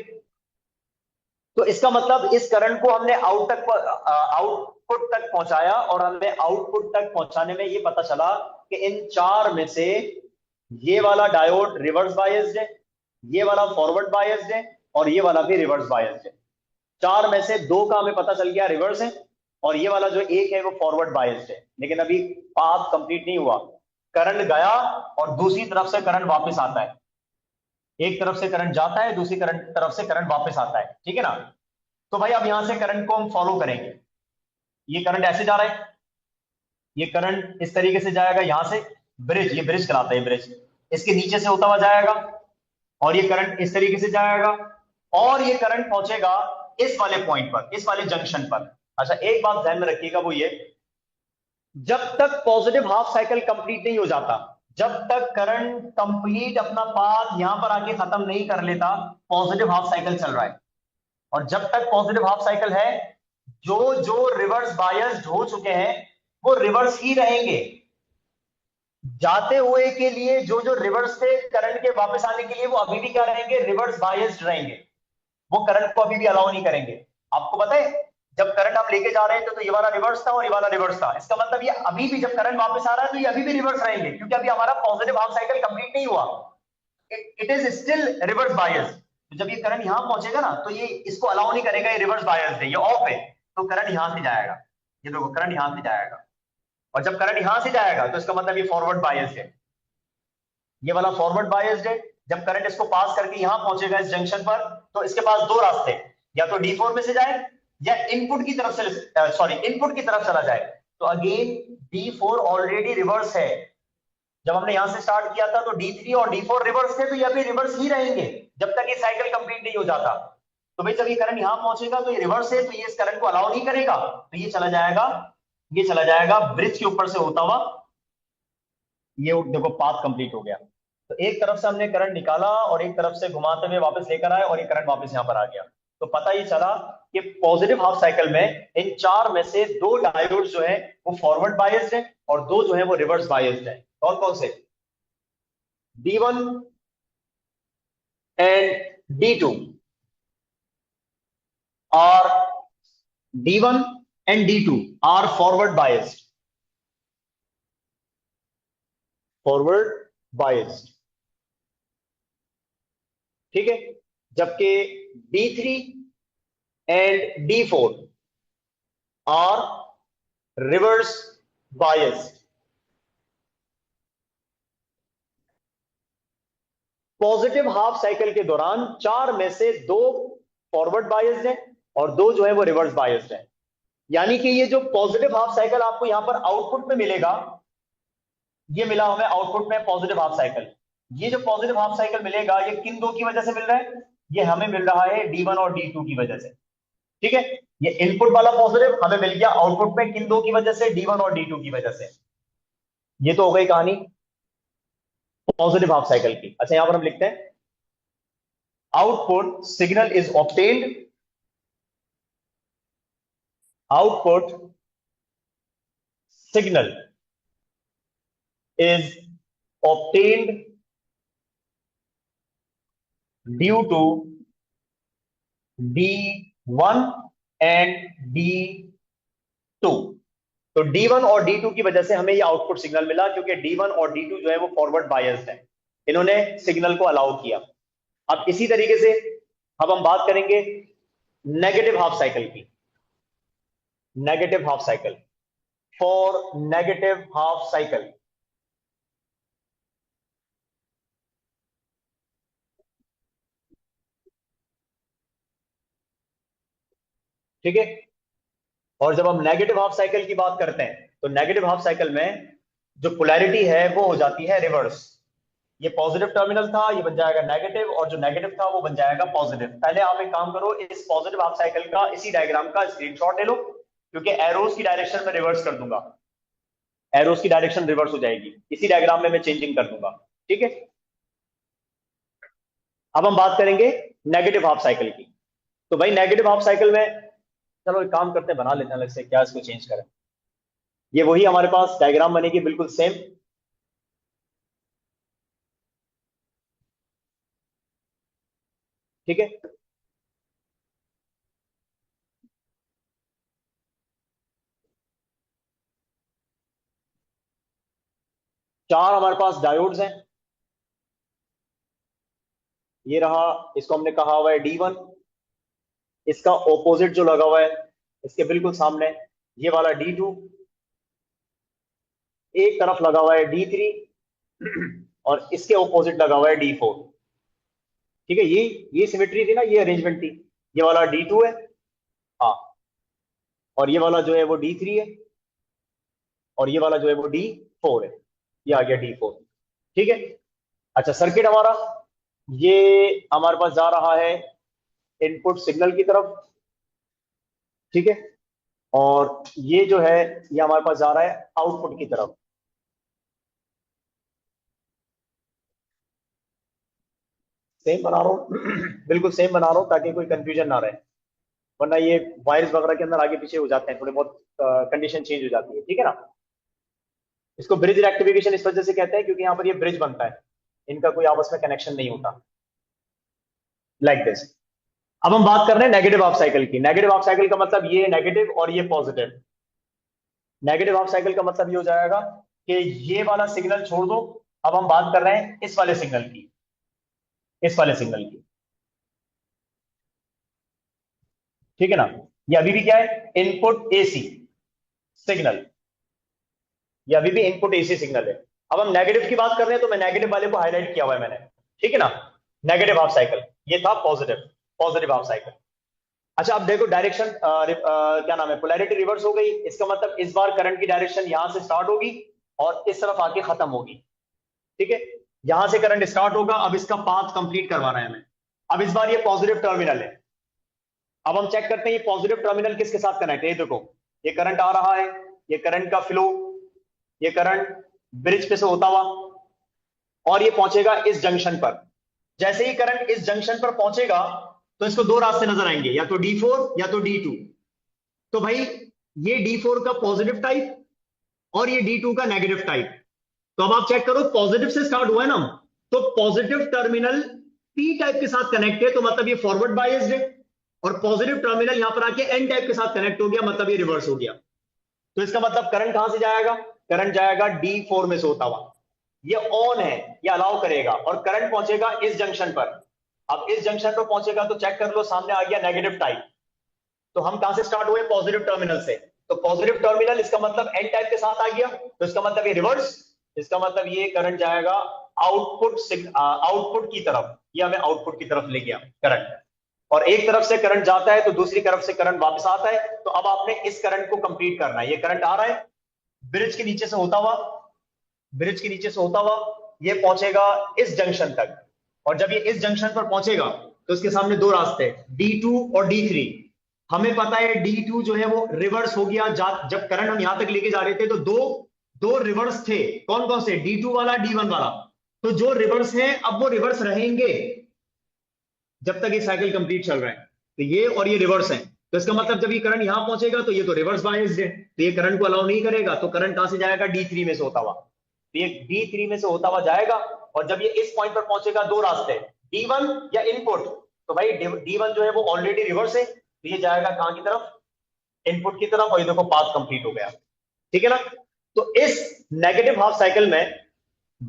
तो इसका मतलब इस करंट को हमने आउटपुट तक पहुंचाया, और हमें आउटपुट तक पहुंचाने में ये पता चला कि इन चार में से ये वाला डायोड रिवर्स बायस्ड है, ये वाला फॉरवर्ड बायस्ड है, और ये वाला भी रिवर्स बायस्ड है। चार में से दो का हमें पता चल गया रिवर्स है, और ये वाला जो एक है वो फॉरवर्ड बायस्ड है। लेकिन अभी पाथ कंप्लीट नहीं हुआ। करंट गया और दूसरी तरफ से करंट वापस आता है। एक तरफ से करंट जाता है, दूसरी करंट तरफ से करंट वापस आता है, ठीक है ना। तो भाई अब यहां से करंट को हम फॉलो करेंगे। ये करंट ऐसे जा रहा है, ये करंट इस तरीके से जाएगा यहां से, ब्रिज, ये ब्रिज कहलाता है, ब्रिज इसके नीचे से होता हुआ जाएगा, और ये करंट इस तरीके से जाएगा, और ये करंट पहुंचेगा इस वाले पॉइंट पर, इस वाले जंक्शन पर। अच्छा, एक बात ध्यान में रखिएगा, वो ये, जब तक पॉजिटिव हाफ साइकिल कंप्लीट नहीं हो जाता, जब तक करंट कंप्लीट अपना पाथ यहां पर आके खत्म नहीं कर लेता, पॉजिटिव हाफ साइकिल चल रहा है। और जब तक पॉजिटिव हाफ साइकिल है, जो जो रिवर्स बायस्ड हो चुके हैं वो रिवर्स ही रहेंगे। जाते हुए के लिए जो जो रिवर्स थे करंट के वापस आने के लिए, वो अभी भी क्या रहेंगे, रिवर्स बायस्ड रहेंगे। वो करंट को अभी भी अलाउ नहीं करेंगे। आपको पता है, जब करंट हम लेके जा रहे थे तो ये वाला रिवर्स था और ये वाला रिवर्स था। इसका मतलब ये अभी भी जब करंट वापस आ रहा है तो ये अभी भी रिवर्स रहेंगे, क्योंकि अभी हमारा पॉजिटिव हाफ साइकिल कंप्लीट नहीं हुआ। It is still reverse bias. तो जब ये करंट यहां पहुंचेगा ना, तो ये इसको अलाउ नहीं करेगा, ये रिवर्स बायस है, ये ऑफ है। तो करंट यहां से जाएगा, ये देखो करंट यहां से जाएगा। और जब करंट यहां से जाएगा तो इसका मतलब ये फॉरवर्ड बायस है, ये वाला फॉरवर्ड बायस्ड है। जब करंट इसको पास करके यहां पहुंचेगा इस जंक्शन पर, तो इसके पास दो रास्ते, या तो D4 में से जाए, या इनपुट की तरफ से, सॉरी, इनपुट की तरफ चला जाए। तो अगेन D4 ऑलरेडी रिवर्स है। जब हमने यहां से स्टार्ट किया था तो D3 और D4 रिवर्स थे, तो ये भी रिवर्स ही रहेंगे जब तक ये साइकिल कंप्लीट नहीं हो जाता। तो भाई जब ये करंट यहां पहुंचेगा तो ये रिवर्स है, तो ये इस करंट को अलाउ नहीं करेगा, तो ये चला जाएगा, ये चला जाएगा ब्रिज के ऊपर से होता हुआ। ये देखो पाथ कंप्लीट हो गया। तो एक तरफ से हमने करंट निकाला और एक तरफ से घुमाते हुए वापस लेकर आए, और ये करंट वापस यहां पर आ गया। तो पता ये चला कि पॉजिटिव हाफ साइकिल में इन चार में से दो डायोड जो है वो फॉरवर्ड बायस्ड है, और दो जो है वो रिवर्स बायस्ड है। कौन कौन से, D1 एंड D2, और D1 and D2 are forward biased. Forward biased, ठीक है। जबकि D3 and D4 are reverse biased. Positive half cycle के दौरान 4 में से 2 फॉरवर्ड बायस्ड है और 2 जो है वो रिवर्स बायस्ड है। यानी कि ये जो पॉजिटिव हाफ साइकिल आपको यहां पर आउटपुट में मिलेगा, ये मिला हमें आउटपुट में पॉजिटिव हाफ साइकिल। ये जो पॉजिटिव हाफ साइकिल मिलेगा ये किन दो की वजह से मिल रहा है? ये हमें मिल रहा है D1 और D2 की वजह से, ठीक है। ये इनपुट वाला पॉजिटिव हमें मिल गया आउटपुट में किन दो की वजह से? D1 और D2 की वजह से। ये तो हो गई कहानी पॉजिटिव हाफ साइकिल की। अच्छा, यहां पर हम लिखते हैं output signal is obtained, output signal is obtained due to D1 and D2। तो D1 और D2 की वजह से हमें ये आउटपुट सिग्नल मिला, क्योंकि D1 और D2 जो है वो फॉरवर्ड बायस्ड है, इन्होंने सिग्नल को अलाउ किया। अब इसी तरीके से अब हम बात करेंगे नेगेटिव हाफ साइकिल की। Negative half cycle, for negative half cycle, ठीक है। और जब हम नेगेटिव हाफ साइकिल की बात करते हैं तो नेगेटिव हाफ साइकिल में जो पोलैरिटी है वो हो जाती है रिवर्स। ये पॉजिटिव टर्मिनल था, ये बन जाएगा नेगेटिव, और जो नेगेटिव था वो बन जाएगा पॉजिटिव। पहले आप एक काम करो, इस पॉजिटिव हाफ साइकिल का इसी डायग्राम का स्क्रीनशॉट ले लो, क्योंकि एरोस की डायरेक्शन में रिवर्स कर दूंगा, एरोस की डायरेक्शन रिवर्स हो जाएगी, इसी डायग्राम में मैं चेंजिंग कर दूंगा, ठीक है। अब हम बात करेंगे नेगेटिव हाफ साइकिल की। तो भाई नेगेटिव हाफ साइकिल में चलो एक काम करते हैं, बना लेते हैं अलग से, क्या इसको चेंज करें। ये वही हमारे पास डायग्राम बनेगी बिल्कुल सेम, ठीक है। 4 हमारे पास डायोड्स हैं। ये रहा, इसको हमने कहा हुआ है D1। इसका ऑपोजिट जो लगा हुआ है इसके बिल्कुल सामने ये वाला D2। एक तरफ लगा हुआ है D3 और इसके ऑपोजिट लगा हुआ है D4, ठीक है। ये सिमेट्री थी ना, ये अरेंजमेंट थी। ये वाला D2 है, हाँ, और ये वाला जो है वो D3 है, और ये वाला जो है वो D4 है। ये आ गया D4, ठीक है। अच्छा, सर्किट हमारा ये हमारे पास जा रहा है इनपुट सिग्नल की तरफ, ठीक है। और ये जो है ये हमारे पास जा रहा है आउटपुट की तरफ। सेम बना रहा हूँ बिल्कुल सेम बना रहा हूँ ताकि कोई कंफ्यूजन ना रहे, वरना ये वायर्स वगैरह के अंदर आगे पीछे हो जाते हैं, थोड़े बहुत कंडीशन चेंज हो जाती है, ठीक है ना। इसको ब्रिज रेक्टिफिकेशन इस वजह से कहते हैं क्योंकि यहाँ पर ये ब्रिज बनता है, इनका कोई आपस में कनेक्शन नहीं होता, लाइक दिस। अब हम बात कर रहे हैं नेगेटिव हाफ साइकिल की। नेगेटिव हाफ साइकिल का मतलब ये नेगेटिव और ये पॉजिटिव। नेगेटिव हाफ साइकिल का मतलब ये हो जाएगा कि ये वाला सिग्नल छोड़ दो, अब हम बात कर रहे हैं इस वाले सिग्नल की, इस वाले सिग्नल की, ठीक है ना। ये अभी भी क्या है? इनपुट एसी सिग्नल, ये अभी भी इनपुट एसी सिग्नल है। अब हम नेगेटिव की बात कर रहे हैं तो मैं नेगेटिव वाले को हाईलाइट किया हुआ है मैंने, ठीक है ना। नेगेटिव हाफ साइकिल ये था पॉजिटिव, पॉजिटिव हाफ साइकिल। अच्छा, अब देखो डायरेक्शन क्या नाम है, पोलैरिटी रिवर्स हो गई। इसका मतलब इस बार करंट की डायरेक्शन यहां से स्टार्ट होगी और इस तरफ आके खत्म होगी, ठीक है। यहां से करंट स्टार्ट होगा, अब इसका पाथ कंप्लीट करवाना है हमें। अब इस बार ये पॉजिटिव टर्मिनल है। अब हम चेक करते हैं ये पॉजिटिव टर्मिनल किसके साथ कनेक्ट है। ये देखो, ये करंट आ रहा है, ये करंट का फ्लो, ये करंट ब्रिज पे से होता हुआ और ये पहुंचेगा इस जंक्शन पर। जैसे ही करंट इस जंक्शन पर पहुंचेगा तो इसको दो रास्ते नजर आएंगे, या तो D4 या तो D2। तो भाई ये D4 का पॉजिटिव टाइप और ये D2 का नेगेटिव टाइप। तो अब आप चेक करो, पॉजिटिव से स्टार्ट हुआ है ना, तो पॉजिटिव टर्मिनल P टाइप के साथ कनेक्ट है, तो मतलब ये फॉरवर्ड बायस्ड है। और पॉजिटिव टर्मिनल यहां पर आके N टाइप के साथ कनेक्ट हो गया, मतलब ये रिवर्स हो गया। तो इसका मतलब करंट कहां से जाएगा? करंट जाएगा D4 में से होता हुआ। ये ऑन है, ये अलाउ करेगा, और करंट पहुंचेगा इस जंक्शन पर। अब इस जंक्शन पर पहुंचेगा तो चेक कर लो, सामने आ गया नेगेटिव टाइप। तो हम कहां से स्टार्ट हुए? पॉजिटिव टर्मिनल से। तो पॉजिटिव टर्मिनल, इसका मतलब एन टाइप के साथ आ गया, तो इसका मतलब ये रिवर्स। इसका मतलब ये करंट जाएगा आउटपुट आउटपुट की तरफ, ये हमें आउटपुट की तरफ ले गया करंट। और एक तरफ से करंट जाता है तो दूसरी तरफ से करंट वापस आता है। तो अब आपने इस करंट को कंप्लीट करना है। ये करंट आ रहा है ब्रिज के नीचे से होता हुआ, ब्रिज के नीचे से होता हुआ ये पहुंचेगा इस जंक्शन तक। और जब ये इस जंक्शन पर पहुंचेगा तो इसके सामने दो रास्ते, D2 और D3। हमें पता है D2 जो है वो रिवर्स हो गया। जब करंट हम यहां तक लेके जा रहे थे तो दो दो रिवर्स थे। कौन कौन से? D2 वाला, D1 वाला। तो जो रिवर्स है अब वो रिवर्स रहेंगे जब तक ये साइकिल कंप्लीट चल रहा है। तो ये और ये रिवर्स है। तो इसका मतलब जब ये करंट यहां पहुंचेगा तो ये तो रिवर्स बायस्ड है, तो ये करंट को अलाउ नहीं करेगा। तो करंट कहां से जाएगा? D3 में से होता हुआ। तो ये D3 में से होता हुआ जाएगा। और जब ये इस पॉइंट पर पहुंचेगा, दो रास्ते, D1 या इनपुट। तो भाई D1 जो है वो ऑलरेडी रिवर्स है, तो ये जाएगा कहां की तरफ? इनपुट की तरफ। और ये देखो पाथ कंप्लीट हो गया। ठीक है ना? तो इस नेगेटिव हाफ साइकिल में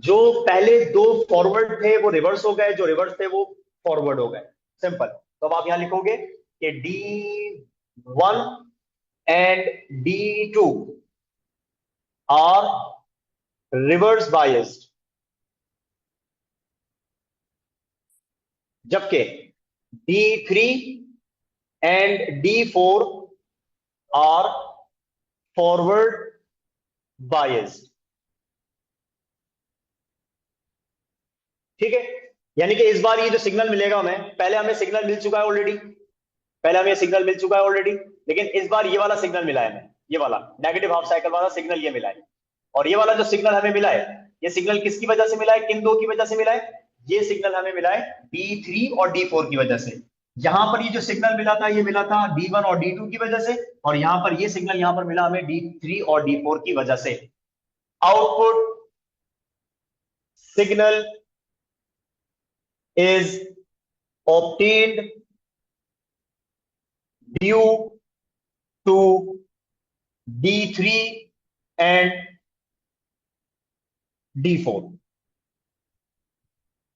जो पहले दो फॉरवर्ड थे वो रिवर्स हो गए, जो रिवर्स थे वो फॉरवर्ड हो गए। सिंपल। तो अब आप यहां लिखोगे कि D1 and D2 are reverse biased, जबकि D3 and D4 are forward biased. ठीक है? यानी कि इस बार ये जो सिग्नल मिलेगा हमें, पहले हमें सिग्नल मिल चुका है ऑलरेडी, पहले हमें सिग्नल मिल चुका है ऑलरेडी, लेकिन इस बार ये वाला सिग्नल मिला है हमें, ये वाला नेगेटिव हाफ साइकिल वाला सिग्नल ये मिला है। और ये वाला जो सिग्नल हमें मिला है, ये सिग्नल किसकी वजह से मिला है? किन दो की वजह से मिला है? ये सिग्नल हमें मिला है D3 और D4 की वजह से। यहां पर ये जो सिग्नल मिला था, ये मिला था D1 और D2 की वजह से। और यहां पर ये सिग्नल यहां पर मिला हमें D3 और D4 की वजह से। Output signal is obtained due to D3 and D4।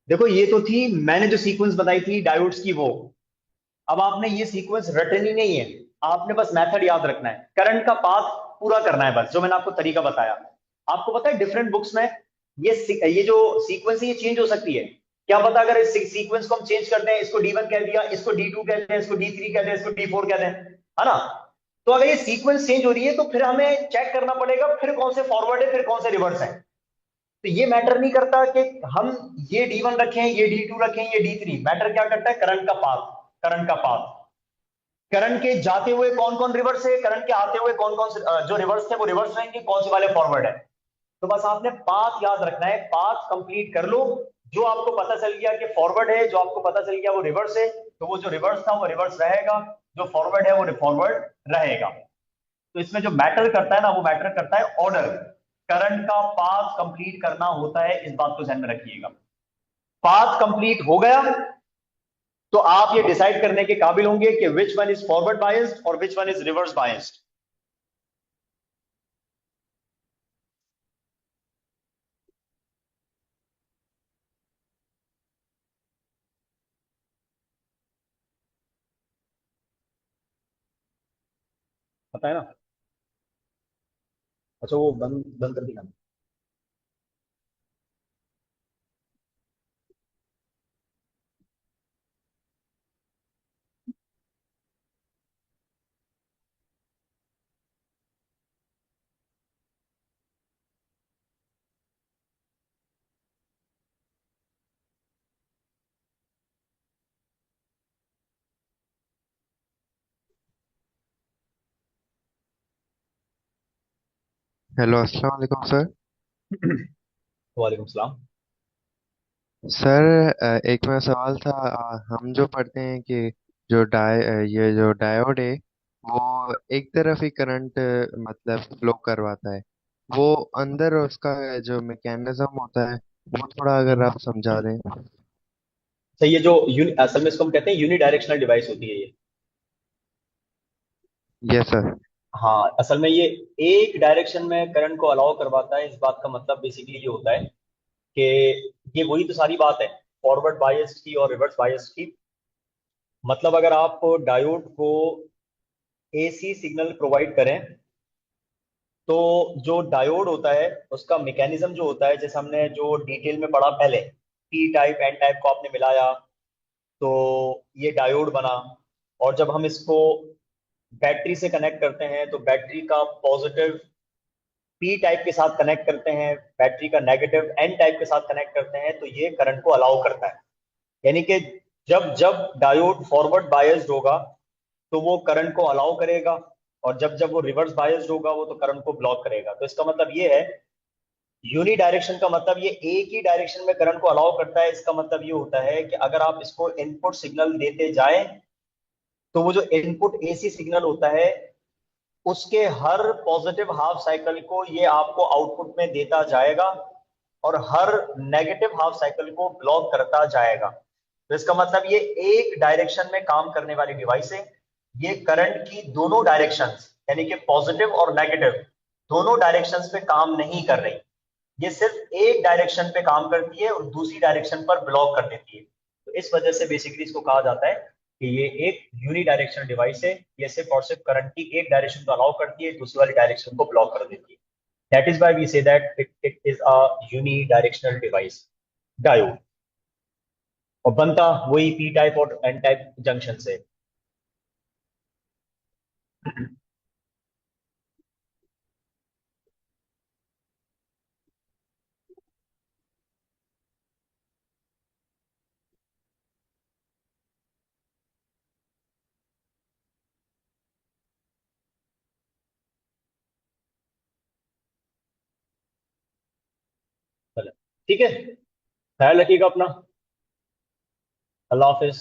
देखो ये तो थी, मैंने जो सीक्वेंस बताई थी डायोड्स की, वो। अब आपने ये सीक्वेंस रटनी नहीं है, आपने बस मेथड याद रखना है, करंट का पाथ पूरा करना है बस, जो मैंने आपको तरीका बताया। आपको पता है डिफरेंट बुक्स में ये जो सीक्वेंस है ये चेंज हो सकती है। क्या पता अगर इस सीक्वेंस को हम चेंज करते हैं, इसको D1 कह दिया, इसको D2 कह दें, इसको D3 कह दें, इसको D4 कह दें, है ना? तो अगर ये सीक्वेंस चेंज हो रही है तो फिर हमें चेक करना पड़ेगा फिर कौन से फॉरवर्ड है, फिर कौन से रिवर्स है। तो ये मैटर नहीं करता कि हम ये D1 रखें, ये D2 रखें, ये D3। मैटर क्या करता है? करंट का पाथ। करंट का पाथ, करंट के जाते हुए कौन कौन रिवर्स है, करंट के आते हुए कौन कौन से जो रिवर्स थे वो रिवर्स रहेंगे, कौन से वाले फॉरवर्ड है। तो बस आपने पाथ याद रखना है, पाथ कंप्लीट कर लो। जो आपको पता चल गया कि फॉरवर्ड है, जो आपको पता चल गया वो रिवर्स है, तो वो जो रिवर्स था वो रिवर्स रहेगा, जो फॉरवर्ड है वो फॉरवर्ड रहेगा। तो इसमें जो मैटर करता है ना, वो मैटर करता है ऑर्डर। करंट का पाथ कंप्लीट करना होता है, इस बात को ध्यान में रखिएगा। पाथ कंप्लीट हो गया तो आप ये डिसाइड करने के काबिल होंगे कि which one is forward biased और which one is reverse biased. पता है ना? अच्छा वो बंद बंद कर दिया। हेलो अस्सलाम वालेकुम सर। वालेकुम सलाम। सर एक मेरा सवाल था। हम जो पढ़ते हैं कि ये जो डायोड है वो एक तरफ ही करंट मतलब फ्लो करवाता है। वो अंदर उसका जो मैकेनिज्म होता है वो थोड़ा अगर आप समझा दें। अच्छा ये जो असल में इसको हम कहते हैं यूनि डायरेक्शनल डिवाइस होती है ये। Yes sir. हाँ, असल में ये एक डायरेक्शन में करंट को अलाउ करवाता है। इस बात का मतलब बेसिकली ये होता है कि ये वही तो सारी बात है फॉरवर्ड बायस की और रिवर्स बायस की। मतलब अगर आप डायोड को एसी सिग्नल प्रोवाइड करें, तो जो डायोड होता है उसका मैकेनिज्म जो होता है, जैसे हमने जो डिटेल में पढ़ा पहले, पी टाइप एन टाइप को आपने मिलाया तो ये डायोड बना। और जब हम इसको बैटरी से कनेक्ट करते हैं तो बैटरी का पॉजिटिव पी टाइप के साथ कनेक्ट करते हैं, बैटरी का नेगेटिव एन टाइप के साथ कनेक्ट करते हैं, तो ये करंट को अलाउ करता है। यानी कि जब जब डायोड फॉरवर्ड बायस्ड होगा तो वो करंट को अलाउ करेगा, और जब जब वो रिवर्स बायस्ड होगा वो तो करंट को ब्लॉक करेगा। तो इसका मतलब ये है, यूनी डायरेक्शन का मतलब ये एक ही डायरेक्शन में करंट को अलाउ करता है। इसका मतलब ये होता है कि अगर आप इसको इनपुट सिग्नल देते जाएं, तो वो जो इनपुट एसी सिग्नल होता है उसके हर पॉजिटिव हाफ साइकिल को ये आपको आउटपुट में देता जाएगा, और हर नेगेटिव हाफ साइकिल को ब्लॉक करता जाएगा। तो इसका मतलब ये एक डायरेक्शन में काम करने वाली डिवाइस है। ये करंट की दोनों डायरेक्शंस, यानी कि पॉजिटिव और नेगेटिव दोनों डायरेक्शंस पे काम नहीं कर रही। ये सिर्फ एक डायरेक्शन पे काम करती है और दूसरी डायरेक्शन पर ब्लॉक कर देती है। तो इस वजह से बेसिकली इसको कहा जाता है कि ये एक यूनी डायरेक्शनल डिवाइस है। ये सिर्फ और सिर्फ करंट की एक डायरेक्शन को अलाउ करती है, दूसरी वाली डायरेक्शन को ब्लॉक कर देती है। That is why we say that it is a unidirectional device, diode. और बनता वही पी टाइप और एन टाइप जंक्शन से। चलो, ठीक है, ख्याल रखिएगा अपना। अल्लाह हाफिज।